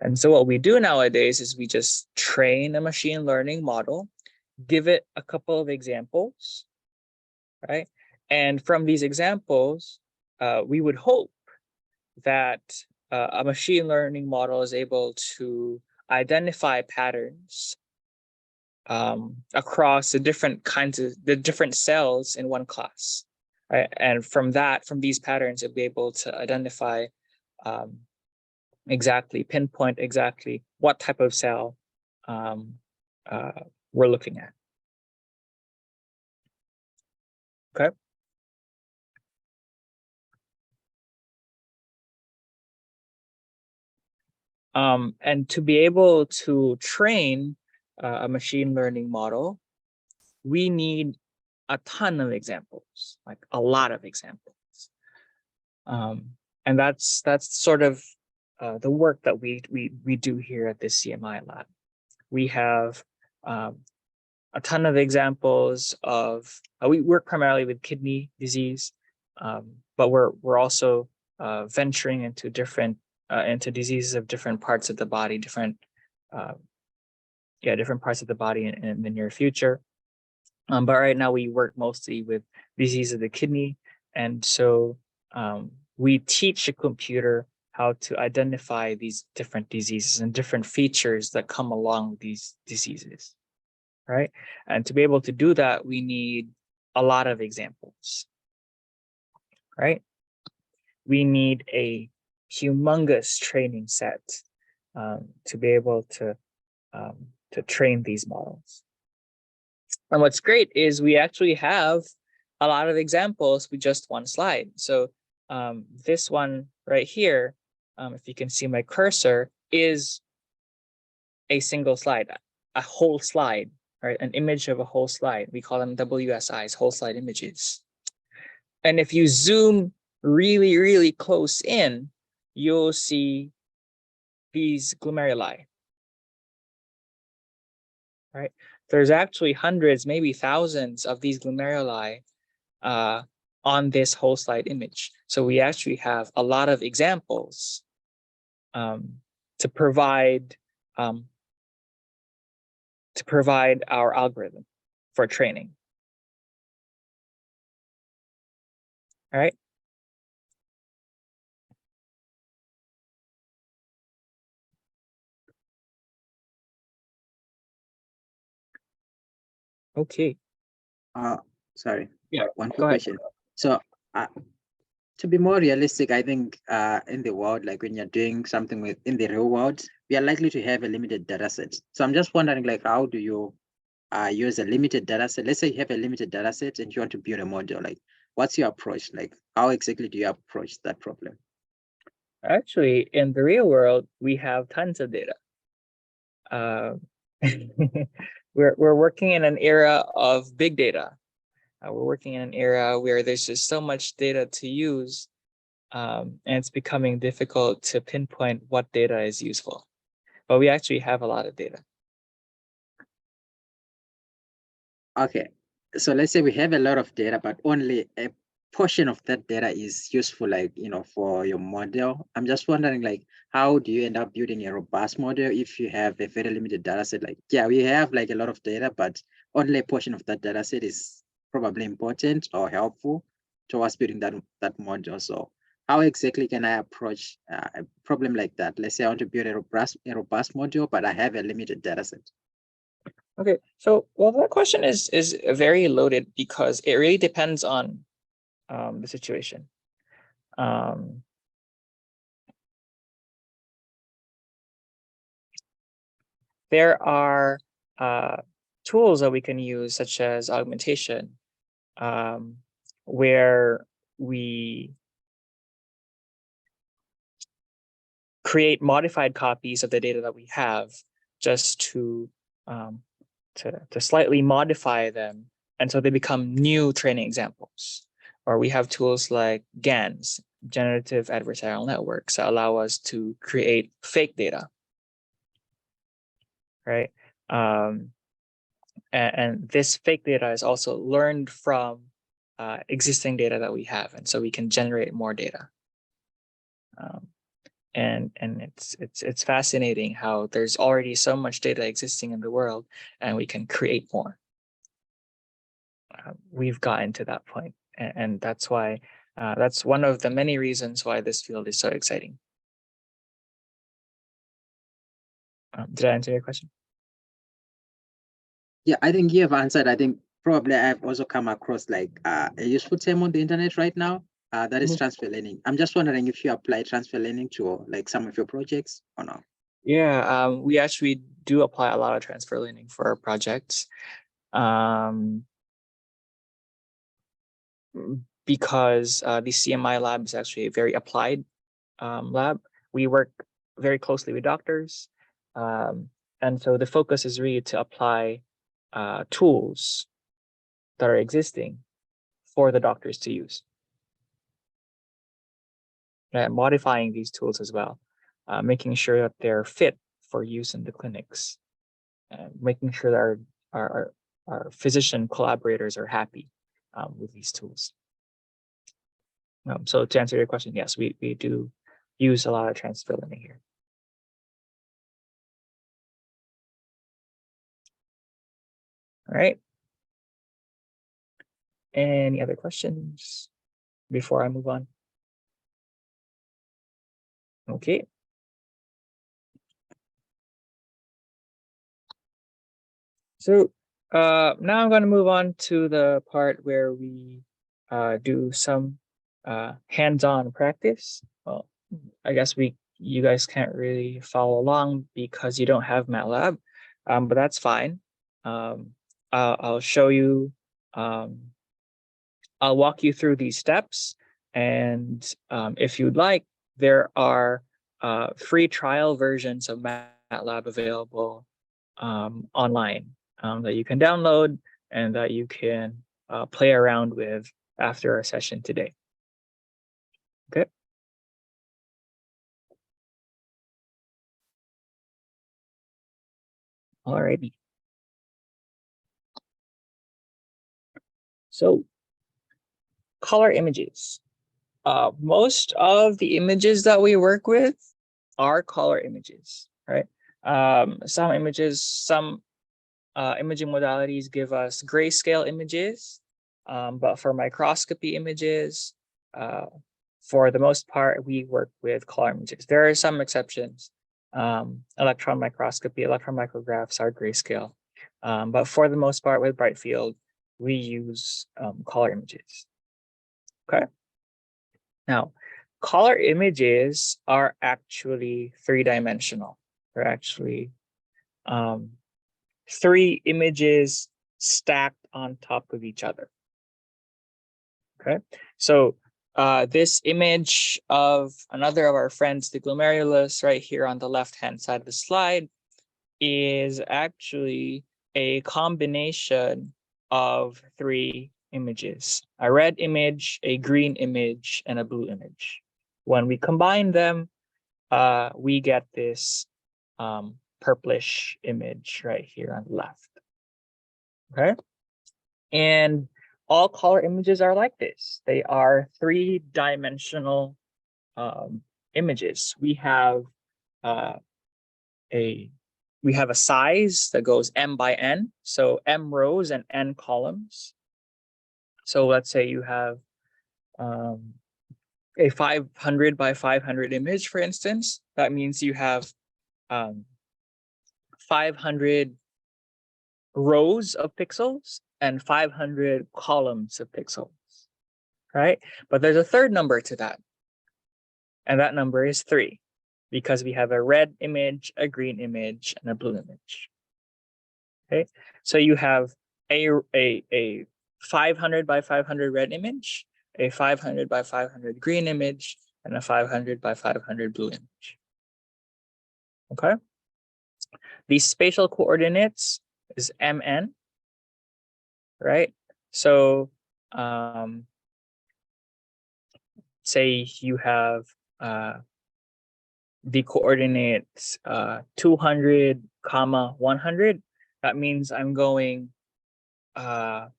And so what we do nowadays is we just train a machine learning model, give it a couple of examples, right? And from these examples, we would hope that a machine learning model is able to identify patterns across the different kinds of the different cells in one class, right? And from these patterns, it'll be able to identify pinpoint exactly what type of cell we're looking at. Okay. And to be able to train a machine learning model, we need a ton of examples, like a lot of examples. And that's sort of the work that we do here at the CMI lab. We have a ton of examples of, we work primarily with kidney disease, but we're also venturing into into diseases of different parts of the body, different parts of the body in the near future. But right now we work mostly with disease of the kidney, and so we teach a computer how to identify these different diseases and different features that come along with these diseases, right? And to be able to do that, we need a lot of examples, right? We need a humongous training set to be able to train these models. And what's great is we actually have a lot of examples with just one slide. So this one right here, if you can see my cursor, is a single slide, a whole slide, right? An image of a whole slide. We call them WSIs, whole slide images. And if you zoom really, really close in, you'll see these glomeruli, right? There's actually hundreds, maybe thousands of these glomeruli on this whole slide image. So we actually have a lot of examples to provide our algorithm for training. All right. Okay. Sorry. Yeah. One quick Go ahead. question. So, to be more realistic, I think in the world, like when you're doing something in the real world, we are likely to have a limited data set. So I'm just wondering, like, how do you use a limited data set? Let's say you have a limited data set and you want to build a model. Like, what's your approach? Like, how exactly do you approach that problem? Actually, in the real world, we have tons of data. We're working in an era of big data. We're working in an era where there's just so much data to use, and it's becoming difficult to pinpoint what data is useful. But we actually have a lot of data. Okay, so let's say we have a lot of data, but only a portion of that data is useful, like, for your model. I'm just wondering, like, how do you end up building a robust model if you have a very limited data set? Like, yeah, we have like a lot of data, but only a portion of that data set is probably important or helpful towards building that model. So how exactly can I approach a problem like that? Let's say I want to build a robust model, but I have a limited data set. Okay, so well, that question is very loaded because it really depends on the situation. There are tools that we can use, such as augmentation, where we create modified copies of the data that we have, just to slightly modify them, and so they become new training examples. Or we have tools like GANs, generative adversarial networks, that allow us to create fake data, right? And this fake data is also learned from existing data that we have, and so we can generate more data. And it's fascinating how there's already so much data existing in the world, and we can create more. We've gotten to that point, and that's why that's one of the many reasons why this field is so exciting. Did I answer your question? Yeah, I think you have answered. I think probably I've also come across like a useful term on the internet right now. That is transfer learning. I'm just wondering if you apply transfer learning to like some of your projects or not. Yeah, we actually do apply a lot of transfer learning for our projects, because the CMI lab is actually a very applied lab. We work very closely with doctors, and so the focus is really to apply tools that are existing for the doctors to use. Modifying these tools as well, making sure that they're fit for use in the clinics, and making sure that our physician collaborators are happy with these tools. So to answer your question, yes, we do use a lot of transfer learning here. All right. Any other questions before I move on? Okay. So now I'm going to move on to the part where we do some hands-on practice. Well, I guess you guys can't really follow along because you don't have MATLAB, but that's fine. I'll show you. I'll walk you through these steps, and if you'd like, there are free trial versions of MATLAB available online that you can download and that you can play around with after our session today. Okay. Alrighty. So, color images. Most of the images that we work with are color images, right? Some imaging modalities give us grayscale images, but for microscopy images, for the most part, we work with color images. There are some exceptions. Electron microscopy, electron micrographs are grayscale, but for the most part, with bright field, we use color images. Okay. Now, color images are actually three-dimensional. They're actually 3 images stacked on top of each other. Okay, so this image of another of our friends, the glomerulus, right here on the left-hand side of the slide, is actually a combination of 3 images: a red image, a green image, and a blue image. When we combine them, we get this purplish image right here on the left. Okay, and all color images are like this. They are three-dimensional images. We have a size that goes m by n, so m rows and n columns. So let's say you have a 500 by 500 image, for instance. That means you have 500 rows of pixels and 500 columns of pixels, right? But there's a third number to that, and that number is 3, because we have a red image, a green image, and a blue image. Okay, so you have a 500 by 500 red image, a 500 by 500 green image, and a 500 by 500 blue image. Okay, these spatial coordinates is mn, right? So say you have the coordinates 200 comma 100. That means I'm going to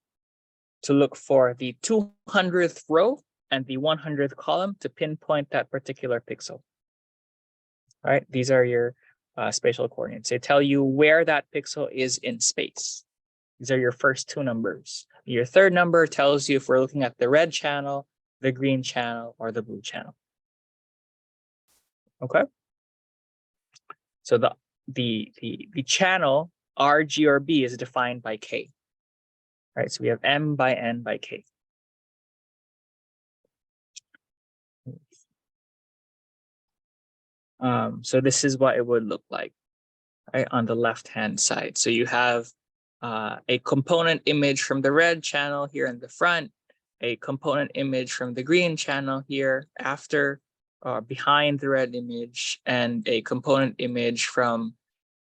look for the 200th row and the 100th column to pinpoint that particular pixel. All right, these are your spatial coordinates. They tell you where that pixel is in space. These are your first two numbers. Your third number tells you if we're looking at the red channel, the green channel, or the blue channel. Okay. So the channel R, G, or B is defined by K. Right, so we have M by N by K. So this is what it would look like, right, on the left-hand side. So you have a component image from the red channel here in the front, a component image from the green channel here after or behind the red image, and a component image from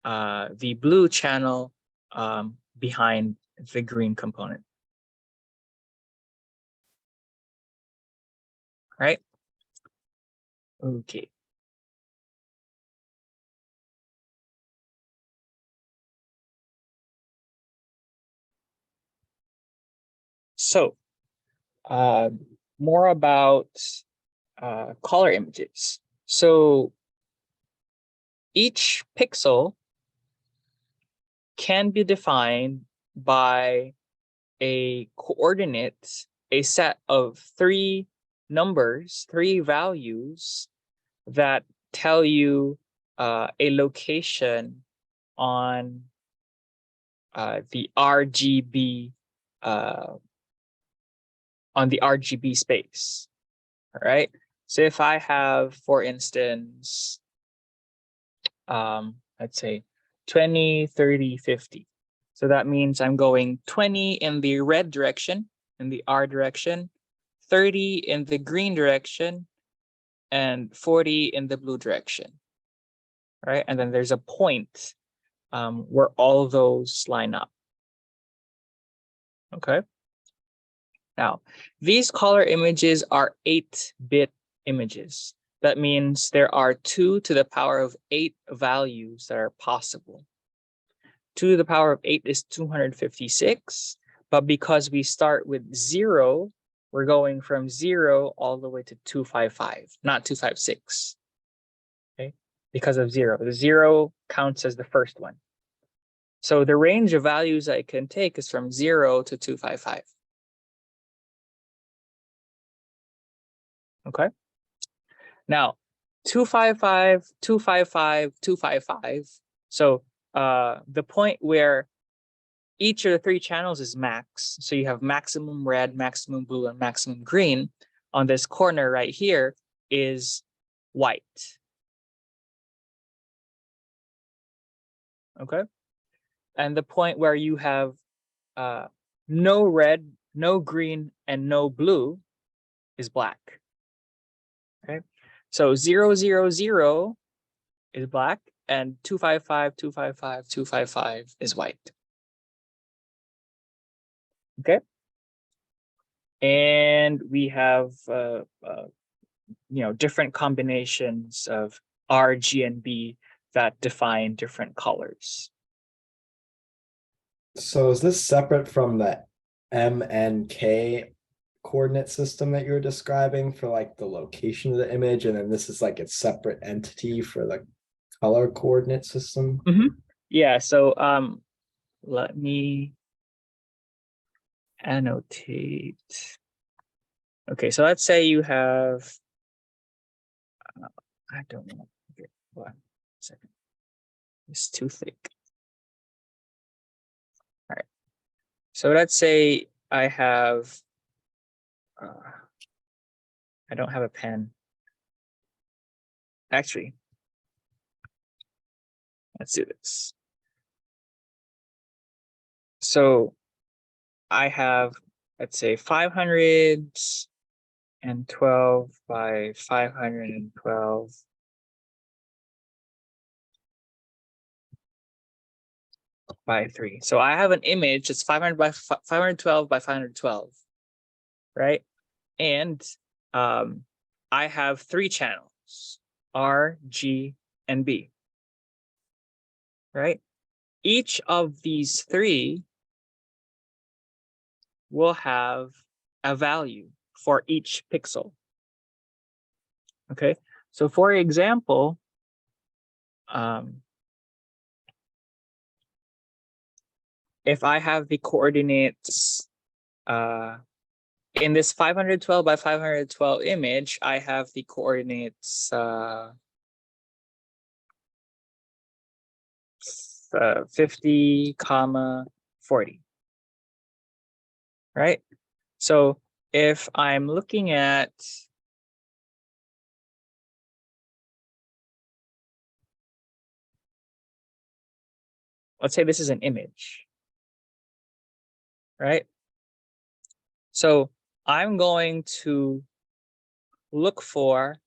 the blue channel behind the green component. Right? Okay. So, more about color images. So, each pixel can be defined by a coordinate, a set of 3 numbers, 3 values that tell you a location on the RGB space. All right. So if I have, for instance, let's say 20, 30, 50. So that means I'm going 20 in the red direction, in the R direction, 30 in the green direction, and 40 in the blue direction. Right. And then there's a point where all of those line up. Okay. Now, these color images are 8-bit images. That means there are 2 to the power of 8 values that are possible. 2 to the power of 8 is 256, but because we start with 0, we're going from 0 all the way to 255, not 256. Okay, because of 0. The 0 counts as the first one. So the range of values I can take is from 0 to 255. Okay. Now, 255, 255, 255. So the point where each of the 3 channels is max. So you have maximum red, maximum blue, and maximum green. On this corner right here is white. Okay. And the point where you have no red, no green, and no blue is black. Okay. So 0, 0, 0 is black, and 255, 255, 255 is white. Okay. And we have different combinations of R, G, and B that define different colors. So is this separate from the M and K coordinate system that you're describing for like the location of the image, and then this is like its separate entity for the color coordinate system? Yeah, so let me annotate. Okay, so let's say you have, I don't know. Okay, 1 second. It's too thick. All right. So let's say I have, I don't have a pen. Actually, let's do this. So I have, let's say 512 by 512 by 3. So I have an image that's 500 by 512 by 512, right? And I have 3 channels, R, G, and B, right? Each of these 3 will have a value for each pixel. Okay, so for example, if I have the coordinates in this 512 by 512 image, I have the coordinates 50, 40, right? So if I'm looking at, let's say this is an image, right? So I'm going to look for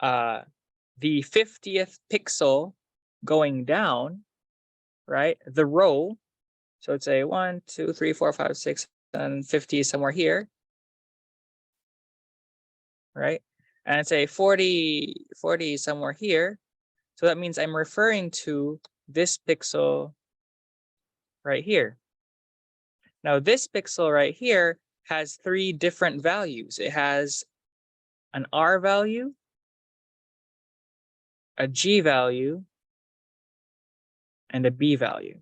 the 50th pixel going down, right? The row. So it's a 1, 2, 3, 4, 5, 6, and 50 somewhere here, right? And it's a 40 somewhere here. So that means I'm referring to this pixel right here. Now this pixel right here has 3 different values. It has an R value, a G value, and a B value.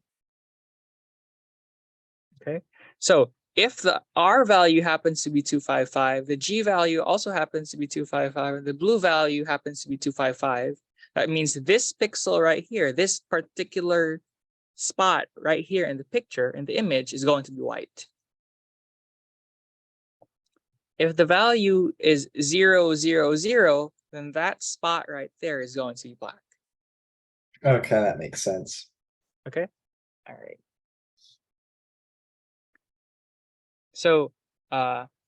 Okay, so if the R value happens to be 255, the G value also happens to be 255, and the blue value happens to be 255, that means this pixel right here, this particular spot right here in the picture, in the image, is going to be white. If the value is 0, 0, 0, then that spot right there is going to be black. Okay, that makes sense. Okay, all right. So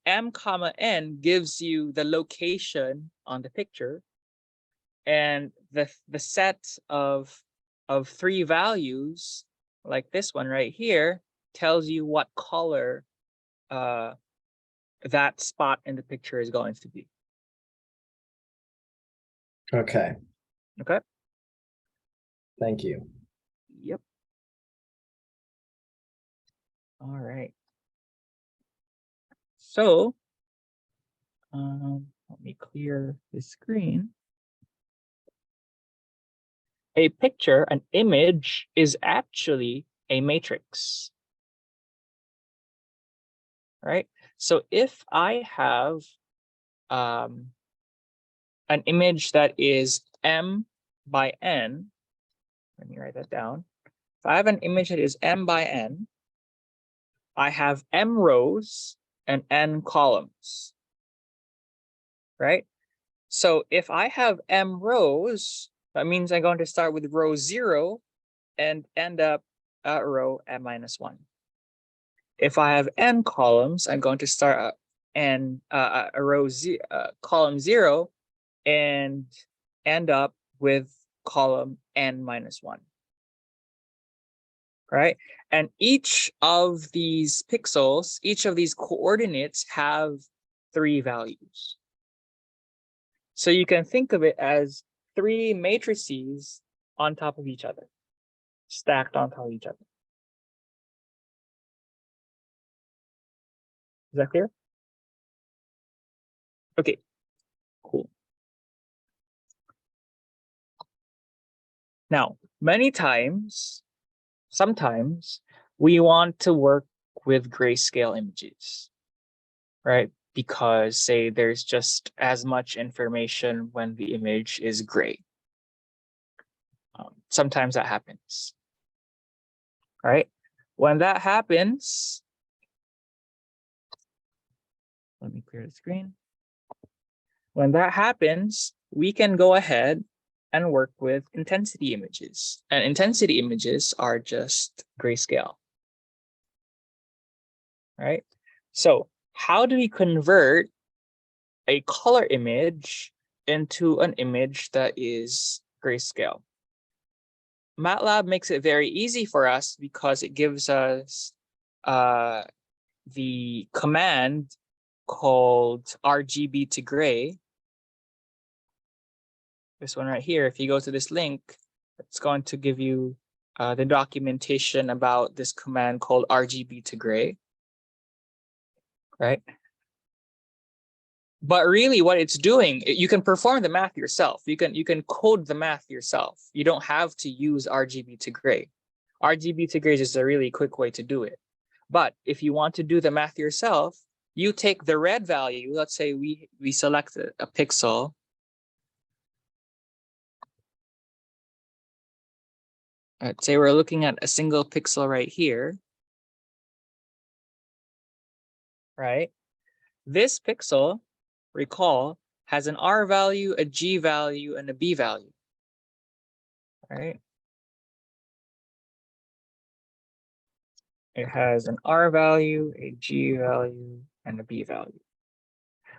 M comma N gives you the location on the picture, and the set of 3 values, like this one right here, tells you what color that spot in the picture is going to be. Okay, Okay. thank you. Yep. All right. So let me clear the screen. A picture, an image, is actually a matrix, right? So if I have an image that is M by N, let me write that down. If I have an image that is M by N, I have M rows and N columns, right? So if I have M rows, that means I'm going to start with row 0 and end up at row M minus 1. If I have N columns, I'm going to start at column 0 and end up with column N minus 1. Right? And each of these pixels, each of these coordinates have 3 values. So you can think of it as 3 matrices on top of each other, stacked on top of each other. Is that clear? Okay, cool. Now, sometimes we want to work with grayscale images, right? Because say there's just as much information when the image is gray. Sometimes that happens, right? When that happens, let me clear the screen. When that happens, we can go ahead and work with intensity images. And intensity images are just grayscale, right? So how do we convert a color image into an image that is grayscale? MATLAB makes it very easy for us because it gives us the command called RGB to gray. This one right here, if you go to this link, it's going to give you the documentation about this command called RGB to gray, right? But really what it's doing, you can perform the math yourself. You can code the math yourself. You don't have to use RGB to gray. RGB to gray is just a really quick way to do it. But if you want to do the math yourself, you take the red value. Let's say we select a pixel. Let's say we're looking at a single pixel right here, right? This pixel, recall, has an R value, a G value, and a B value, right? It has an R value, a G value, and a B value.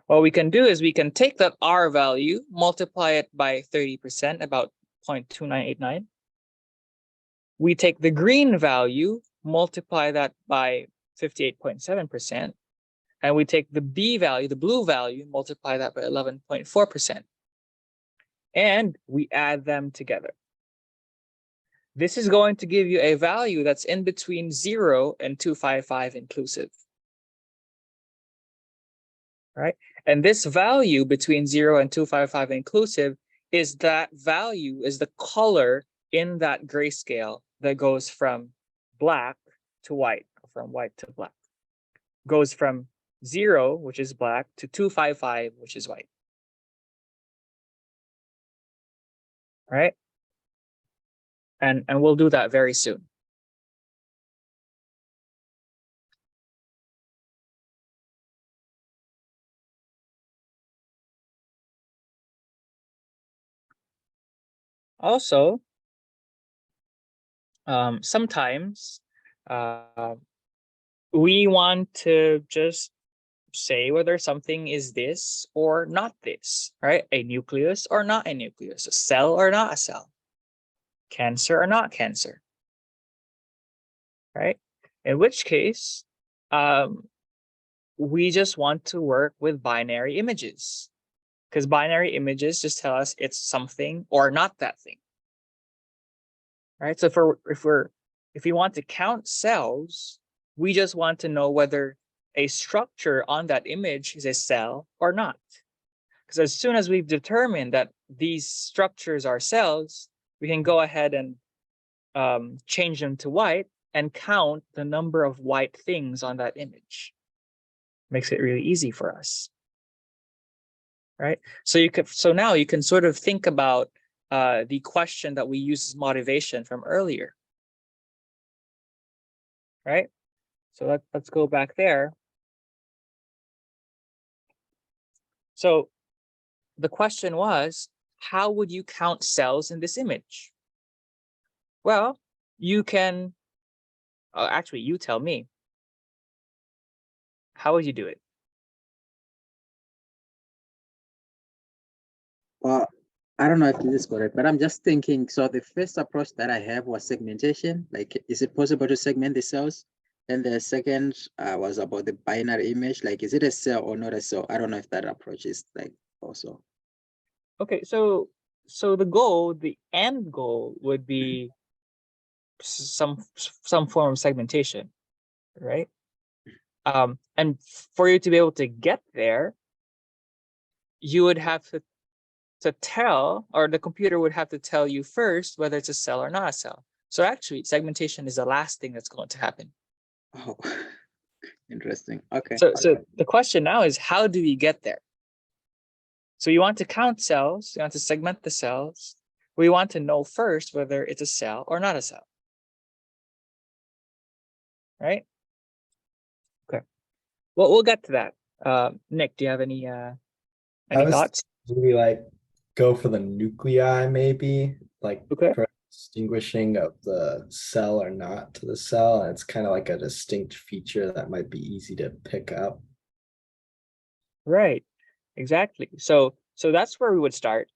What we can do is we can take that R value, multiply it by 30%, about 0.2989. We take the green value, multiply that by 58.7%. And we take the B value, the blue value, multiply that by 11.4%. And we add them together. This is going to give you a value that's in between 0 and 255 inclusive. Right? And this value between 0 and 255 inclusive is that value, is the color in that grayscale that goes from black to white, from white to black. Goes from 0, which is black, to 255, which is white. Right? And we'll do that very soon. Also, sometimes we want to just say whether something is this or not this, right? A nucleus or not a nucleus, a cell or not a cell, cancer or not cancer, right? In which case, we just want to work with binary images, because binary images just tell us it's something or not that thing, right? So if we want to count cells, we just want to know whether a structure on that image is a cell or not. Because as soon as we've determined that these structures are cells, we can go ahead and change them to white and count the number of white things on that image. Makes it really easy for us, right? So now you can sort of think about the question that we used as motivation from earlier, right? So let's go back there. So the question was, how would you count cells in this image? Well, you can, actually, you tell me. How would you do it? Well, I don't know if this is correct, but I'm just thinking, so the first approach that I have was segmentation. Like, is it possible to segment the cells? And the second was about the binary image. Like, is it a cell or not a cell? I don't know if that approach is like also. Okay, so the end goal would be some form of segmentation, right? And for you to be able to get there, you would have to tell, or the computer would have to tell you first whether it's a cell or not a cell. So actually, segmentation is the last thing that's going to happen. Oh, interesting. Okay. So the question now is, how do we get there? So you want to count cells, you want to segment the cells. We want to know first whether it's a cell or not a cell. Right? Okay. Well, we'll get to that. Nick, do you have any thoughts? Maybe like go for the nuclei, maybe like Okay. for distinguishing of the cell or not to the cell. And it's kind of like a distinct feature that might be easy to pick up. Right. Exactly. So that's where we would start,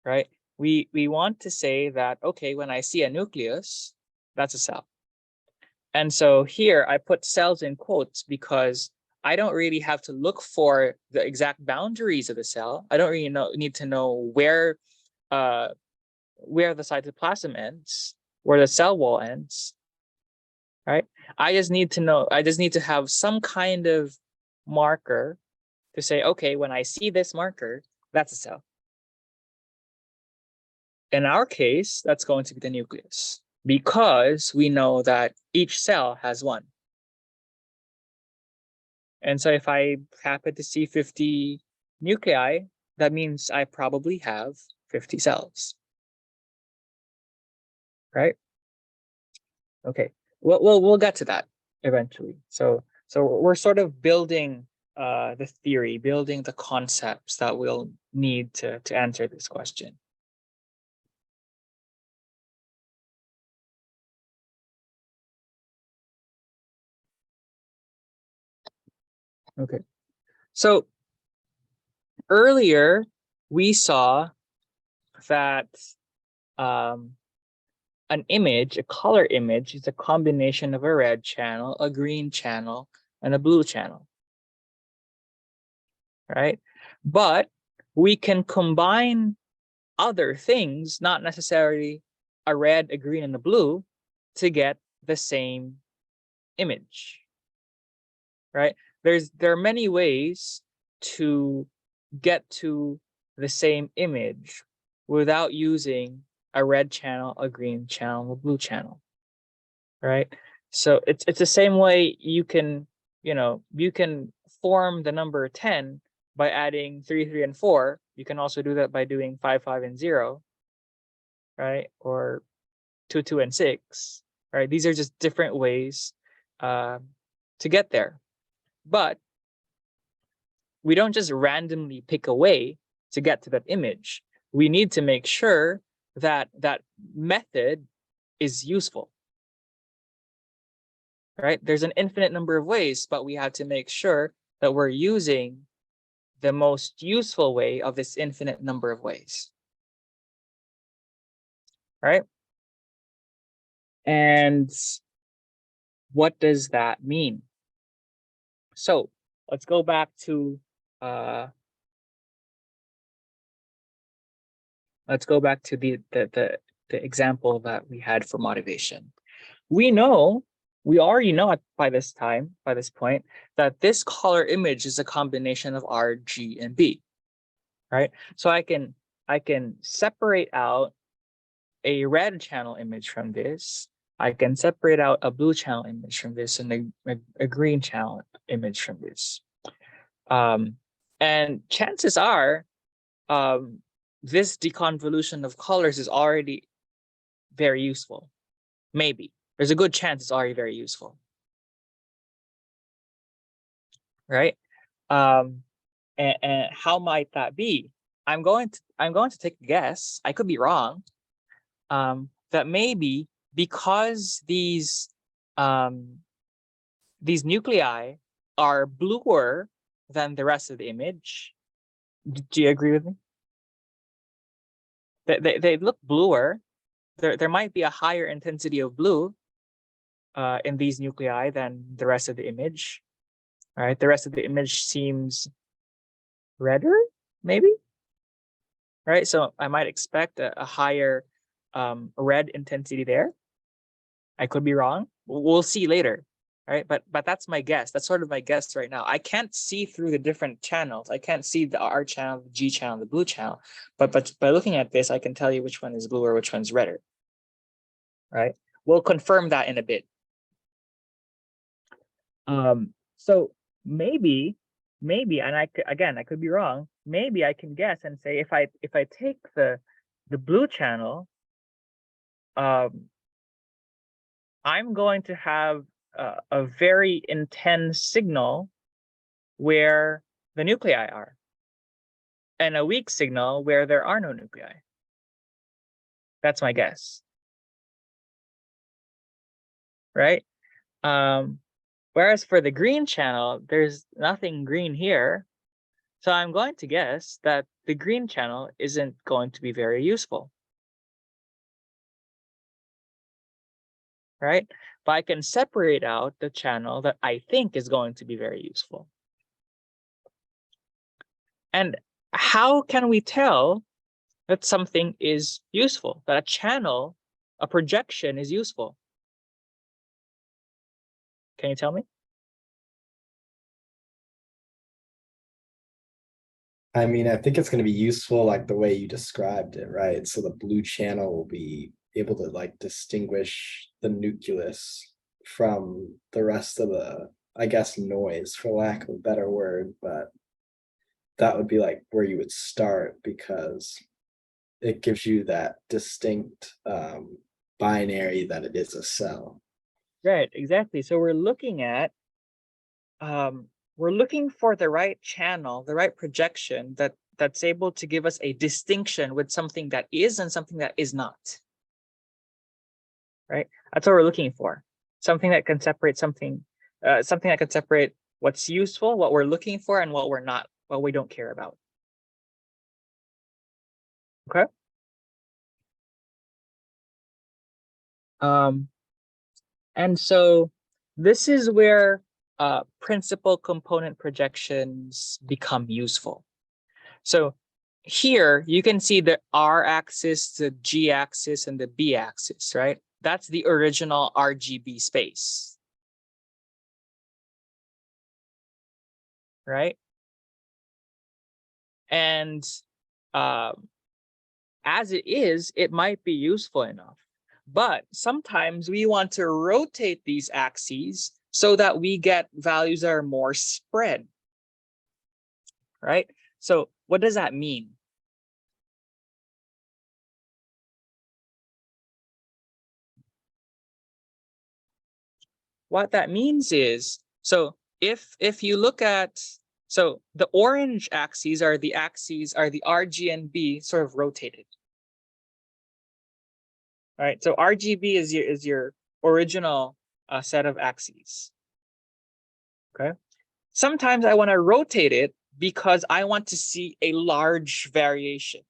right? We want to say that, okay, when I see a nucleus, that's a cell. And so here I put cells in quotes because I don't really have to look for the exact boundaries of the cell. I don't really need to know where the cytoplasm ends, where the cell wall ends, right? I just need to have some kind of marker to say, okay, when I see this marker, that's a cell. In our case, that's going to be the nucleus, because we know that each cell has one. And so if I happen to see 50 nuclei, that means I probably have 50 cells. Right? Okay. We'll get to that eventually. So we're sort of building the theory, building the concepts that we'll need to answer this question. Okay. So earlier we saw that an image, a color image, is a combination of a red channel, a green channel, and a blue channel. Right? But we can combine other things, not necessarily a red, a green, and a blue, to get the same image. Right? There are many ways to get to the same image without using a red channel, a green channel, a blue channel. Right? So it's the same way you can form the number 10 by adding 3, 3, and 4. You can also do that by doing 5, 5, and 0, right? Or 2, 2, and 6, right? These are just different ways to get there. But we don't just randomly pick a way to get to that image. We need to make sure that that method is useful. Right? There's an infinite number of ways, but we have to make sure that we're using the most useful way of this infinite number of ways. Right? And what does that mean? So let's go back to the example that we had for motivation. We already know by this point, that this color image is a combination of R, G, and B, right? So I can separate out a red channel image from this. I can separate out a blue channel image from this, and a green channel image from this. And chances are, this deconvolution of colors is already very useful. Maybe. There's a good chance it's already very useful. Right? And how might that be? I'm going to take a guess. I could be wrong. That maybe because these nuclei are bluer than the rest of the image. Do you agree with me? They look bluer. There might be a higher intensity of blue in these nuclei than the rest of the image. All right, the rest of the image seems redder, maybe. Right, so I might expect a higher red intensity there. I could be wrong. We'll see later. right? But that's my guess. That's sort of my guess right now. I can't see through the different channels. I can't see the R channel, the G channel, the blue channel. But by looking at this, I can tell you which one is blue or which one's redder, right? We'll confirm that in a bit. So maybe, and I could be wrong. Maybe I can guess and say if I take the blue channel, I'm going to have a very intense signal where the nuclei are, and a weak signal where there are no nuclei. That's my guess, right? Whereas for the green channel, there's nothing green here. So I'm going to guess that the green channel isn't going to be very useful, right? But I can separate out the channel that I think is going to be very useful. And how can we tell that something is useful, that a channel, a projection is useful? Can you tell me? I mean, I think it's going to be useful like the way you described it, right? So the blue channel will be able to like distinguish the nucleus from the rest of the, I guess, noise, for lack of a better word, but that would be like where you would start because it gives you that distinct binary that it is a cell. Right, exactly. So we're looking at we're looking for the right channel, the right projection that's able to give us a distinction with something that is and something that is not. Right? That's what we're looking for. Something that can separate something that can separate what's useful, what we're looking for, and what we're not, what we don't care about. Okay. And so this is where principal component projections become useful. So here you can see the R axis, the G axis, and the B axis, right? That's the original RGB space, right? And as it is, it might be useful enough. But sometimes we want to rotate these axes so that we get values that are more spread, right? So what does that mean? What that means is, so if you look at, so the orange axes are the RG and B sort of rotated. All right, so RGB is your original set of axes. Okay. Sometimes I want to rotate it because I want to see a large variation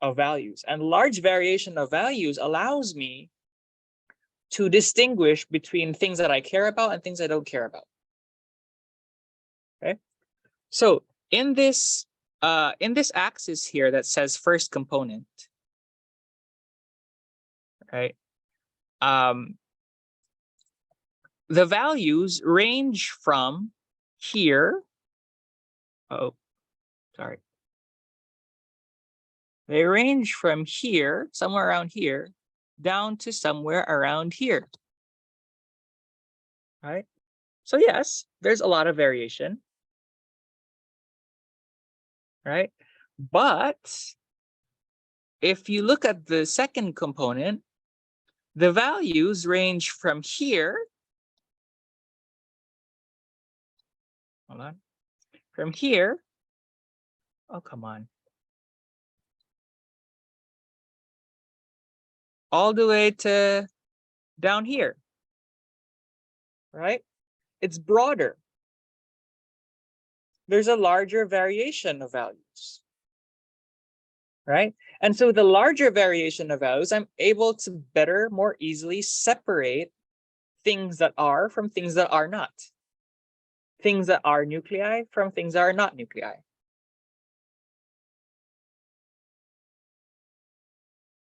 of values, and large variation of values allows me to distinguish between things that I care about and things I don't care about. Okay. So in this axis here that says first component, right? The values range from here. Oh, sorry. They range from here, somewhere around here, down to somewhere around here. Right? So yes, there's a lot of variation. Right? But if you look at the second component, the values range from here. Hold on. From here. Oh, come on. All the way to down here. Right? It's broader. There's a larger variation of values. Right? And so the larger variation of values, I'm able to better, more easily separate things that are from things that are not. Things that are nuclei from things that are not nuclei.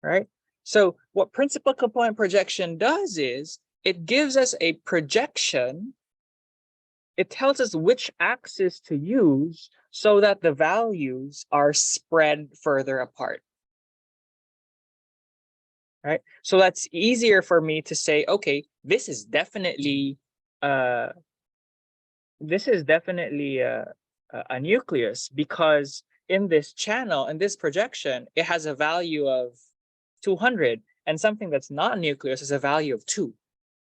Right? So what principal component projection does is it gives us a projection. It tells us which axis to use so that the values are spread further apart. Right? So that's easier for me to say, okay, this is definitely a nucleus, because in this channel, in this projection, it has a value of 200, and something that's not nucleus is a value of 2.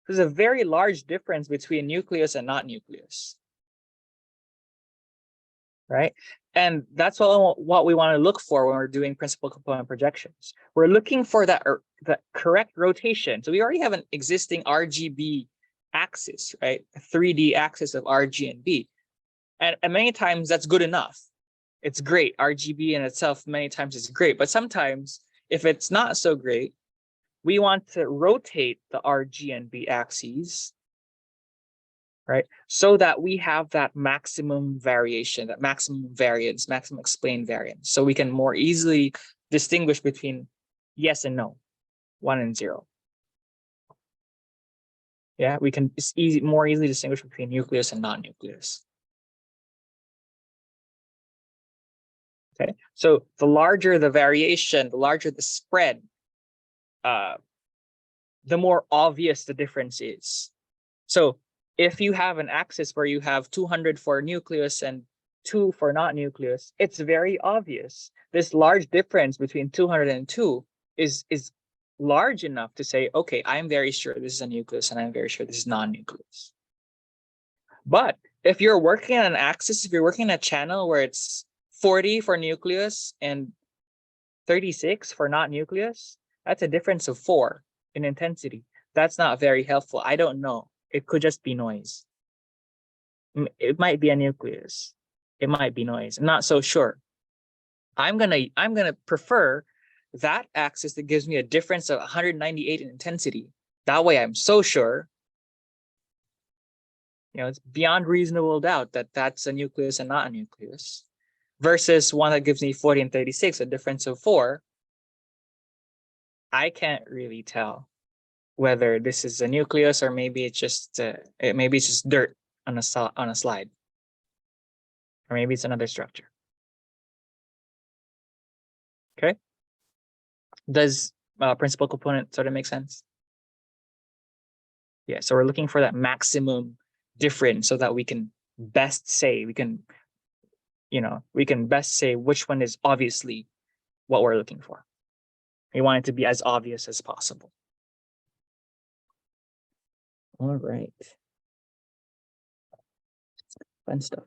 There's a very large difference between nucleus and not nucleus. Right? And that's what we want to look for when we're doing principal component projections. We're looking for that correct rotation. So we already have an existing RGB axis, right? A 3D axis of RG and B. And many times that's good enough. It's great. RGB in itself many times is great. But sometimes if it's not so great, we want to rotate the RG and B axes, right? So that we have that maximum variation, that maximum variance, maximum explained variance. So we can more easily distinguish between yes and no, 1 and 0. Yeah, we can more easily distinguish between nucleus and non-nucleus. Okay, so the larger the variation, the larger the spread, the more obvious the difference is. So if you have an axis where you have 200 for nucleus and 2 for not nucleus, it's very obvious. This large difference between 200 and 2 is large enough to say, okay, I'm very sure this is a nucleus and I'm very sure this is non-nucleus. But if you're working on an axis, if you're working on a channel where it's 40 for nucleus and 36 for not nucleus, that's a difference of 4 in intensity. That's not very helpful. I don't know. It could just be noise. It might be a nucleus. It might be noise. I'm not so sure. I'm gonna prefer that axis that gives me a difference of 198 in intensity. That way I'm so sure, it's beyond reasonable doubt that that's a nucleus and not a nucleus, versus one that gives me 40 and 36, a difference of 4. I can't really tell whether this is a nucleus or maybe it's just dirt on a slide, or maybe it's another structure. Okay, does principal component sort of make sense? Yeah, so we're looking for that maximum difference so that we can best say which one is obviously what we're looking for. We want it to be as obvious as possible. All right. Fun stuff.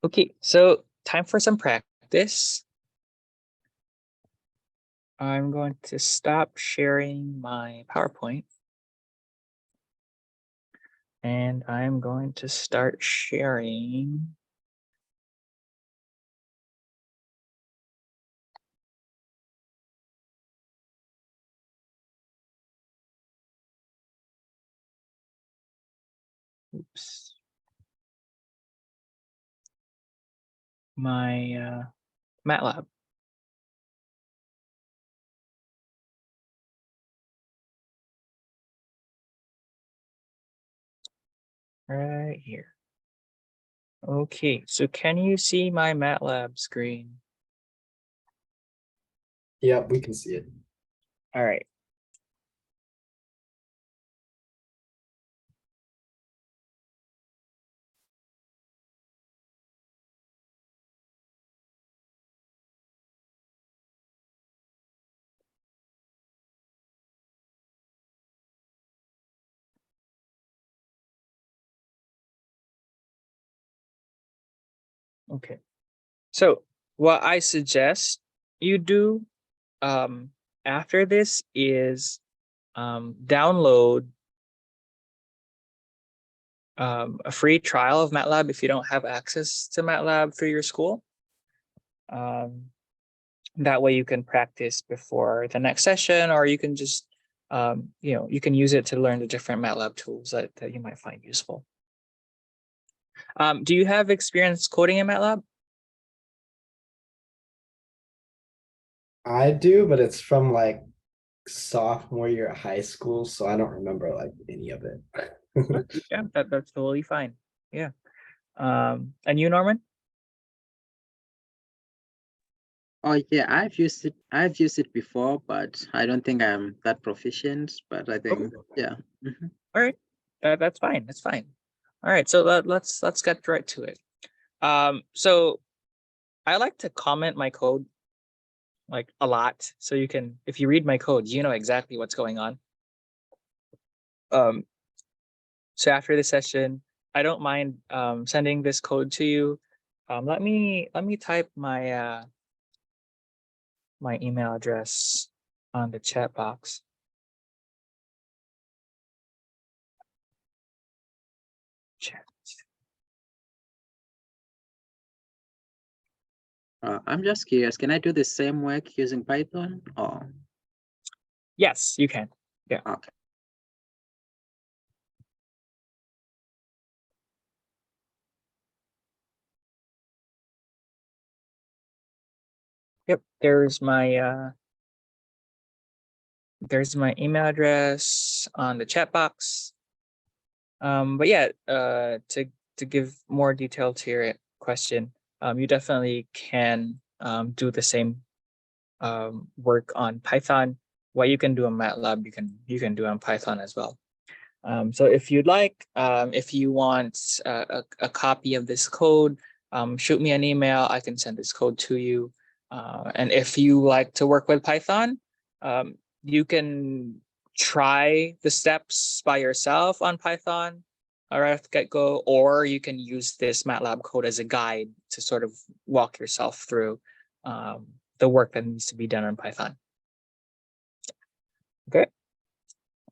Okay, so time for some practice. I'm going to stop sharing my PowerPoint. And I'm going to start sharing my MATLAB. Right here. Okay, so can you see my MATLAB screen? Yeah, we can see it. All right. Okay, so what I suggest you do after this is download a free trial of MATLAB if you don't have access to MATLAB through your school. That way you can practice before the next session, or you can just, you can use it to learn the different MATLAB tools that you might find useful. Do you have experience coding in MATLAB? I do, but it's from like sophomore year at high school, so I don't remember like any of it. Yeah, that's totally fine. Yeah. And you, Norman? Oh yeah, I've used it before, but I don't think I'm that proficient. But I think yeah. Mhm. All right. That's fine. That's fine. All right. So let's get right to it. So I like to comment my code like a lot, so you can, if you read my code, you know exactly what's going on. So after this session, I don't mind sending this code to you. Let me type my my email address on the chat box. Chat. I'm just curious. Can I do the same work using Python? Or Yes, you can. Yeah. okay. Yep. There's my email address on the chat box. But yeah, to give more detail to your question, you definitely can do the same work on Python. What you can do on MATLAB, you can do on Python as well. So if you'd like, if you want a copy of this code, shoot me an email. I can send this code to you. And if you like to work with Python, you can try the steps by yourself on Python right at the get-go, or you can use this MATLAB code as a guide to sort of walk yourself through the work that needs to be done on Python. Okay.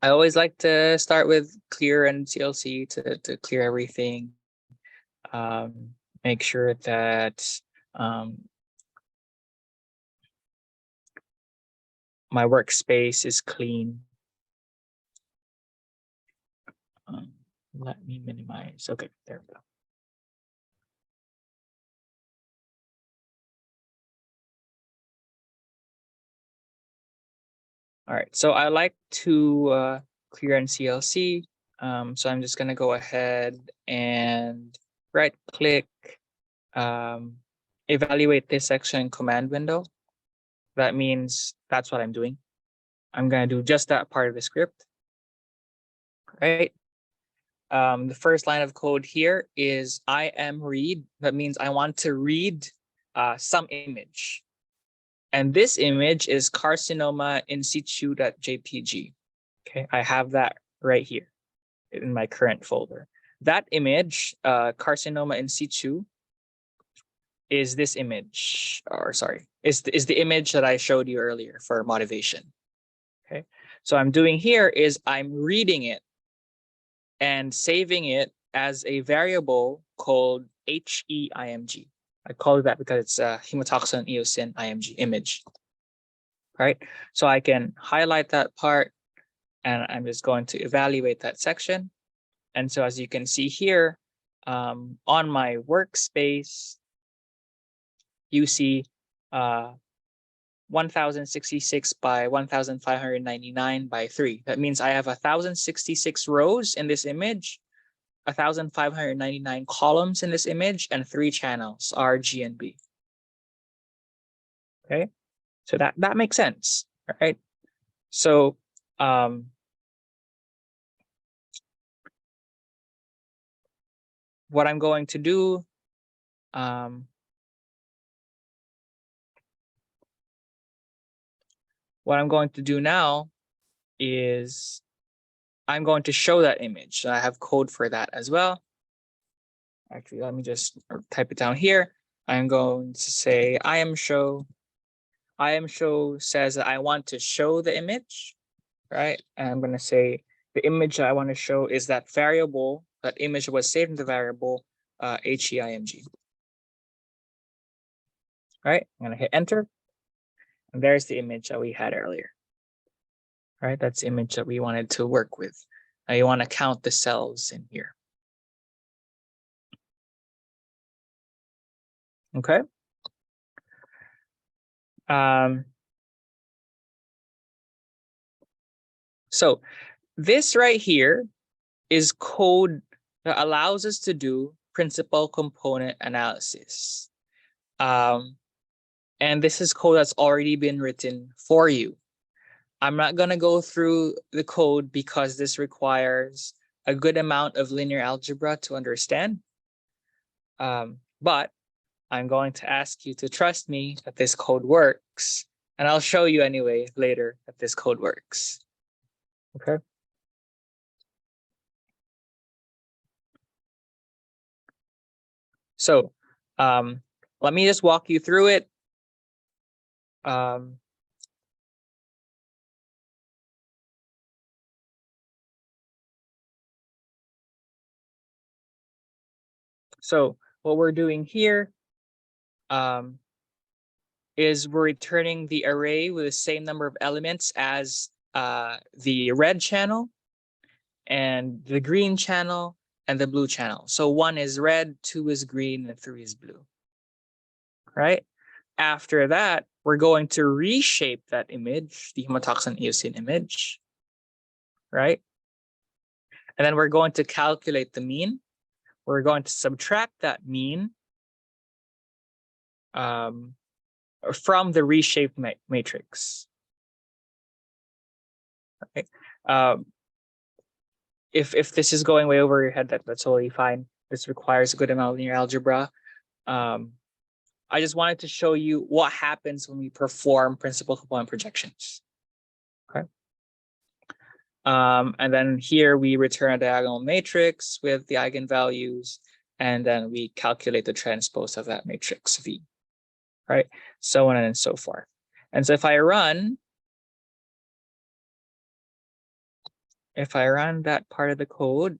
I always like to start with clear and CLC to clear everything. Make sure that my workspace is clean. Let me minimize. Okay, there we go. All right, so I like to clear in CLC. So I'm just gonna go ahead and right click, evaluate this section command window. That means that's what I'm doing. I'm gonna do just that part of the script, right? The first line of code here is IMRead. That means I want to read some image. And this image is carcinoma in situ.jpg. Okay, I have that right here in my current folder. That image, carcinoma in situ, is this image, or sorry, is the image that I showed you earlier for motivation. Okay, so I'm doing here is I'm reading it and saving it as a variable called HEIMG. I call it that because it's a hematoxin eosin IMG image. Right, so I can highlight that part and I'm just going to evaluate that section. And so as you can see here, on my workspace, you see 1066 by 1599 by 3. That means I have 1066 rows in this image, 1599 columns in this image, and 3 channels, R, G, and B. Okay, so that makes sense, right? So what I'm going to do, what I'm going to do now is I'm going to show that image. So I have code for that as well. Actually, let me just type it down here. I'm going to say IMShow. IMShow says that I want to show the image, right? And I'm going to say the image that I want to show is that variable, that image was saved in the variable HEIMG. Right, I'm going to hit enter. And there's the image that we had earlier. Right, that's the image that we wanted to work with. Now you want to count the cells in here. Okay. So this right here is code that allows us to do principal component analysis. And this is code that's already been written for you. I'm not going to go through the code because this requires a good amount of linear algebra to understand. But I'm going to ask you to trust me that this code works. And I'll show you anyway later that this code works. Okay. So let me just walk you through it. So what we're doing here is we're returning the array with the same number of elements as the red channel and the green channel and the blue channel. So 1 is red, 2 is green, and 3 is blue. Right? After that, we're going to reshape that image, the hematoxin eosine image. Right? And then we're going to calculate the mean. We're going to subtract that mean from the reshaped matrix. Okay. If this is going way over your head, that's totally fine. This requires a good amount of linear algebra. I just wanted to show you what happens when we perform principal component projections. Okay. And then here we return a diagonal matrix with the eigenvalues, and then we calculate the transpose of that matrix V. Right, so on and so forth. And so if I run that part of the code,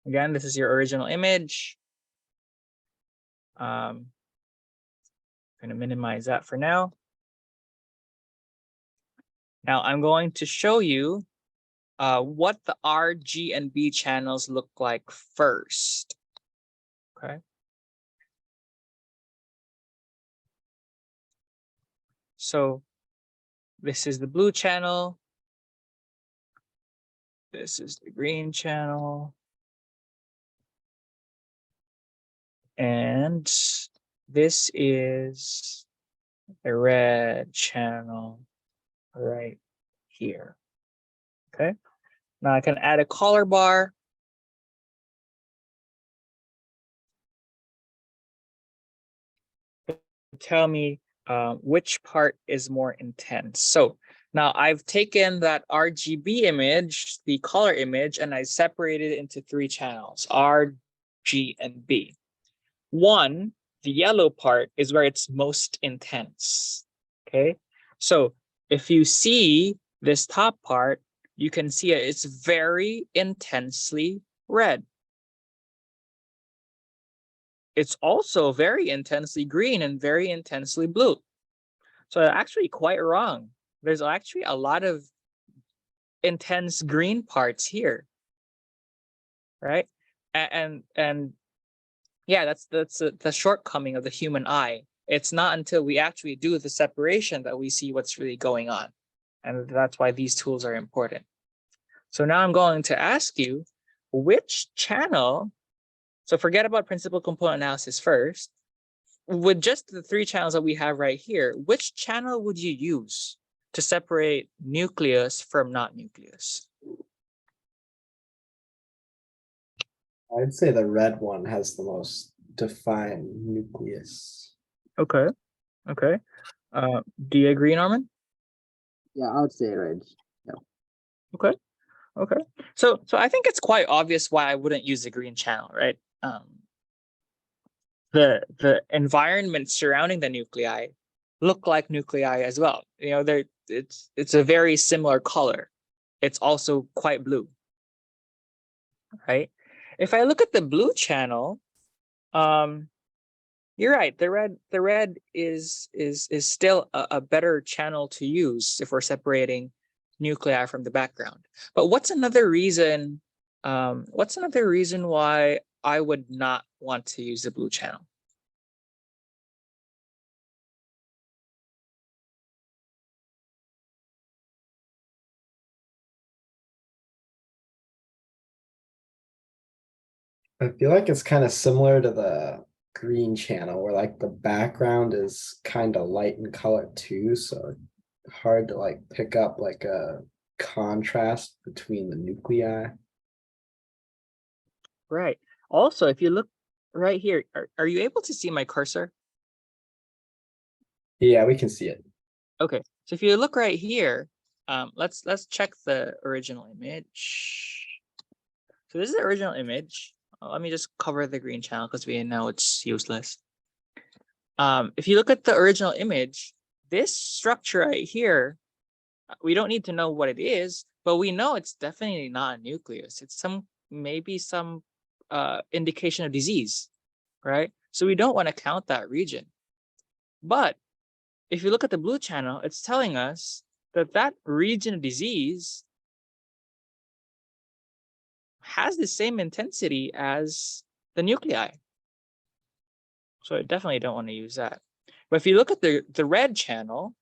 again, this is your original image. I'm going to minimize that for now. Now I'm going to show you what the R, G, and B channels look like first. Okay. So this is the blue channel. This is the green channel. And this is the red channel right here. Okay. Now I can add a color bar. Tell me which part is more intense. So now I've taken that RGB image, the color image, and I separated it into 3 channels, R, G, and B. 1, the yellow part, is where it's most intense. Okay. So if you see this top part, you can see it's very intensely red. It's also very intensely green and very intensely blue. So actually quite wrong. There's actually a lot of intense green parts here, right? And yeah, that's the shortcoming of the human eye. It's not until we actually do the separation that we see what's really going on. And that's why these tools are important. So now I'm going to ask you which channel, so forget about principal component analysis first. With just the 3 channels that we have right here, which channel would you use to separate nucleus from not nucleus? I'd say the red one has the most defined nucleus. Okay. Okay. Do you agree, Norman? Yeah, I would say red. Yeah. Okay. Okay. So I think it's quite obvious why I wouldn't use the green channel, right? The environment surrounding the nuclei look like nuclei as well. You know, it's a very similar color. It's also quite blue, right? If I look at the blue channel, you're right. The red is still a better channel to use if we're separating nuclei from the background. But what's another reason? What's another reason why I would not want to use the blue channel? I feel like it's kind of similar to the green channel where like the background is kind of light in color too, so hard to like pick up like a contrast between the nuclei. Right. Also, if you look right here, are you able to see my cursor? Yeah, we can see it. Okay, so if you look right here, let's check the original image. So this is the original image. Let me just cover the green channel because we know it's useless. If you look at the original image, this structure right here, we don't need to know what it is, but we know it's definitely not a nucleus. It's maybe some indication of disease, right? So we don't want to count that region. But if you look at the blue channel, it's telling us that that region of disease has the same intensity as the nuclei. So I definitely don't want to use that. But if you look at the red channel,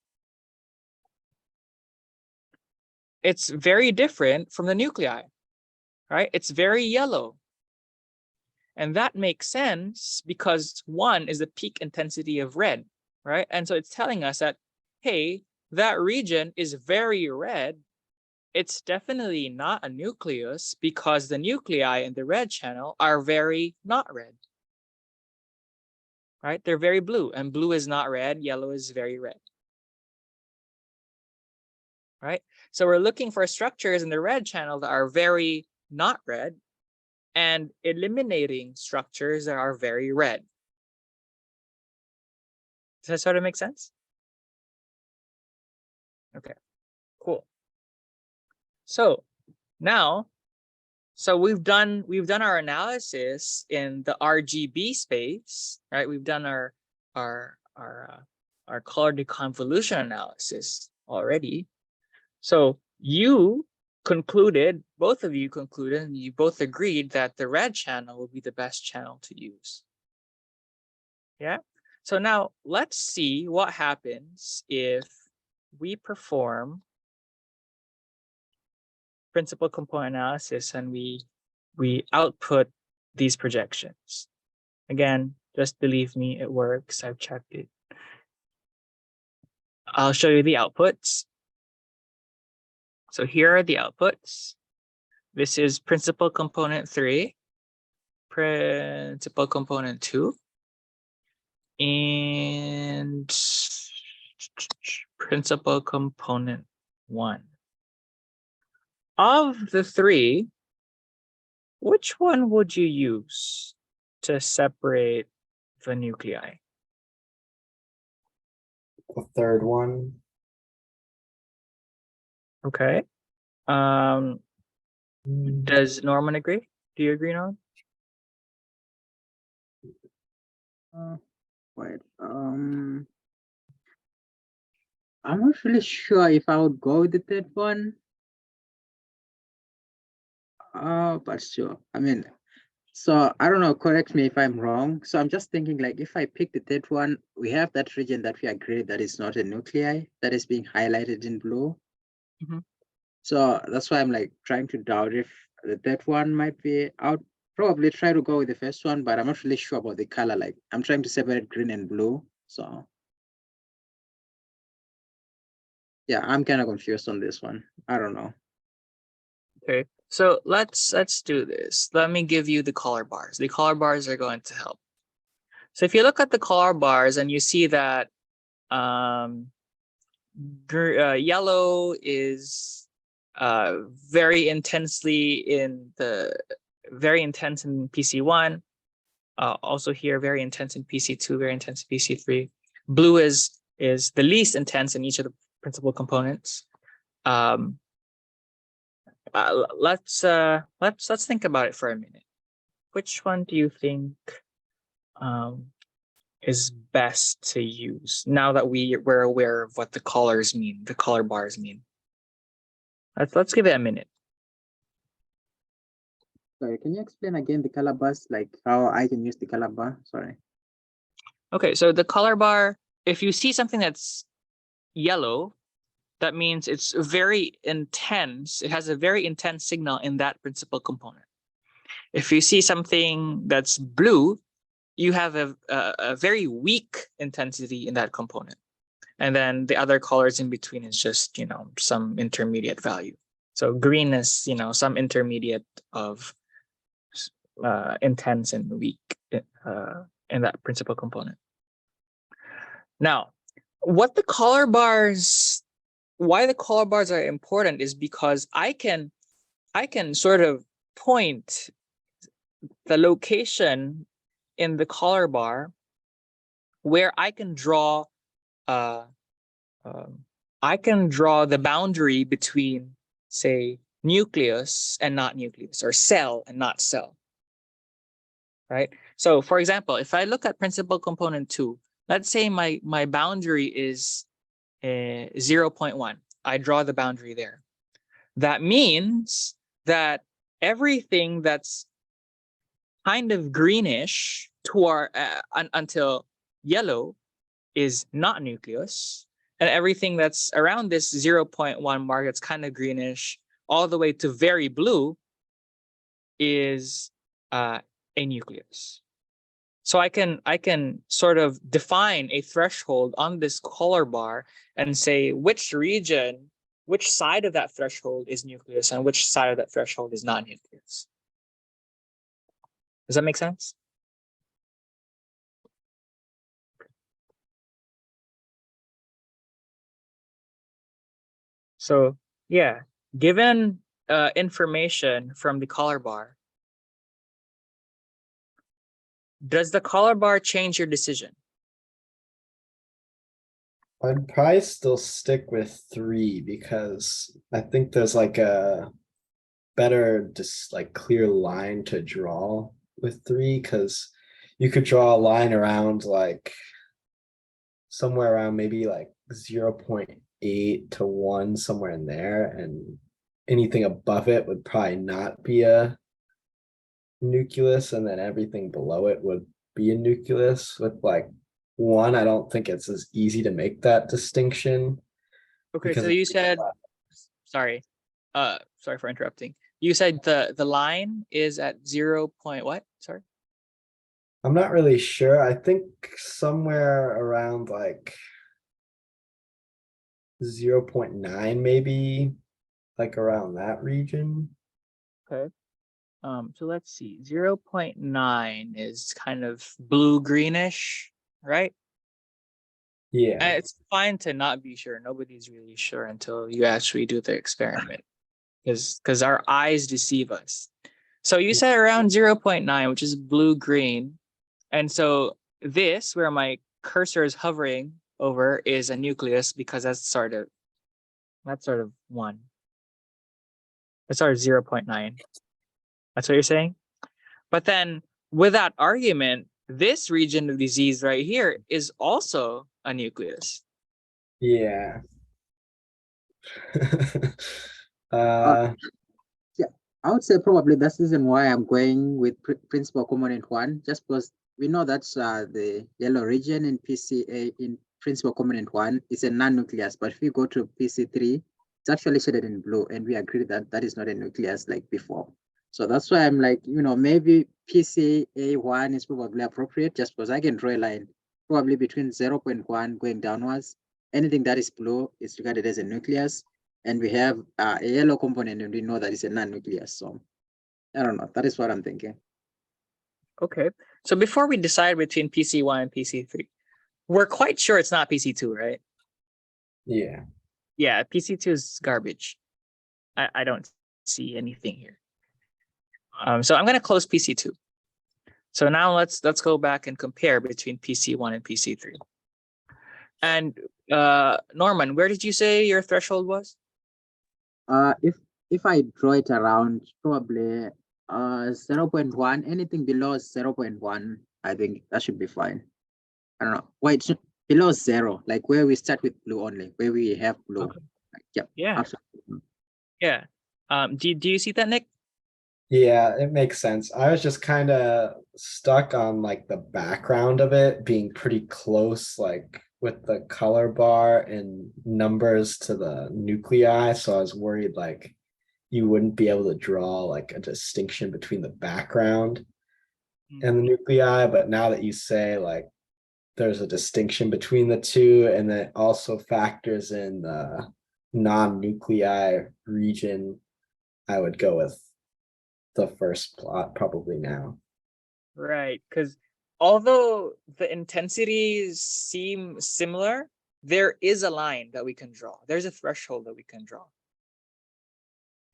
it's very different from the nuclei, right? It's very yellow. And that makes sense because one is the peak intensity of red, right? And so it's telling us that, hey, that region is very red. It's definitely not a nucleus because the nuclei in the red channel are very not red, right? They're very blue, and blue is not red, yellow is very red, right? So we're looking for structures in the red channel that are very not red and eliminating structures that are very red. Does that sort of make sense? Okay, cool. So now, we've done our analysis in the RGB space, right? We've done our color deconvolution analysis already. So you concluded, both of you concluded, and you both agreed that the red channel will be the best channel to use. Yeah. So now let's see what happens if we perform principal component analysis and we output these projections. Again, just believe me, it works. I've checked it. I'll show you the outputs. So here are the outputs. This is principal component 3, principal component 2, and principal component 1. Of the 3, which one would you use to separate the nuclei? The third one. Okay. Does Norman agree? Do you agree, Norman? Wait, I'm not really sure if I would go with the third one. But sure. I mean, so I don't know, correct me if I'm wrong. So I'm just thinking like if I pick the third one, we have that region that we agree that is not a nuclei that is being highlighted in blue. Mhm. So that's why I'm like trying to doubt if the third one might be out. Probably try to go with the first one, but I'm not really sure about the color. Like I'm trying to separate green and blue. So yeah, I'm kind of confused on this one. I don't know. Okay. So let's do this. Let me give you the color bars. The color bars are going to help. So if you look at the color bars and you see that yellow is very intense in PC1. Also here, very intense in PC2, very intense in PC3. Blue is the least intense in each of the principal components. Let's think about it for a minute. Which one do you think is best to use now that we're aware of what the colors mean, the color bars mean? Let's give it a minute. Sorry, can you explain again the color bars, like how I can use the color bar? Sorry. Okay, so the color bar, if you see something that's yellow, that means it's very intense. It has a very intense signal in that principal component. If you see something that's blue, you have a very weak intensity in that component. And then the other colors in between is just, some intermediate value. So green is, some intermediate of intense and weak in that principal component. Now, why the color bars are important is because I can sort of point the location in the color bar where I can draw the boundary between, say, nucleus and not nucleus, or cell and not cell. Right? So for example, if I look at principal component 2, let's say my boundary is 0.1. I draw the boundary there. That means that everything that's kind of greenish toward until yellow is not nucleus, and everything that's around this 0.1 mark that's kind of greenish all the way to very blue is a nucleus. So I can sort of define a threshold on this color bar and say which side of that threshold is nucleus and which side of that threshold is not nucleus. Does that make sense? So yeah, given information from the color bar, does the color bar change your decision? I'd probably still stick with 3 because I think there's like a better, just like clear line to draw with 3, because you could draw a line around like somewhere around maybe like 0.8 to 1, somewhere in there, and anything above it would probably not be a nucleus, and then everything below it would be a nucleus. With like 1, I don't think it's as easy to make that distinction. Okay, so you said, sorry for interrupting. You said the line is at 0. What? Sorry. I'm not really sure. I think somewhere around like 0.9, maybe, like around that region. Okay. So let's see. 0.9 is kind of blue greenish, right? Yeah. And it's fine to not be sure. Nobody's really sure until you actually do the experiment, because our eyes deceive us. So you said around 0.9, which is blue green. And so this, where my cursor is hovering over, is a nucleus, because that's sort of 1. That's sort of 0.9. That's what you're saying? But then with that argument, this region of disease right here is also a nucleus. Yeah. Yeah, I would say probably that's the reason why I'm going with principal component 1, just because we know that's the yellow region in PCA in principal component 1 is a non-nucleus, but if you go to PC3, it's actually shaded in blue, and we agree that that is not a nucleus like before. So that's why I'm like, maybe PCA1 is probably appropriate, just because I can draw a line probably between 0.1 going downwards. Anything that is blue is regarded as a nucleus, and we have a yellow component, and we know that it's a non-nucleus. So I don't know. That is what I'm thinking. Okay. So before we decide between PC1 and PC3, we're quite sure it's not PC2, right? Yeah. Yeah, PC2 is garbage. I don't see anything here. So I'm going to close PC2. So now let's go back and compare between PC1 and PC3. And Norman, where did you say your threshold was? If I draw it around probably 0.1, anything below 0.1, I think that should be fine. I don't know. Wait, below 0, like where we start with blue only, where we have blue. Okay. Like, yep, Yeah. absolutely. Yeah. Do you see that, Nick? Yeah, it makes sense. I was just kind of stuck on like the background of it being pretty close, like with the color bar and numbers to the nuclei. So I was worried like you wouldn't be able to draw like a distinction between the background and the nuclei. But now that you say like there's a distinction between the two, and then it also factors in the non-nuclei region, I would go with the first plot probably now. Right, because although the intensities seem similar, there is a line that we can draw. There's a threshold that we can draw.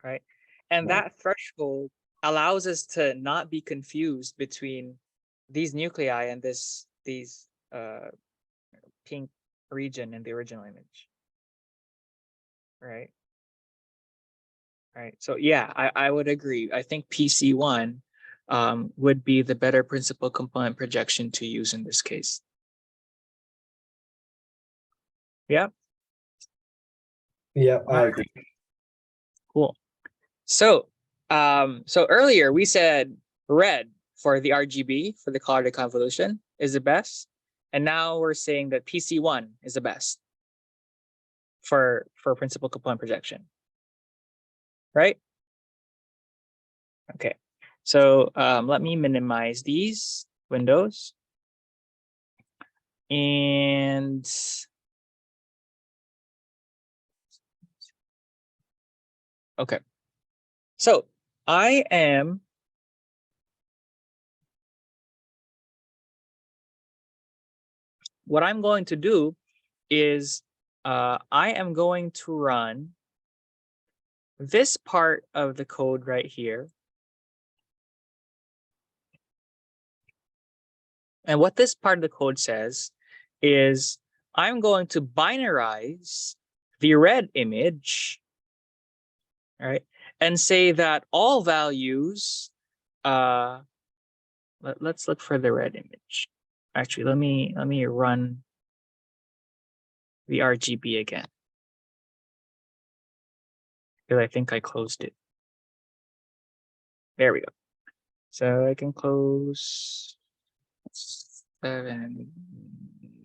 Right? And Right. that threshold allows us to not be confused between these nuclei and these pink region in the original image. Right? Right. So yeah, I would agree. I think PC1 would be the better principal component projection to use in this case. Yeah. Yeah, I agree. Cool. So so earlier we said red for the RGB, for the color deconvolution, is the best. And now we're saying that PC1 is the best for principal component projection. Right? Okay. So let me minimize these windows. And okay. So I am what I'm going to do is I am going to run this part of the code right here. And what this part of the code says is I'm going to binarize the red image, right? And say that all values, let's look for the red image. Actually, let me run the RGB again, because I think I closed it. There we go. So I can close 7,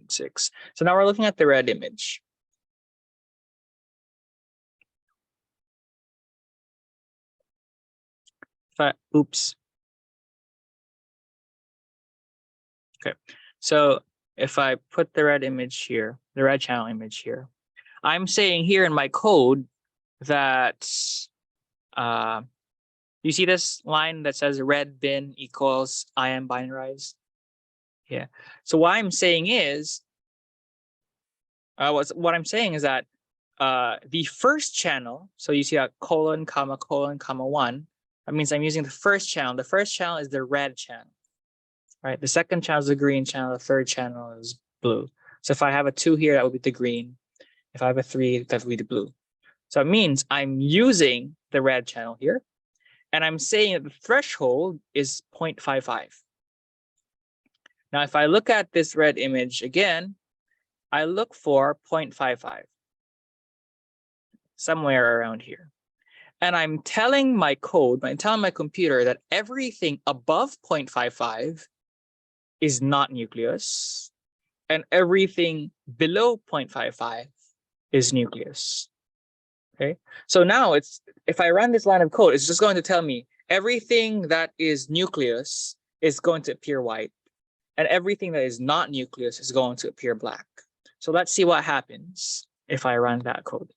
6. So now we're looking at the red image. Oops. Okay. So if I put the red image here, the red channel image here, I'm saying here in my code that you see this line that says red bin equals IM binarized? Yeah. So what I'm saying is, what I'm saying is that the first channel, so you see a colon, comma, 1, that means I'm using the first channel. The first channel is the red channel, right? The second channel is the green channel. The third channel is blue. So if I have a 2 here, that would be the green. If I have a 3, that would be the blue. So it means I'm using the red channel here, and I'm saying that the threshold is 0.55. Now, if I look at this red image again, I look for 0.55, somewhere around here. And I'm telling my code, I'm telling my computer that everything above 0.55 is not nucleus, and everything below 0.55 is nucleus. Okay, so now if I run this line of code, it's just going to tell me everything that is nucleus is going to appear white, and everything that is not nucleus is going to appear black. So let's see what happens if I run that code.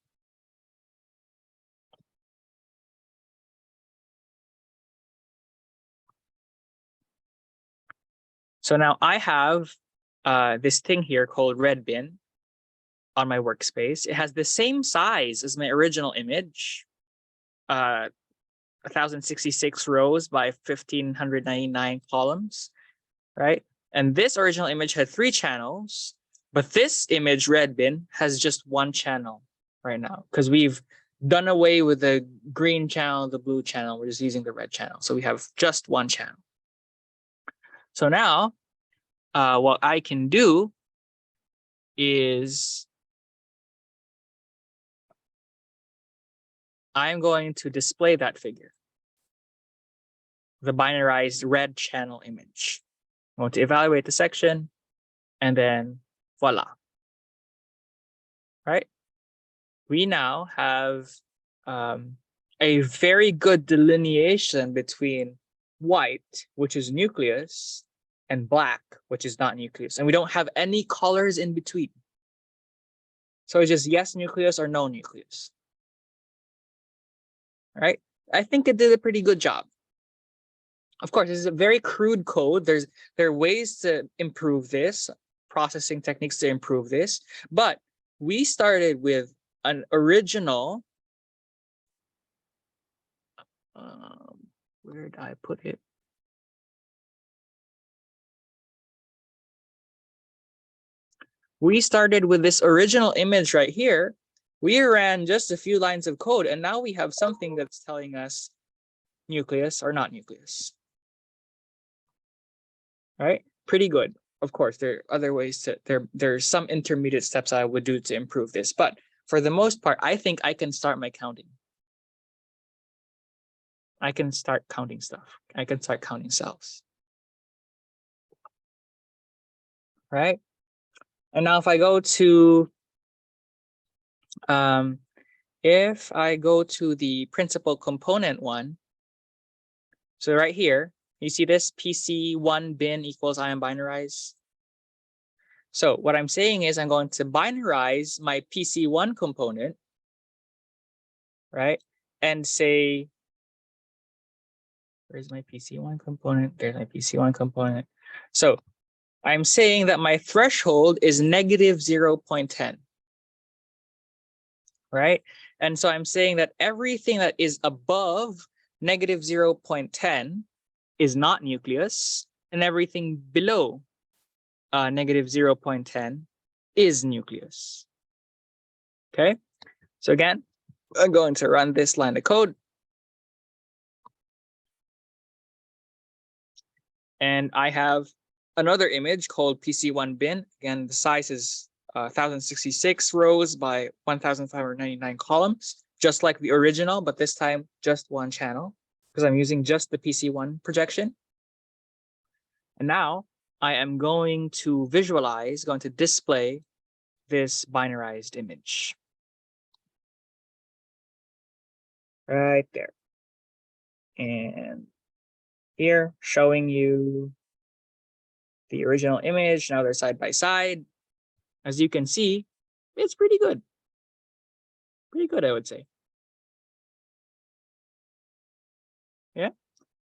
So now I have this thing here called red bin on my workspace. It has the same size as my original image, 1066 rows by 1599 columns, right? And this original image had 3 channels, but this image, red bin, has just 1 channel right now, because we've done away with the green channel, the blue channel. We're just using the red channel. So we have just 1 channel. So now what I can do is I'm going to display that figure, the binarized red channel image. I'm going to evaluate the section, and then voila. Right? We now have a very good delineation between white, which is nucleus, and black, which is not nucleus. And we don't have any colors in between. So it's just yes nucleus or no nucleus. All right. I think it did a pretty good job. Of course, this is a very crude code. There are ways to improve this, processing techniques to improve this. But we started with an original, where did I put it? We started with this original image right here. We ran just a few lines of code, and now we have something that's telling us nucleus or not nucleus. Right? Pretty good. Of course, there are other ways to, there's some intermediate steps I would do to improve this, but for the most part, I think I can start my counting. I can start counting stuff. I can start counting cells. Right? And now if I go to the principal component one, so right here, you see this PC1 bin equals IM binarize. So what I'm saying is I'm going to binarize my PC1 component, right? And say, where's my PC1 component? There's my PC1 component. So I'm saying that my threshold is negative 0.10, right? And so I'm saying that everything that is above negative 0.10 is not nucleus, and everything below negative 0.10 is nucleus. Okay, so again, I'm going to run this line of code. And I have another image called PC1 bin. Again, the size is 1066 rows by 1599 columns, just like the original, but this time just one channel because I'm using just the PC1 projection. And now I am going to visualize, going to display this binarized image. Right there. And here, showing you the original image. Now they're side by side. As you can see, it's pretty good. Pretty good, I would say. Yeah.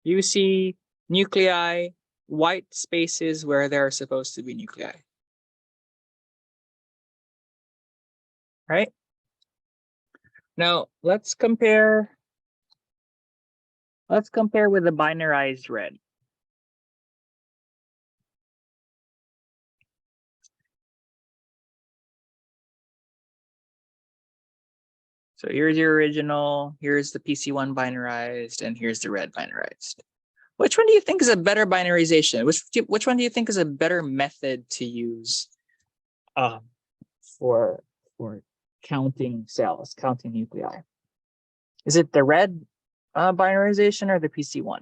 You see nuclei, white spaces where there are supposed to be nuclei. Right? Now let's compare with the binarized red. So here's your original, here's the PC1 binarized, and here's the red binarized. Which one do you think is a better binarization? Which one do you think is a better method to use for counting cells, counting nuclei? Is it the red binarization or the PC1?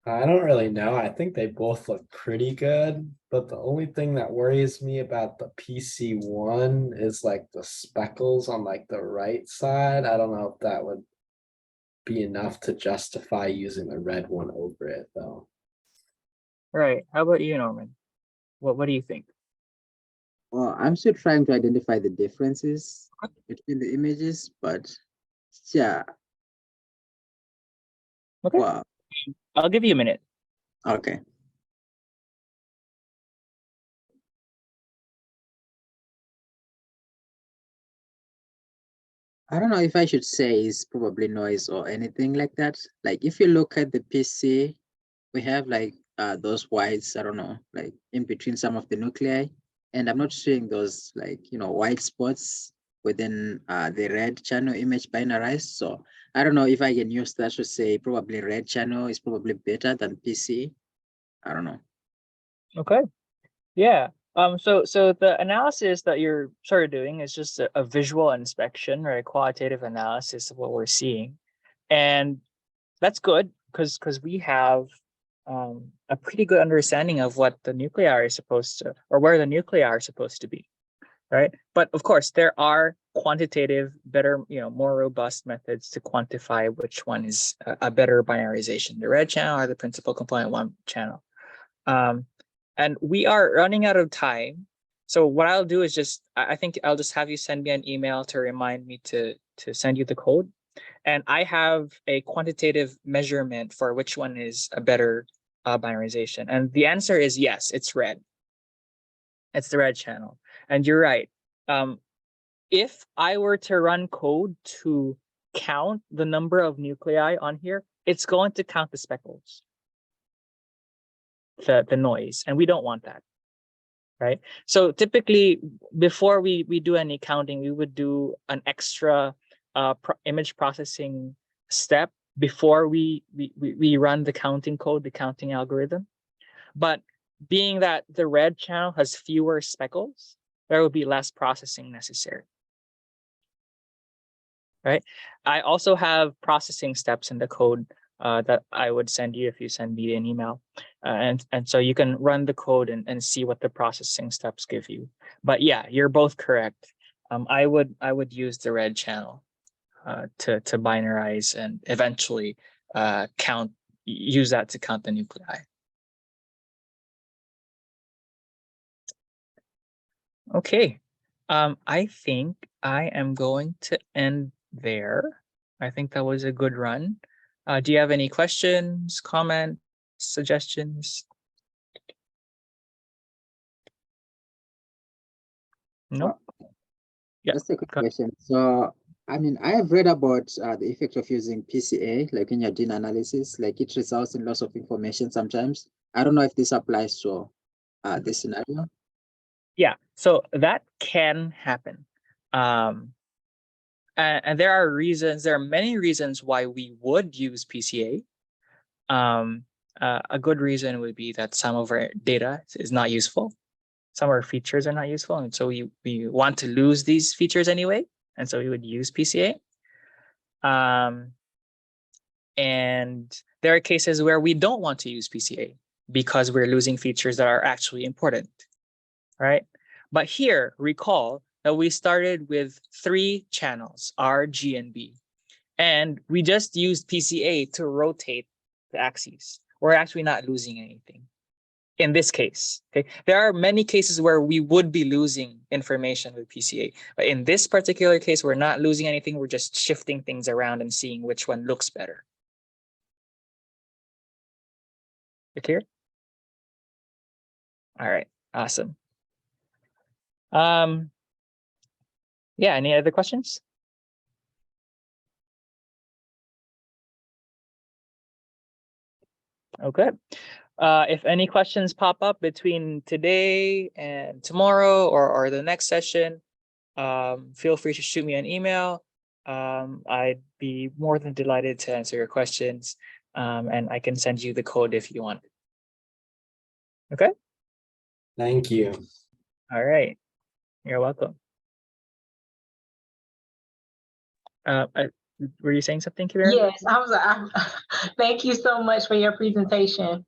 I don't really know. I think they both look pretty good, but the only thing that worries me about the PC1 is like the speckles on like the right side. I don't know if that would be enough to justify using the red one over it though. Right. How about you, Norman? What do you think? Well, I'm still trying to identify the differences between the images, but yeah. Okay. Well, I'll give you a minute. okay. I don't know if I should say it's probably noise or anything like that. Like if you look at the PC, we have like those whites, I don't know, like in between some of the nuclei. And I'm not seeing those like, white spots within the red channel image binarized. So I don't know if I can use that to say probably red channel is probably better than PC. I don't know. Okay. Yeah. So the analysis that you're sort of doing is just a visual inspection or a qualitative analysis of what we're seeing. And that's good because we have a pretty good understanding of what the nuclei are supposed to, or where the nuclei are supposed to be, right? But of course, there are quantitative, better, more robust methods to quantify which one is a better binarization, the red channel or the principal component 1 channel. And we are running out of time. So what I'll do is I think I'll just have you send me an email to remind me to send you the code. And I have a quantitative measurement for which one is a better binarization. And the answer is yes, it's red. It's the red channel. And you're right. If I were to run code to count the number of nuclei on here, it's going to count the speckles, the noise, and we don't want that, right? So typically, before we do any counting, we would do an extra image processing step before we run the counting code, the counting algorithm. But being that the red channel has fewer speckles, there will be less processing necessary, right? I also have processing steps in the code that I would send you if you send me an email. And so you can run the code and see what the processing steps give you. But yeah, you're both correct. I would use the red channel to binarize and eventually use that to count the nuclei. Okay, I think I am going to end there. I think that was a good run. Do you have any questions, comments, suggestions? No. Yeah. Just a quick question. So, I mean, I have read about the effect of using PCA, like in your gene analysis, like it results in loss of information sometimes. I don't know if this applies to this scenario. Yeah, so that can happen. And there are many reasons why we would use PCA. A good reason would be that some of our data is not useful. Some of our features are not useful. And so we want to lose these features anyway. And so we would use PCA. And there are cases where we don't want to use PCA because we're losing features that are actually important, right? But here, recall that we started with 3 channels, R, G, and B. And we just used PCA to rotate the axes. We're actually not losing anything in this case. Okay, there are many cases where we would be losing information with PCA, but in this particular case, we're not losing anything. We're just shifting things around and seeing which one looks better. You clear? All right, awesome. Yeah, any other questions? Okay. If any questions pop up between today and tomorrow or the next session, feel free to shoot me an email. I'd be more than delighted to answer your questions, and I can send you the code if you want. Okay? Thank you. All right. You're welcome. Were you saying something, Kibera? Yes, thank you so much for your presentation.